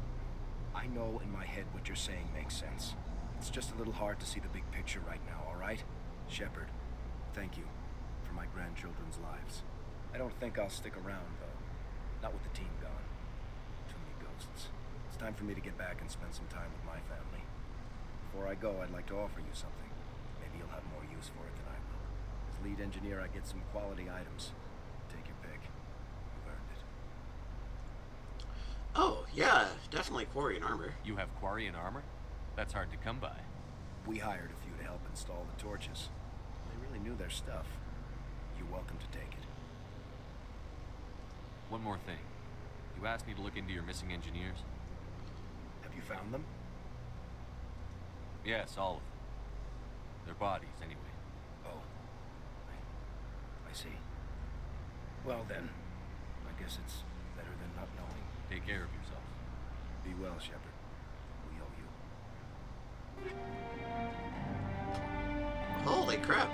I know in my head what you're saying makes sense. It's just a little hard to see the big picture right now, all right? Shepard, thank you for my grandchildren's lives. I don't think I'll stick around, though. Not with the team gone. Too many ghosts. It's time for me to get back and spend some time with my family. Before I go, I'd like to offer you something. Maybe you'll have more use for it than I will. As lead engineer, I get some quality items. Take your pick. You've earned it. Oh, yeah, definitely Quarian armor. You have Quarian armor? That's hard to come by. We hired a few to help install the torches. They really knew their stuff. You're welcome to take it. One more thing. You asked me to look into your missing engineers? Have you found them? Yes, all of them. Their bodies, anyway. Oh. I see. Well then, I guess it's better than not knowing. Take care of yourself. Be well, Shepard. We owe you. Holy crap.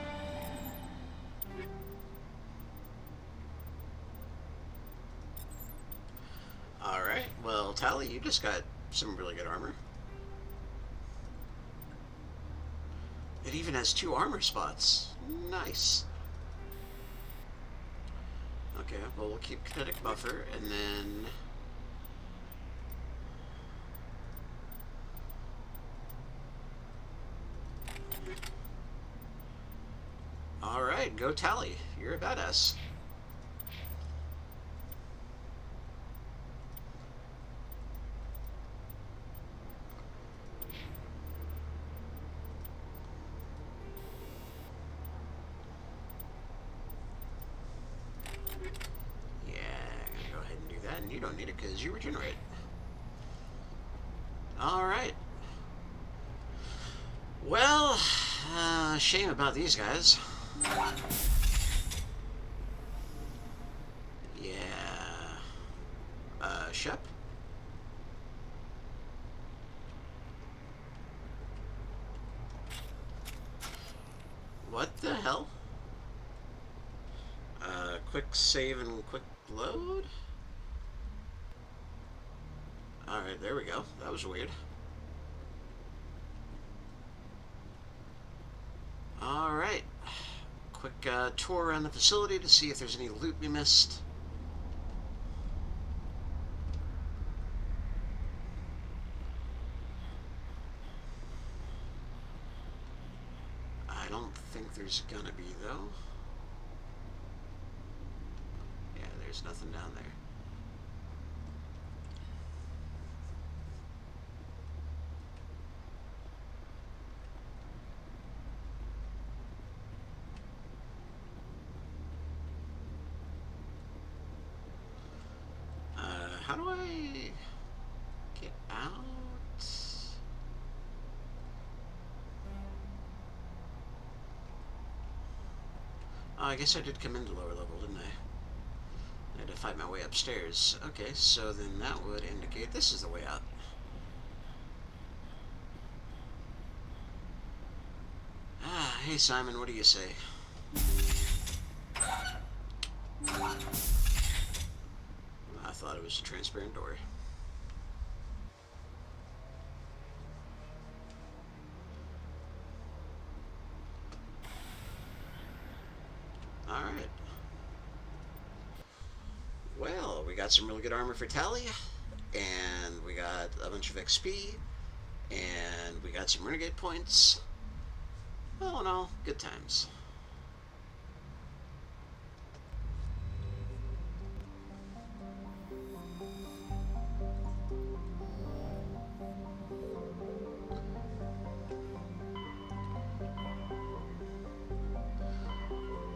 Alright, well, Tally, you just got some really good armor. It even has 2 armor spots. Nice. Okay, well, we'll keep kinetic buffer, and then... Alright, go Tally. You're a badass. Yeah, I'm gonna go ahead and do that, and you don't need it because you regenerate. Alright. Well, shame about these guys. Yeah. Shep? What the hell? Quick save and quick load? Alright, there we go. That was weird. Alright. Quick tour around the facility to see if there's any loot we missed. I don't think there's gonna be, though. Yeah, there's nothing down there. How do I get out? Oh, I guess I did come into lower level, didn't I? I had to fight my way upstairs. Okay, so then that would indicate this is the way out. Hey, Simon, what do you say? I thought it was a transparent door. Alright. Well, we got some really good armor for Tally, and we got a bunch of XP, and we got some renegade points. All in all, good times.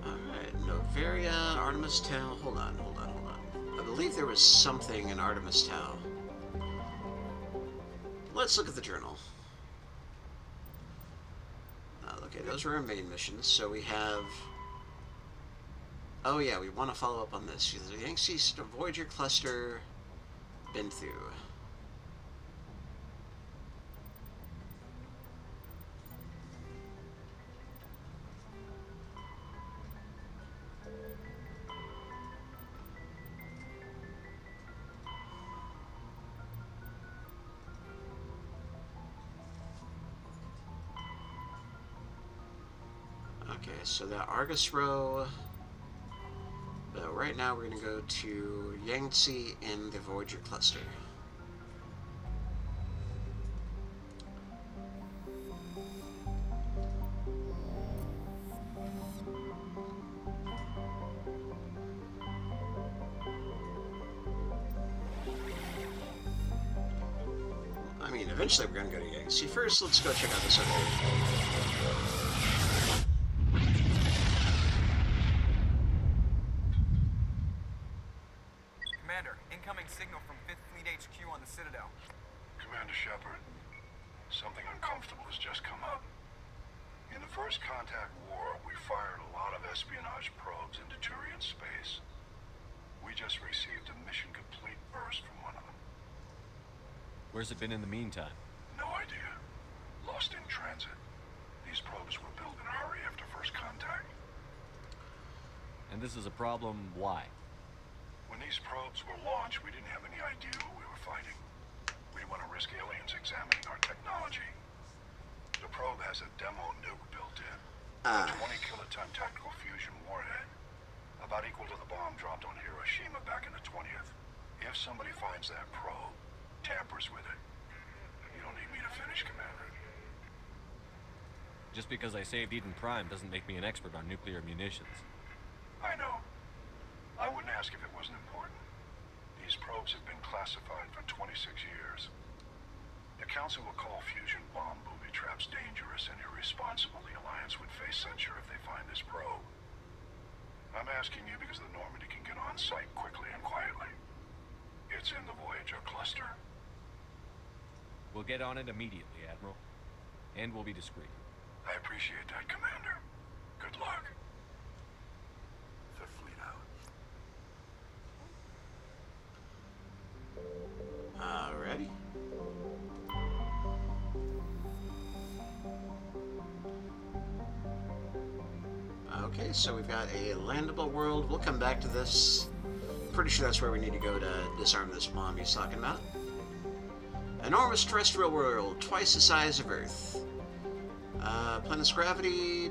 Alright, Novaria, Artemis Tau. Hold on. I believe there was something in Artemis Tau. Let's look at the journal. Okay, those were our main missions, so we have... Oh yeah, we want to follow up on this. The Yangtze Voyager Cluster, been through. Okay, so that Argus row. But right now we're going to go to Yangtze in the Voyager Cluster. I mean, eventually we're going to go to Yangtze. First, let's go check out this other... Commander, incoming signal from 5th Fleet HQ on the Citadel. Commander Shepard, something uncomfortable has just come up. In the First Contact War, we fired a lot of espionage probes into Turian space. We just received a mission complete burst from one of them. Where's it been in the meantime? No idea. Lost in transit. These probes were built in a hurry after First Contact. And this is a problem, why? When these probes were launched, we didn't have any idea who we were fighting. We didn't want to risk aliens examining our technology. The probe has a demo nuke built in. A 20-kiloton tactical fusion warhead. About equal to the bomb dropped on Hiroshima back in the 20th. If somebody finds that probe, tampers with it, you don't need me to finish, Commander. Just because I saved Eden Prime doesn't make me an expert on nuclear munitions. I know. I wouldn't ask if it wasn't important. These probes have been classified for 26 years. The Council will call fusion bomb booby traps dangerous and irresponsible. The Alliance would face censure if they find this probe. I'm asking you because the Normandy can get on site quickly and quietly. It's in the Voyager cluster. We'll get on it immediately, Admiral. And we'll be discreet. I appreciate that, Commander. Good luck. Fifth Fleet out. Alrighty. Okay, so we've got a landable world. We'll come back to this. Pretty sure that's where we need to go to disarm this bomb he's talking about. Enormous terrestrial world, twice the size of Earth. Planet's gravity,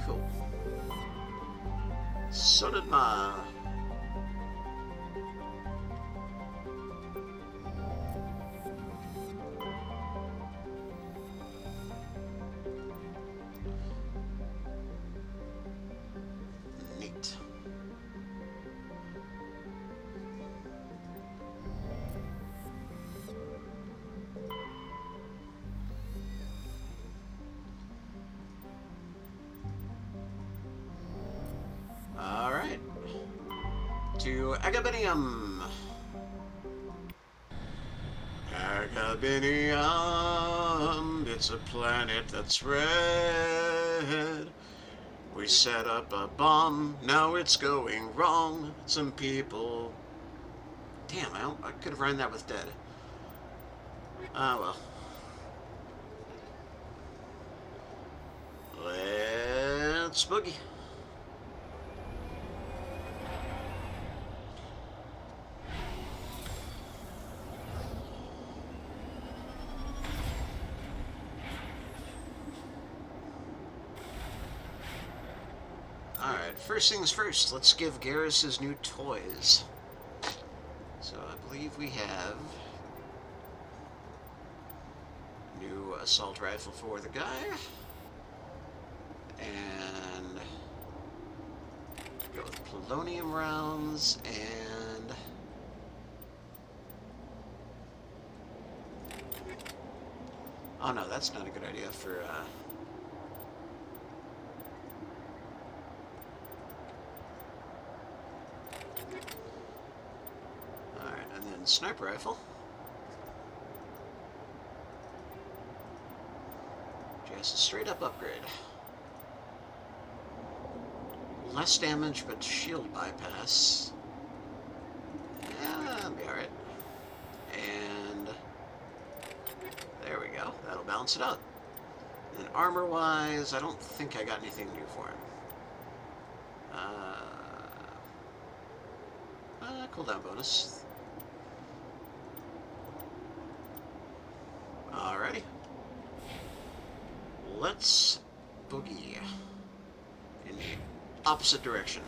Cool. So did Ma. Neat. Alright. To Agabinium. Agabinium, it's a planet that's red. We set up a bomb, now it's going wrong. Some people... Damn, I could have run that with dead. Ah, well. Let's boogie. Alright, first things first, let's give Garrus his new toys. So I believe we have new assault rifle for the guy. And go with polonium rounds and oh no, that's not a good idea for alright, and then sniper rifle. Just a straight up upgrade. Less damage, but shield bypass. Yeah, that'll be alright. And there we go. That'll balance it out. And armor-wise, I don't think I got anything new for him. Cooldown bonus. Alrighty. Let's boogie in the opposite direction.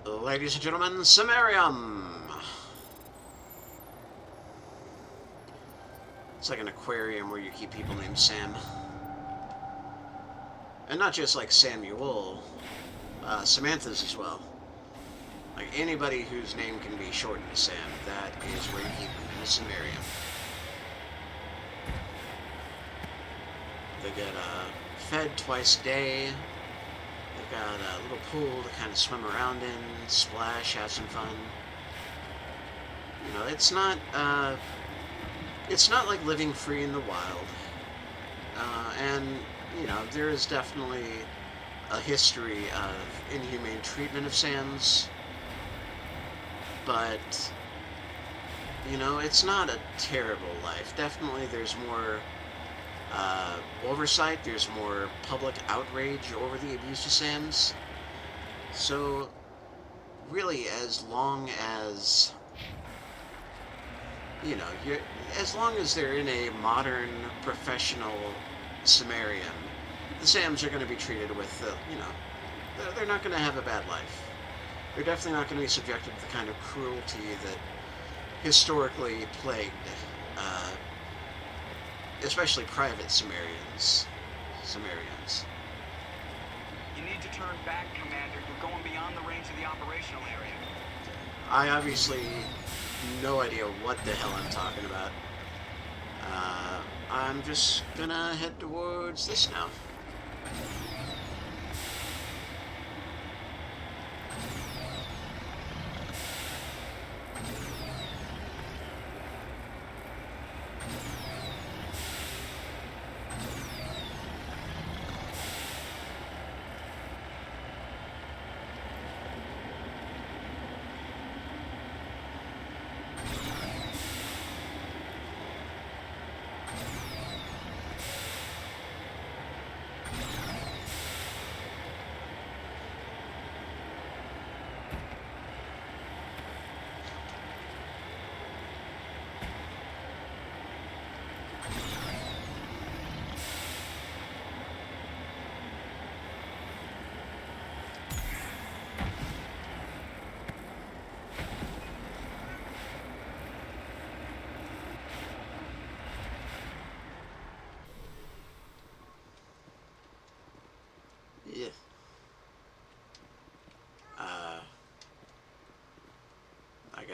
Ladies and gentlemen, Samarium! It's like an aquarium where you keep people named Sam. And not just like Samuel, Samantha's as well. Like anybody whose name can be shortened to Sam, that is where you keep them in a Samarium. They get fed twice a day. They've got a little pool to kind of swim around in, splash, have some fun. You know, it's not like living free in the wild. And, you know, there is definitely a history of inhumane treatment of Sams. But, you know, it's not a terrible life. Definitely there's more oversight, there's more public outrage over the abuse of Sams. So, really, as long as, you know, as long as they're in a modern, professional Samarium, the Sams are going to be treated with, you know, they're not going to have a bad life. They're definitely not going to be subjected to the kind of cruelty that historically plagued especially private Sumerians. You need to turn back, Commander. You're going beyond the range of the operational area. I obviously no idea what the hell I'm talking about. I'm just gonna head towards this now.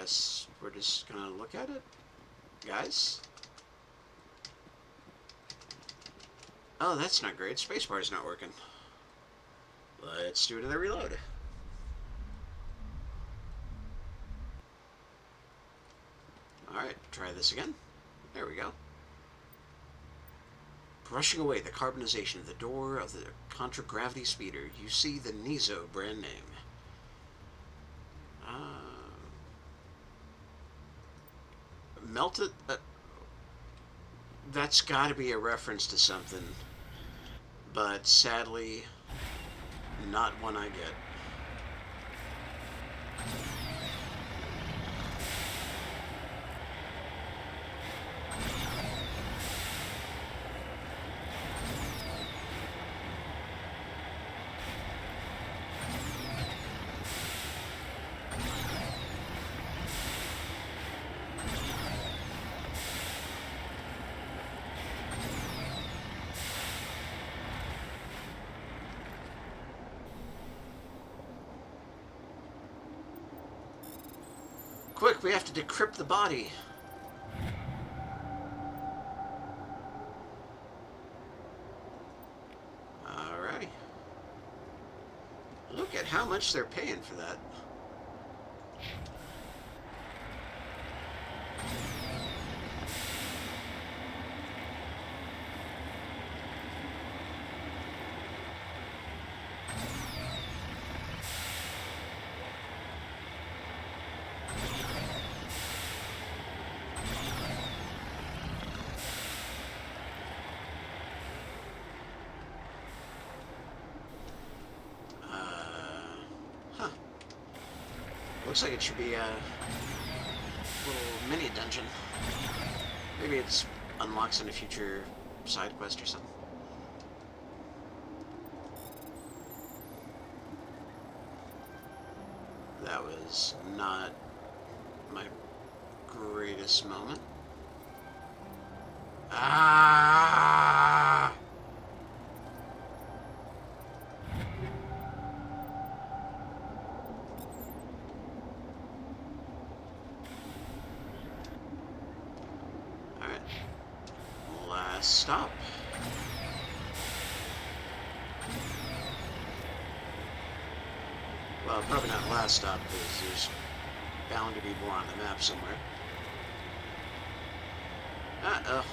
guess we're just gonna look at it, guys. Oh, that's not great. Spacebar's not working. Let's do another reload. Alright, try this again. There we go. Brushing away the carbonization of the door of the contragravity speeder, you see the Nizo brand name. Melted... that's gotta be a reference to something. But sadly, not one I get. Quick, we have to decrypt the body. Alrighty. Look at how much they're paying for that. Looks like it should be a little mini dungeon. Maybe it unlocks in a future side quest or something. That was not my greatest moment. Ah! Stop. Well, probably not last stop, because there's bound to be more on the map somewhere. Uh-oh.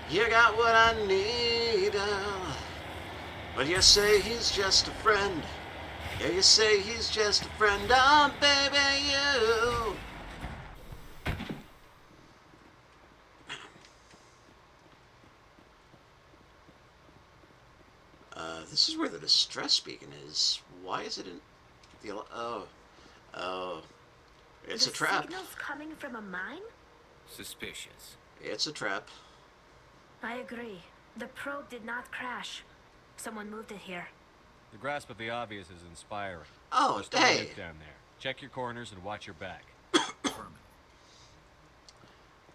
You got what I need, but you say he's just a friend. Yeah, you say he's just a friend, oh baby, you. This is where the distress beacon is. Why is it in the... Oh. It's a trap. The signal's coming from a mine? Suspicious. It's a trap. I agree. The probe did not crash. Someone moved it here. The grasp of the obvious is inspiring. Oh, hey! Down there. Check your corners and watch your back.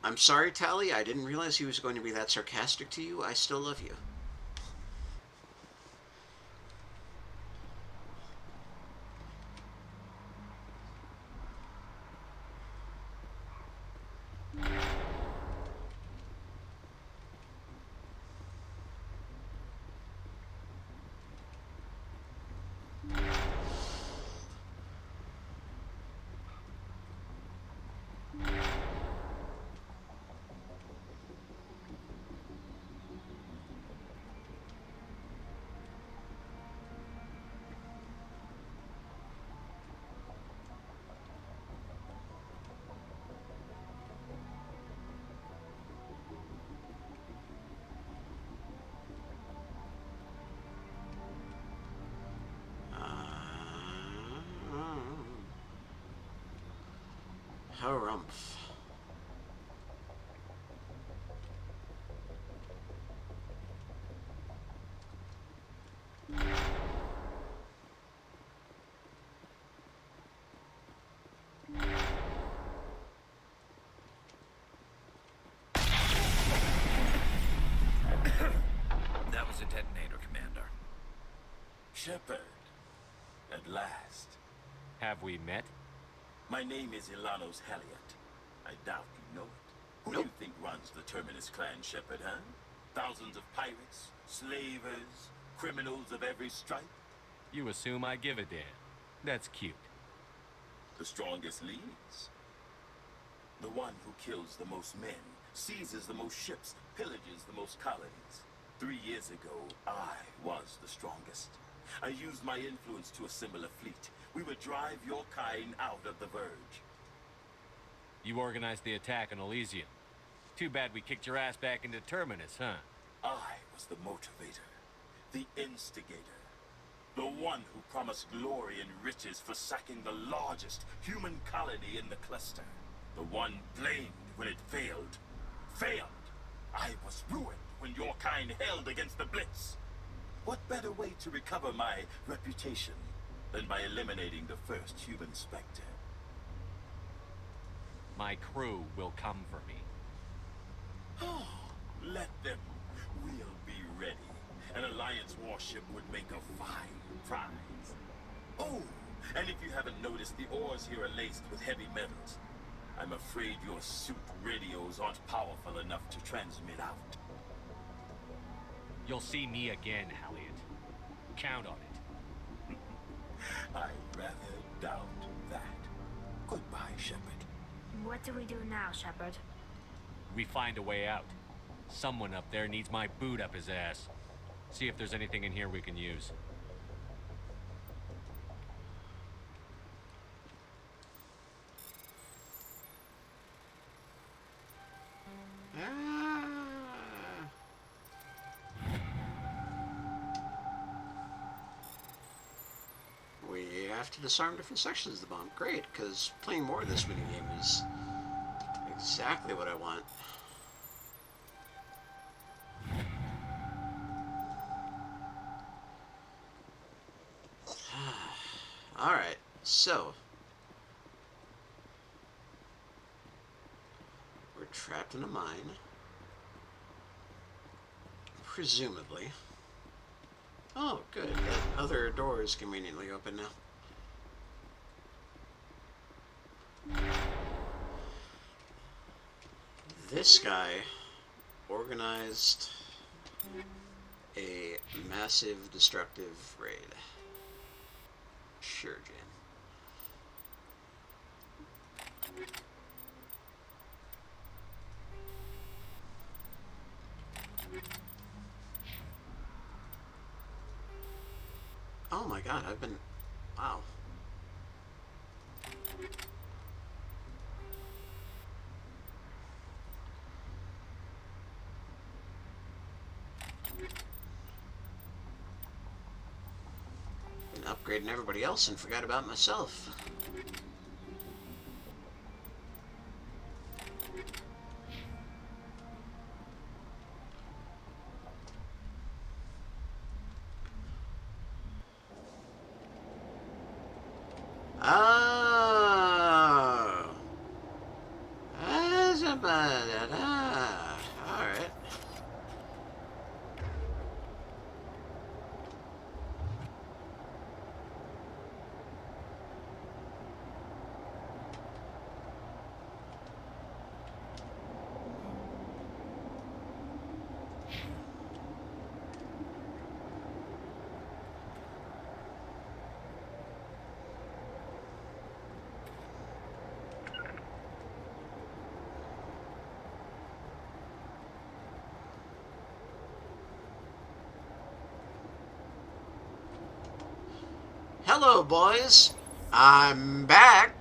I'm sorry, Tally. I didn't realize he was going to be that sarcastic to you. I still love you. Harumph. Shepard. At last. Have we met? My name is Ilanos Halliot. I doubt you know it. Who do you think runs the Terminus clan, Shepard, huh? Thousands of pirates, slavers, criminals of every stripe? You assume I give a damn. That's cute. The strongest leads. The one who kills the most men, seizes the most ships, pillages the most colonies. 3 years ago, I was the strongest. I used my influence to assemble a fleet. We would drive your kind out of the Verge. You organized the attack on Elysium. Too bad we kicked your ass back into Terminus, huh? I was the motivator, the instigator, the one who promised glory and riches for sacking the largest human colony in the cluster. The one blamed when it failed. Failed! I was ruined when your kind held against the Blitz. What better way to recover my reputation than by eliminating the first human Spectre? My crew will come for me. Oh, let them. We'll be ready. An Alliance warship would make a fine prize. Oh, and if you haven't noticed, the ores here are laced with heavy metals. I'm afraid your suit radios aren't powerful enough to transmit out. You'll see me again, Halliot. Count on it. I rather doubt that. Goodbye, Shepard. What do we do now, Shepard? We find a way out. Someone up there needs my boot up his ass. See if there's anything in here we can use. We have to disarm different sections of the bomb. Great, because playing more of this minigame is exactly what I want. Alright, so we're trapped in a mine. Presumably. Oh, good. That other door is conveniently open now. This guy organized a massive destructive raid. Sure, Jan. Oh my god, I've been... Wow. Been upgrading everybody else and forgot about myself. Oh. Alright. Hello, boys. I'm back.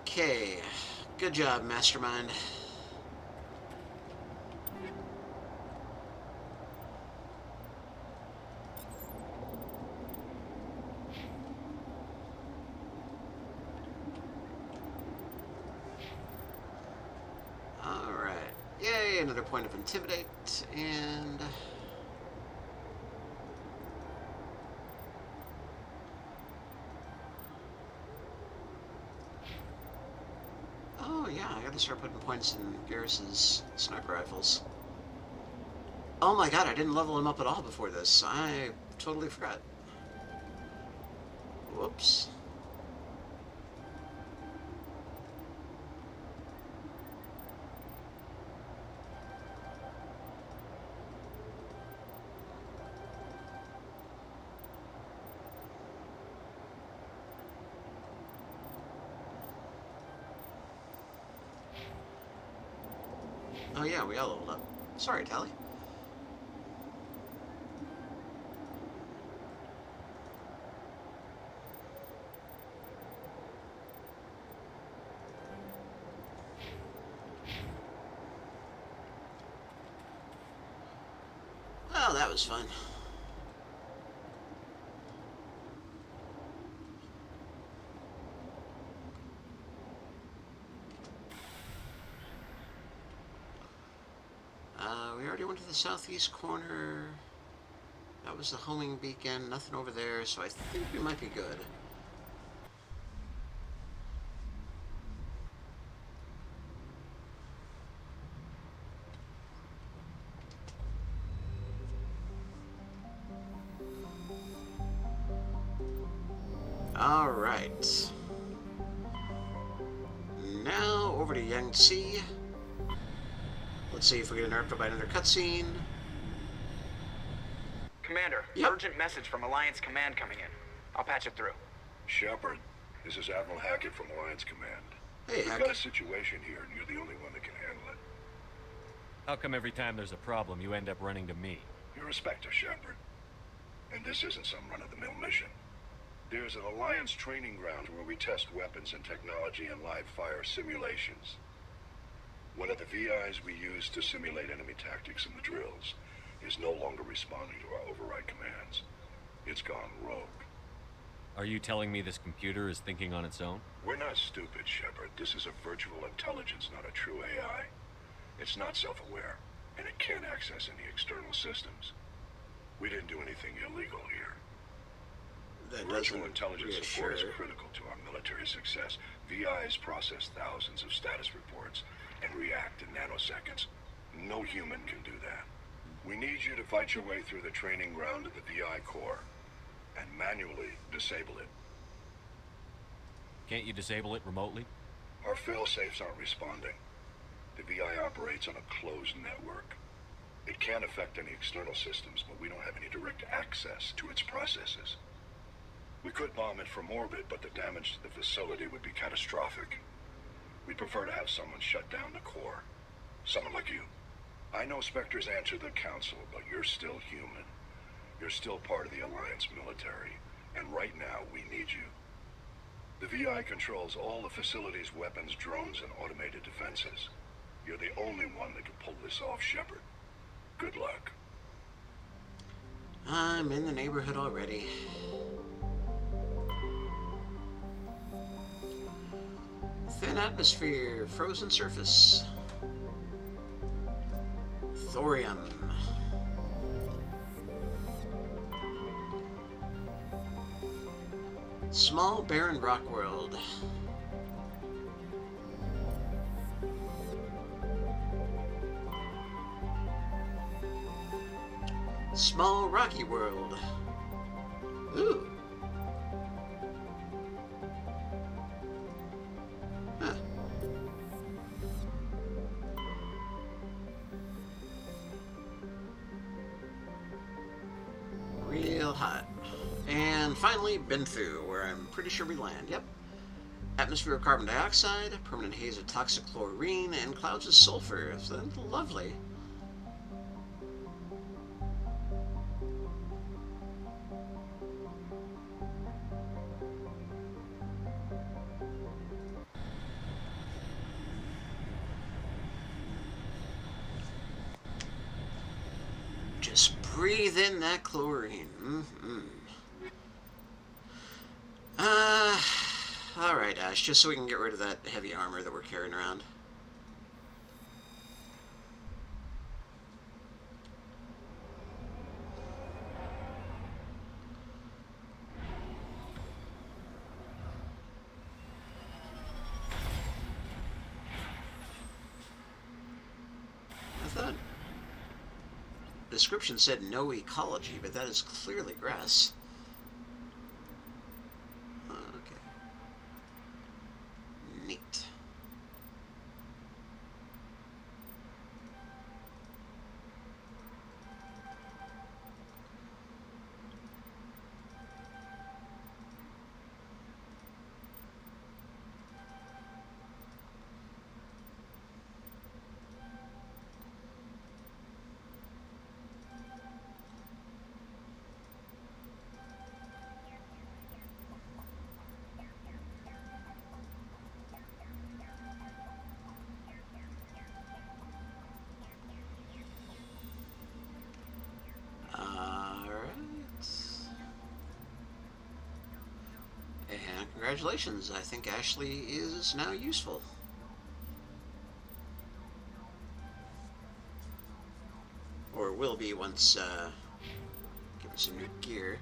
Okay. Good job, Mastermind. Alright. Yay, another point of Intimidate, and... Oh yeah, I gotta start putting points in Garrus's sniper rifles. Oh my god, I didn't level him up at all before this. I totally forgot. Whoops. Oh yeah, we all leveled up. Sorry, Tally. Well, that was fun. We already went to the southeast corner. That was the homing beacon. Nothing over there, so I think we might be good. Alright. Now, over to Yangtze. Let's see if we get interrupted by another cutscene. Commander, urgent message from Alliance Command coming in. I'll patch it through. Shepard, this is Admiral Hackett from Alliance Command. Hey, We've got a situation here, and you're the only one that can handle it. How come every time there's a problem, you end up running to me? You're a Spectre, Shepard. And this isn't some run-of-the-mill mission. There's an Alliance training ground where we test weapons and technology in live-fire simulations. One of the VIs we use to simulate enemy tactics in the drills is no longer responding to our override commands. It's gone rogue. Are you telling me this computer is thinking on its own? We're not stupid, Shepard. This is a virtual intelligence, not a true AI. It's not self-aware, and it can't access any external systems. We didn't do anything illegal here. That Virtual intelligence support is critical to our military success. VIs process thousands of status reports and react in nanoseconds. No human can do that. We need you to fight your way through the training ground of the VI core and manually disable it. Can't you disable it remotely? Our fail-safes aren't responding. The VI operates on a closed network. It can affect any external systems, but we don't have any direct access to its processes. We could bomb it from orbit, but the damage to the facility would be catastrophic. We'd prefer to have someone shut down the core. Someone like you. I know Spectres answer the Council, but you're still human. You're still part of the Alliance military, and right now we need you. The VI controls all the facility's weapons, drones, and automated defenses. You're the only one that can pull this off, Shepard. Good luck. I'm in the neighborhood already. Thin atmosphere, frozen surface. Thorium. Small barren rock world. Small rocky world. Ooh. Huh. Real hot. And finally, Benthu, where I'm pretty sure we land. Yep. Atmosphere of carbon dioxide, permanent haze of toxic chlorine, and clouds of sulfur. So that's lovely. breathe in that chlorine. Alright, Ash, just so we can get rid of that heavy armor that we're carrying around. I thought the description said no ecology, but that is clearly grass. Okay. Neat. And congratulations, I think Ashley is now useful. Or will be once, give me some new gear.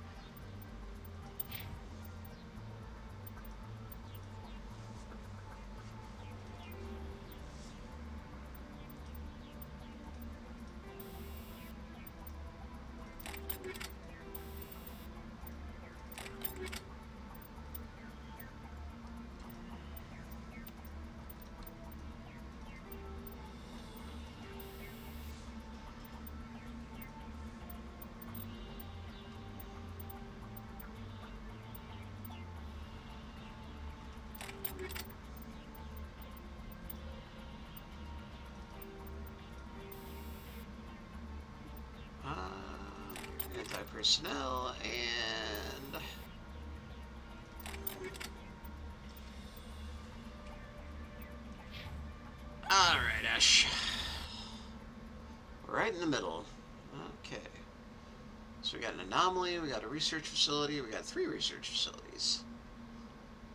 Anti-personnel and all right, Ash. Right in the middle. Okay. So we got an anomaly, we got a research facility, we got 3 research facilities.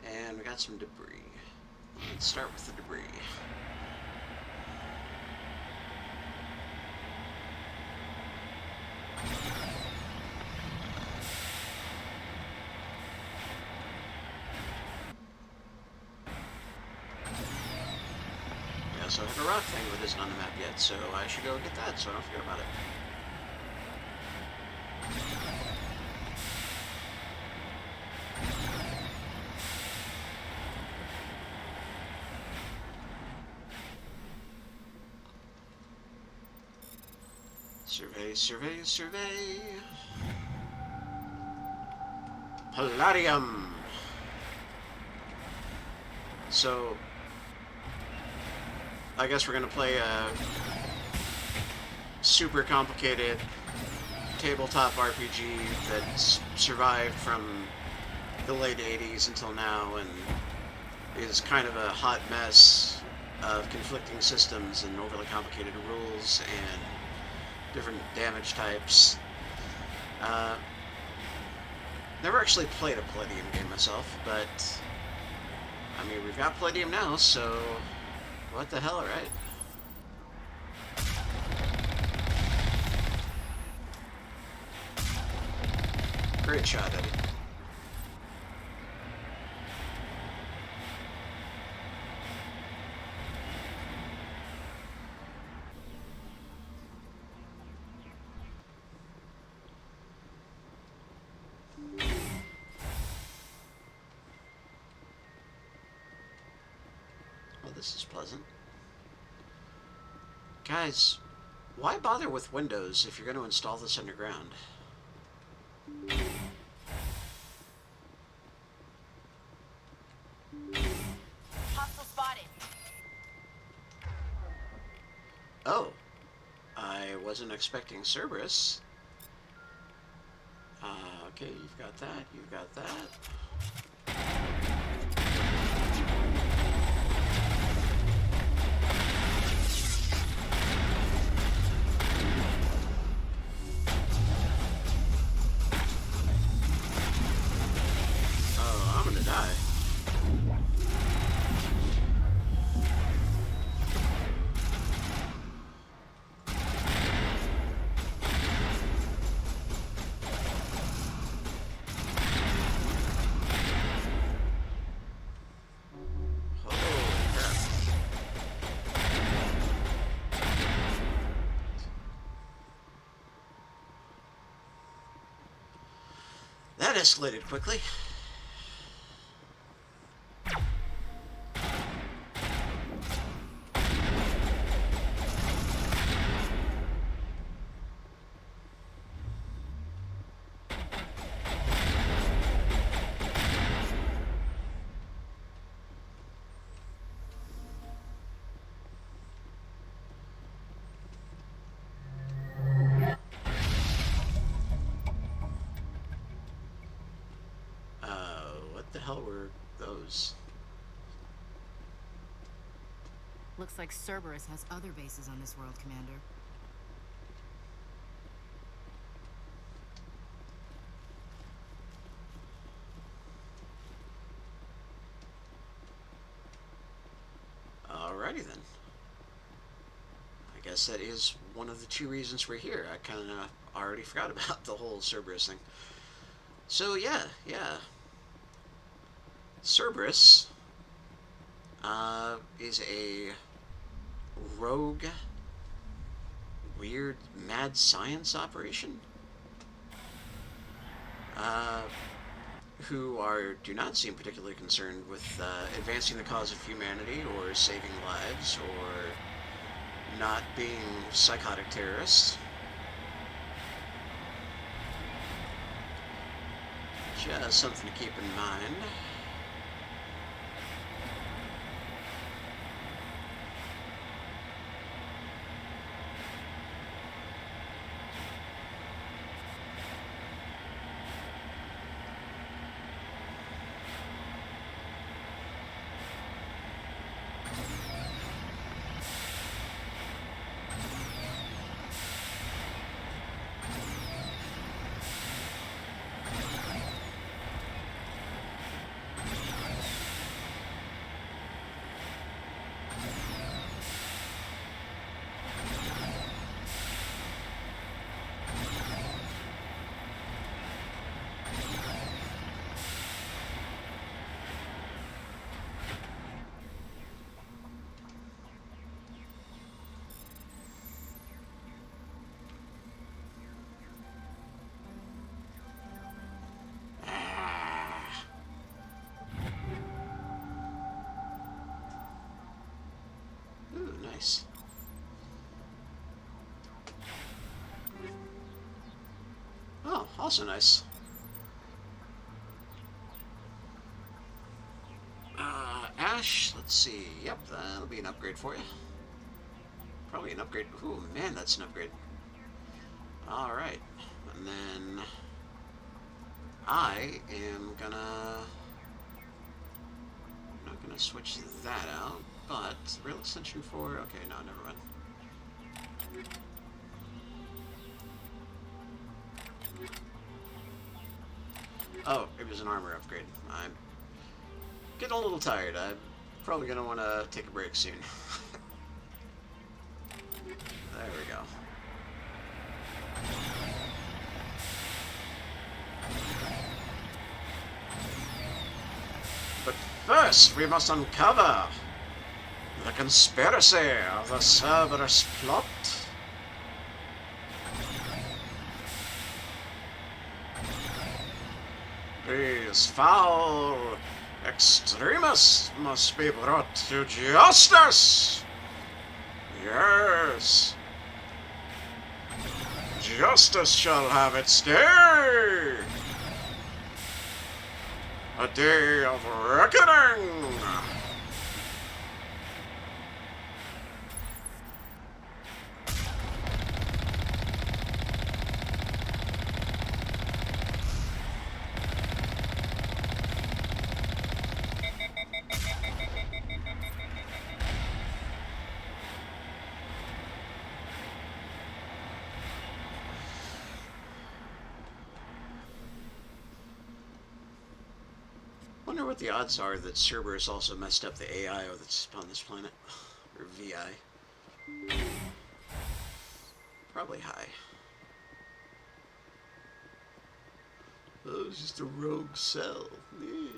And we got some debris. Let's start with the debris. We also have a rock thing that isn't on the map yet, so I should go get that so I don't forget about it. Survey, survey, survey. Palladium. So, I guess we're gonna play a super complicated tabletop RPG that's survived from the late 80s until now and is kind of a hot mess of conflicting systems and overly complicated rules and different damage types. Never actually played a Palladium game myself, but I mean, we've got Palladium now, so what the hell, right? Great shot, Eddie. This is pleasant. Guys, why bother with Windows if you're going to install this underground? Hostile spotted. Oh, I wasn't expecting Cerberus. Okay, you've got that, you've got that. That escalated quickly. What the hell were those? Looks like Cerberus has other bases on this world, Commander. Alrighty then. I guess that is one of the two reasons we're here. I kind of already forgot about the whole Cerberus thing. So yeah. Cerberus is a rogue, weird, mad science operation who do not seem particularly concerned with advancing the cause of humanity or saving lives or not being psychotic terrorists. Just something to keep in mind. Ooh, nice. Oh, also nice. Ash, let's see. Yep, that'll be an upgrade for you. Probably an upgrade. Ooh, man, that's an upgrade. Alright. And then I am gonna... I'm not gonna switch that out, but rail extension 4... Okay, no, never mind. Oh, it was an armor upgrade. I'm getting a little tired. I'm probably gonna want to take a break soon. There we go. But first, we must uncover the conspiracy of the Cerberus plot. These foul extremists must be brought to justice. Yes. Justice shall have its day. A day of reckoning. Wonder what the odds are that Cerberus also messed up the AI that's on this planet. Or VI. Probably high. Oh, it's just a rogue cell. Yeah.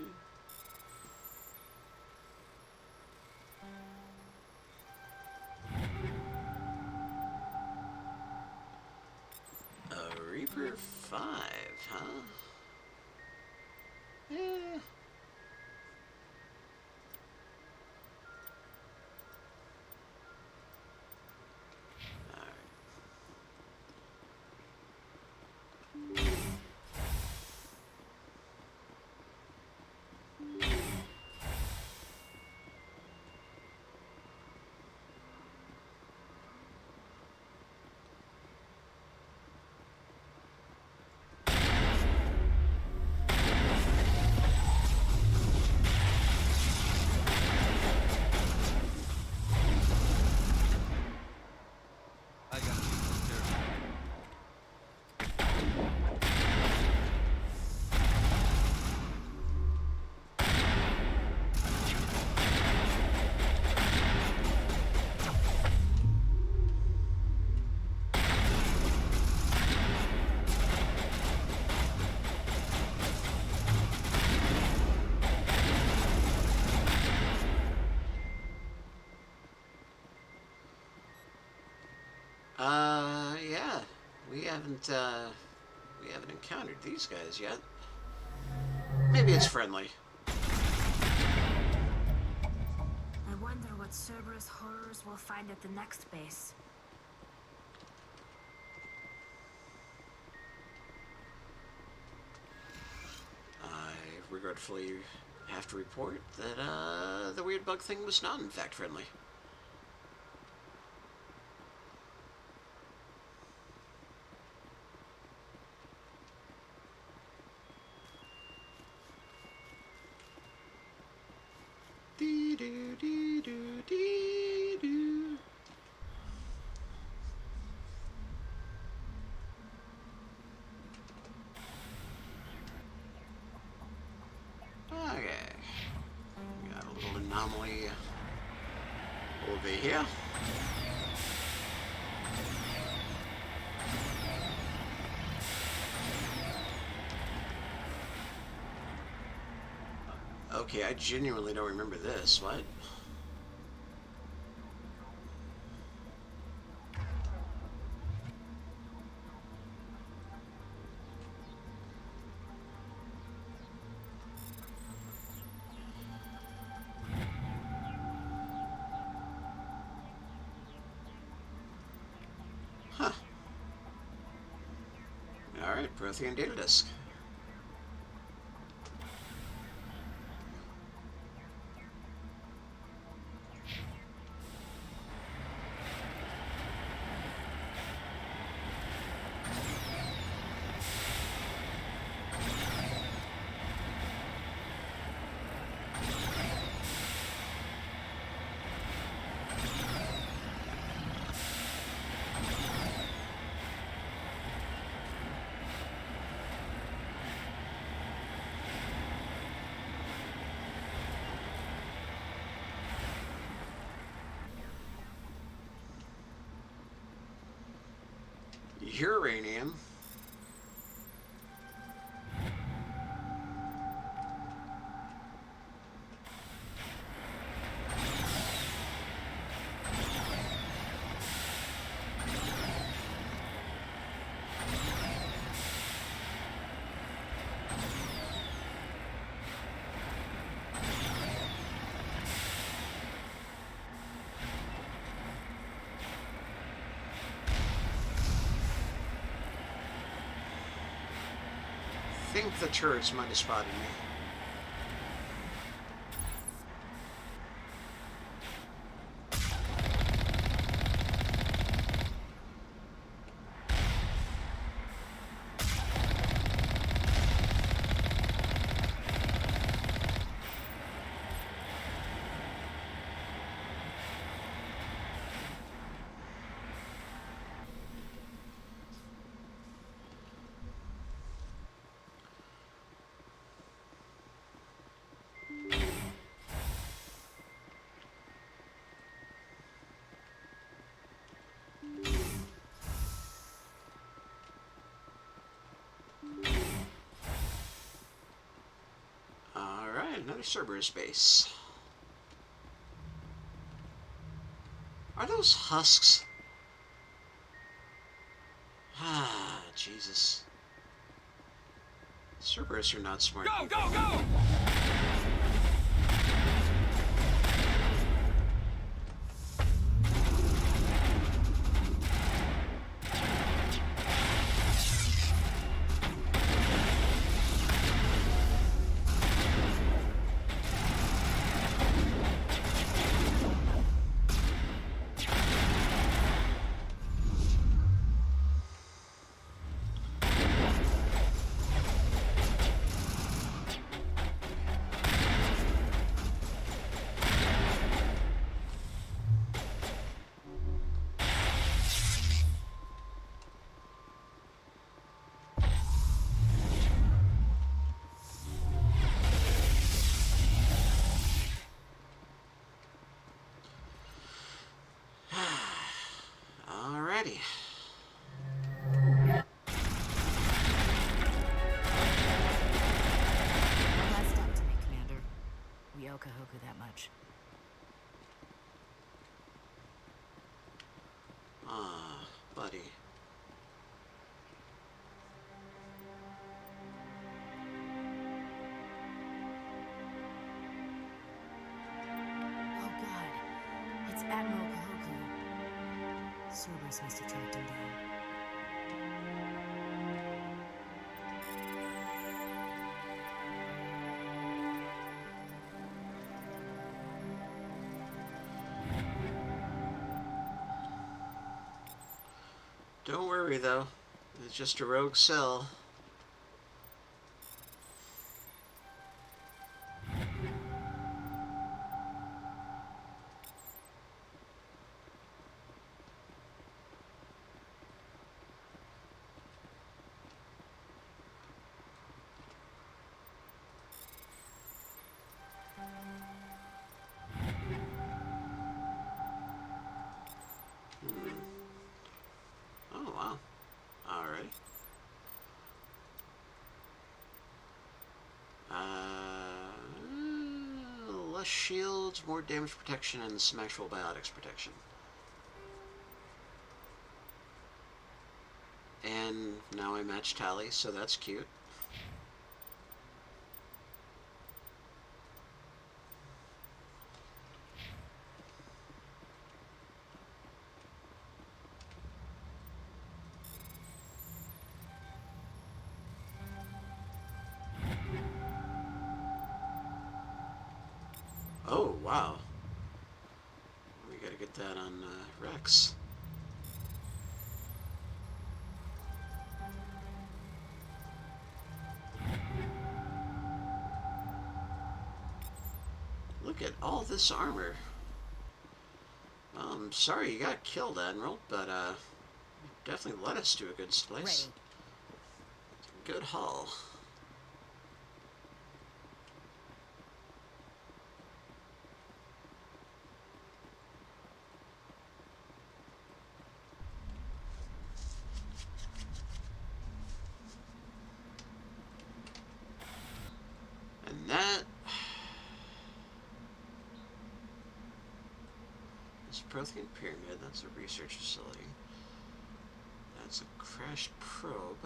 A Reaper 5, huh? Yeah. I got you. Yeah. We haven't encountered these guys yet. Maybe it's friendly. I wonder what Cerberus horrors we'll find at the next base. I regretfully have to report that, the weird bug thing was not, in fact, friendly. Dee-doo-dee-doo-dee-doo. Okay. Got a little anomaly over here. Okay, I genuinely don't remember this. What? Huh. Alright, Prothean data disk. Uranium. I think the turrets might have spotted me. Alright, another Cerberus base. Are those husks? Ah, Jesus. Cerberus are not smart. Go, go, go! Alrighty. One last step to make, Commander. We owe Kahoku that much. Ah, buddy. Oh god. It's Admiral Kahoku. Cerberus must have tracked him down. Don't worry, though. It's just a rogue cell. Oh, wow. Alright. Less shields, more damage protection, and some actual biotics protection. And now I match Tally, so that's cute. Oh, wow. We gotta get that on Rex. Look at all this armor. Well, I'm sorry you got killed, Admiral, but definitely led us to a good place. Good haul. And that is Prothean Pyramid. That's a research facility. That's a crashed probe.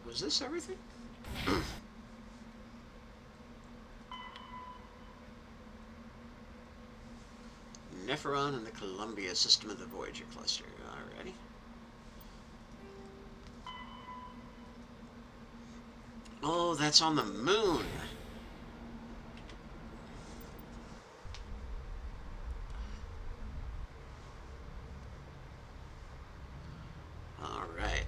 Was this everything? Nepheron and the Columbia system of the Voyager cluster. Alrighty. Oh, that's on the moon. Alright.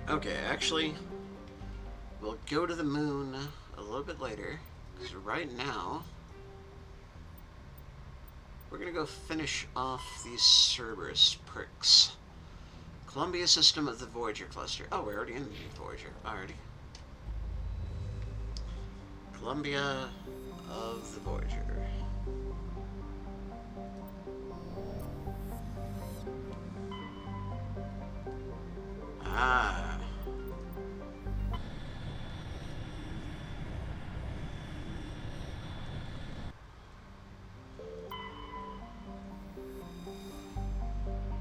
Okay, actually, we'll go to the moon a little bit later, because right now, we're going to go finish off these Cerberus pricks. Columbia system of the Voyager cluster. Oh, we're already in the Voyager. Alrighty. Columbia of the Voyager. Ah.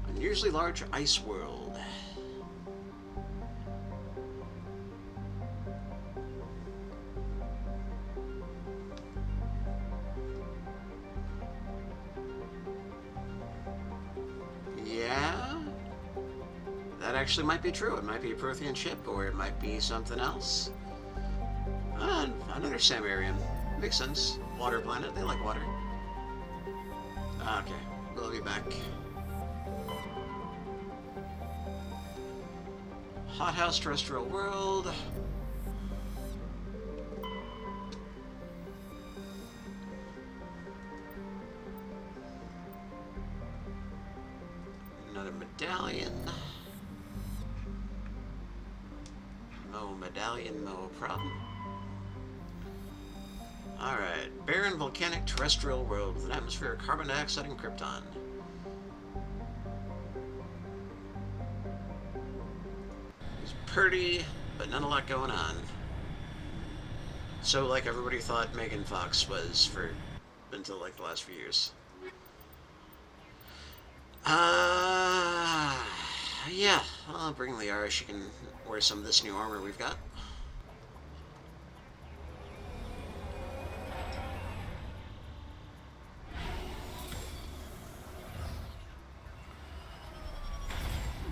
Unusually large ice world. Yeah? That actually might be true. It might be a Prothean ship, or it might be something else. Another Samarian. Makes sense. Water planet. They like water. Okay. We'll be back. Hothouse terrestrial world. Another medallion. No medallion, no problem. Alright. Barren volcanic terrestrial world with an atmosphere of carbon dioxide and krypton. It's pretty, but not a lot going on. So, like everybody thought Megan Fox was for until like the last few years. Yeah. I'll bring Liara. She can wear some of this new armor we've got.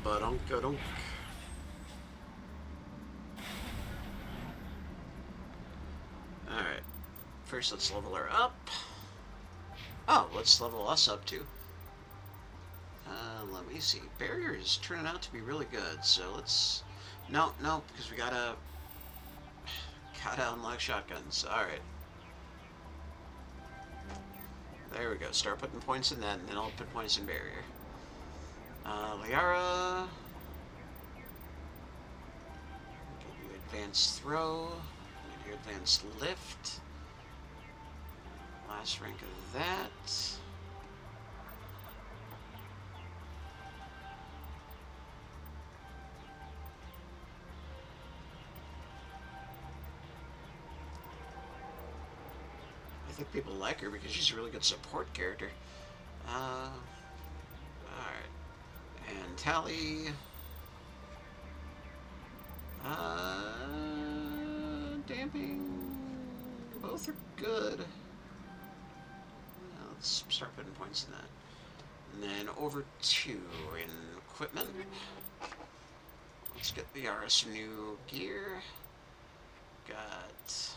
Ba-dunk-a-dunk. Alright. First, let's level her up. Oh, let's level us up, too. Let me see. Barrier is turning out to be really good, so let's... No, because we gotta unlock shotguns. Alright. There we go. Start putting points in that, and then I'll put points in barrier. Liara. Give you advanced throw. Give you advanced lift. Last rank of that. I think people like her because she's a really good support character. Alright. And Tally. Damping. Both are good. Let's start putting points in that. And then over to in equipment. Let's get the RS new gear. Got...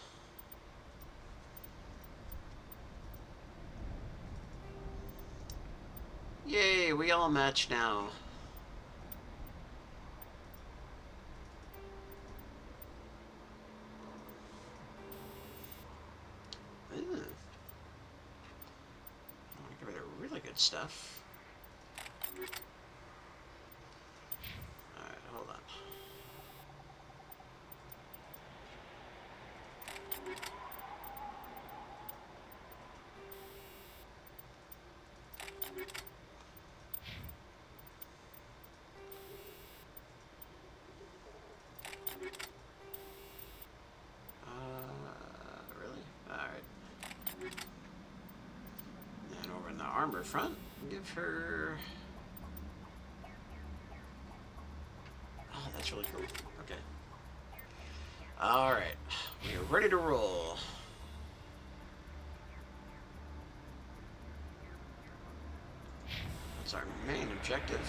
Yay, we all match now. Ooh. I'll give her the really good stuff. Alright, hold on. Really? Alright. And over in the armor front, give her... Oh, that's really cool. Okay. Alright. We are ready to roll. That's our main objective.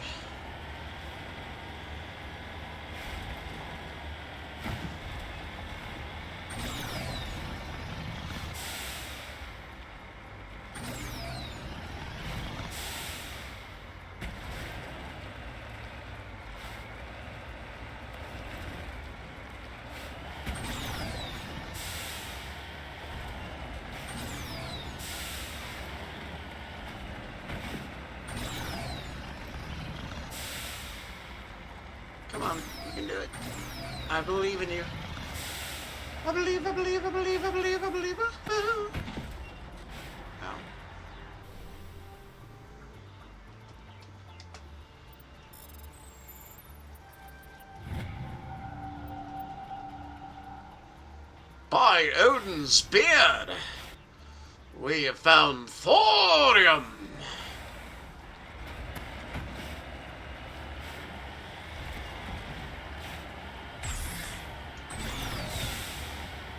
Come on, you can do it. I believe in you. I believe, I believe, I believe, I believe, I believe. Oh. By Odin's beard, we have found thorium!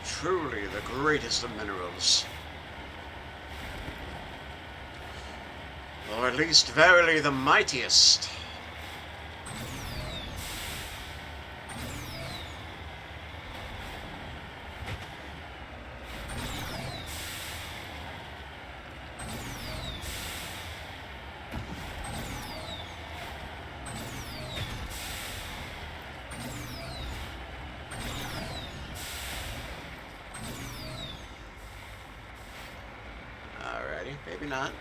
Truly the greatest of minerals. Or at least verily the mightiest. Alrighty, maybe not.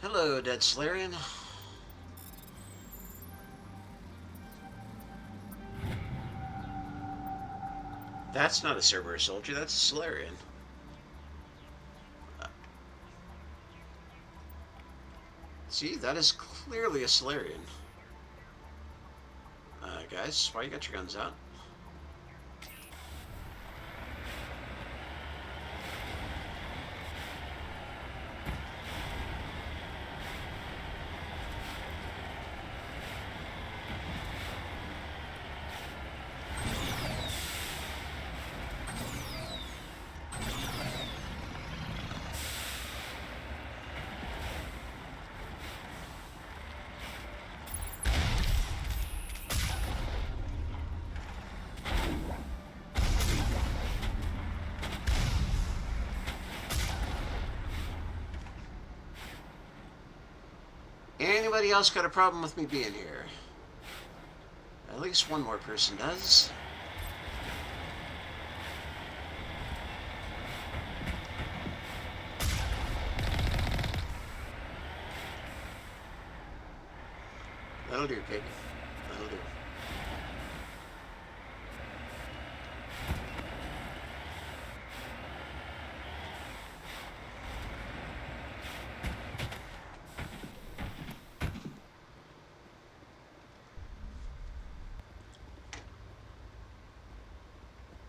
Hello, Dead Solarian. That's not a Cerberus soldier, that's a Solarian. See, that is clearly a Solarian. Guys, why you got your guns out? Anybody else got a problem with me being here? At least one more person does. That'll do, pig. That'll do.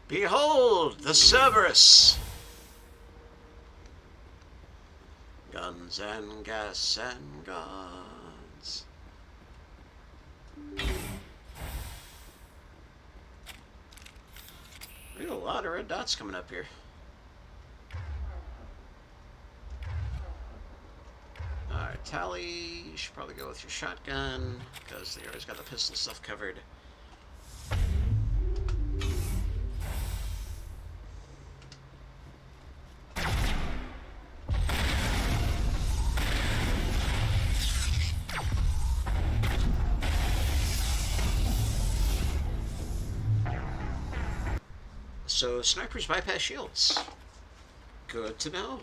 Behold, the Cerberus! Guns and gas and gods. We got a lot of red dots coming up here. Alright, Tally, you should probably go with your shotgun, because they always got the pistol stuff covered. So, snipers bypass shields. Good to know.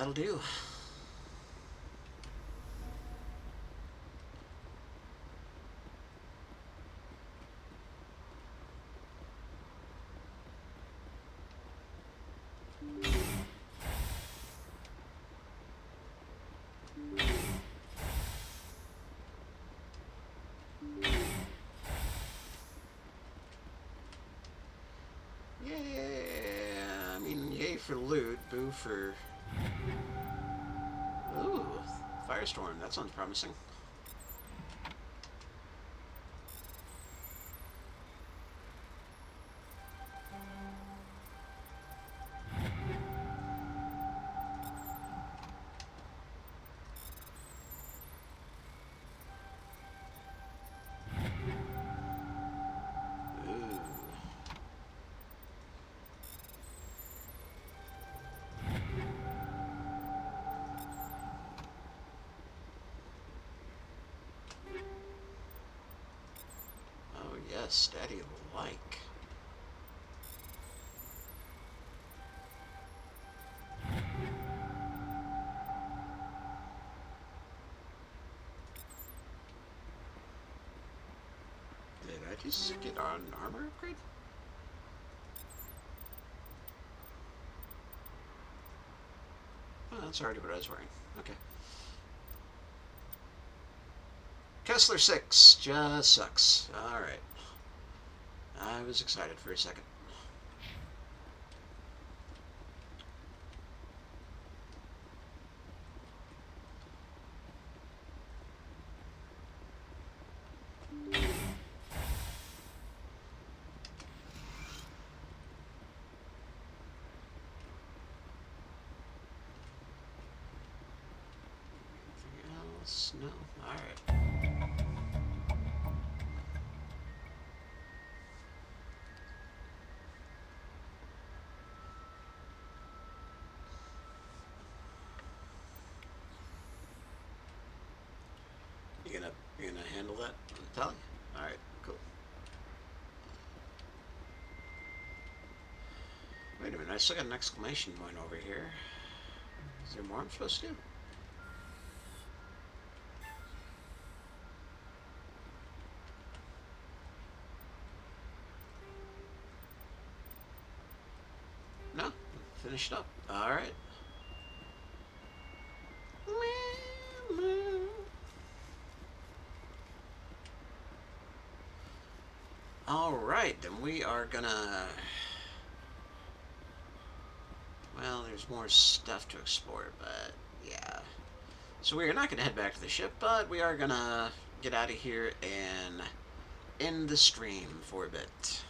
that'll do. Yeah, I mean, yay for loot, boo for... Ooh, firestorm, that sounds promising. Yes, Daddy like. Did I just get an armor upgrade? Oh, that's already what I was wearing. Okay. Kessler 6 just sucks. Alright. I was excited for a second. Anything else? No? Alright. You gonna handle that, Tally? Alright, cool. Wait a minute, I still got an exclamation point over here. Is there more I'm supposed to do? No? Finished up. Alright. Alright, then we are gonna... Well, there's more stuff to explore, but yeah. So we are not gonna head back to the ship, but we are gonna get out of here and end the stream for a bit.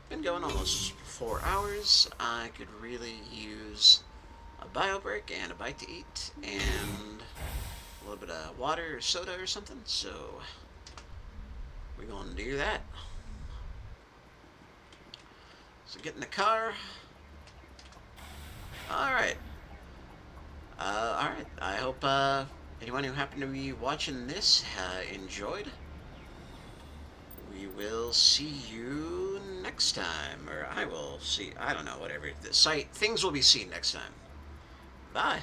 Been going almost 4 hours. I could really use a bio break and a bite to eat and a little bit of water or soda or something, so we're gonna do that. So get in the car. Alright. Alright. I hope anyone who happened to be watching this enjoyed. We will see you next time. Or I will see. I don't know, whatever. The site. Things will be seen next time. Bye.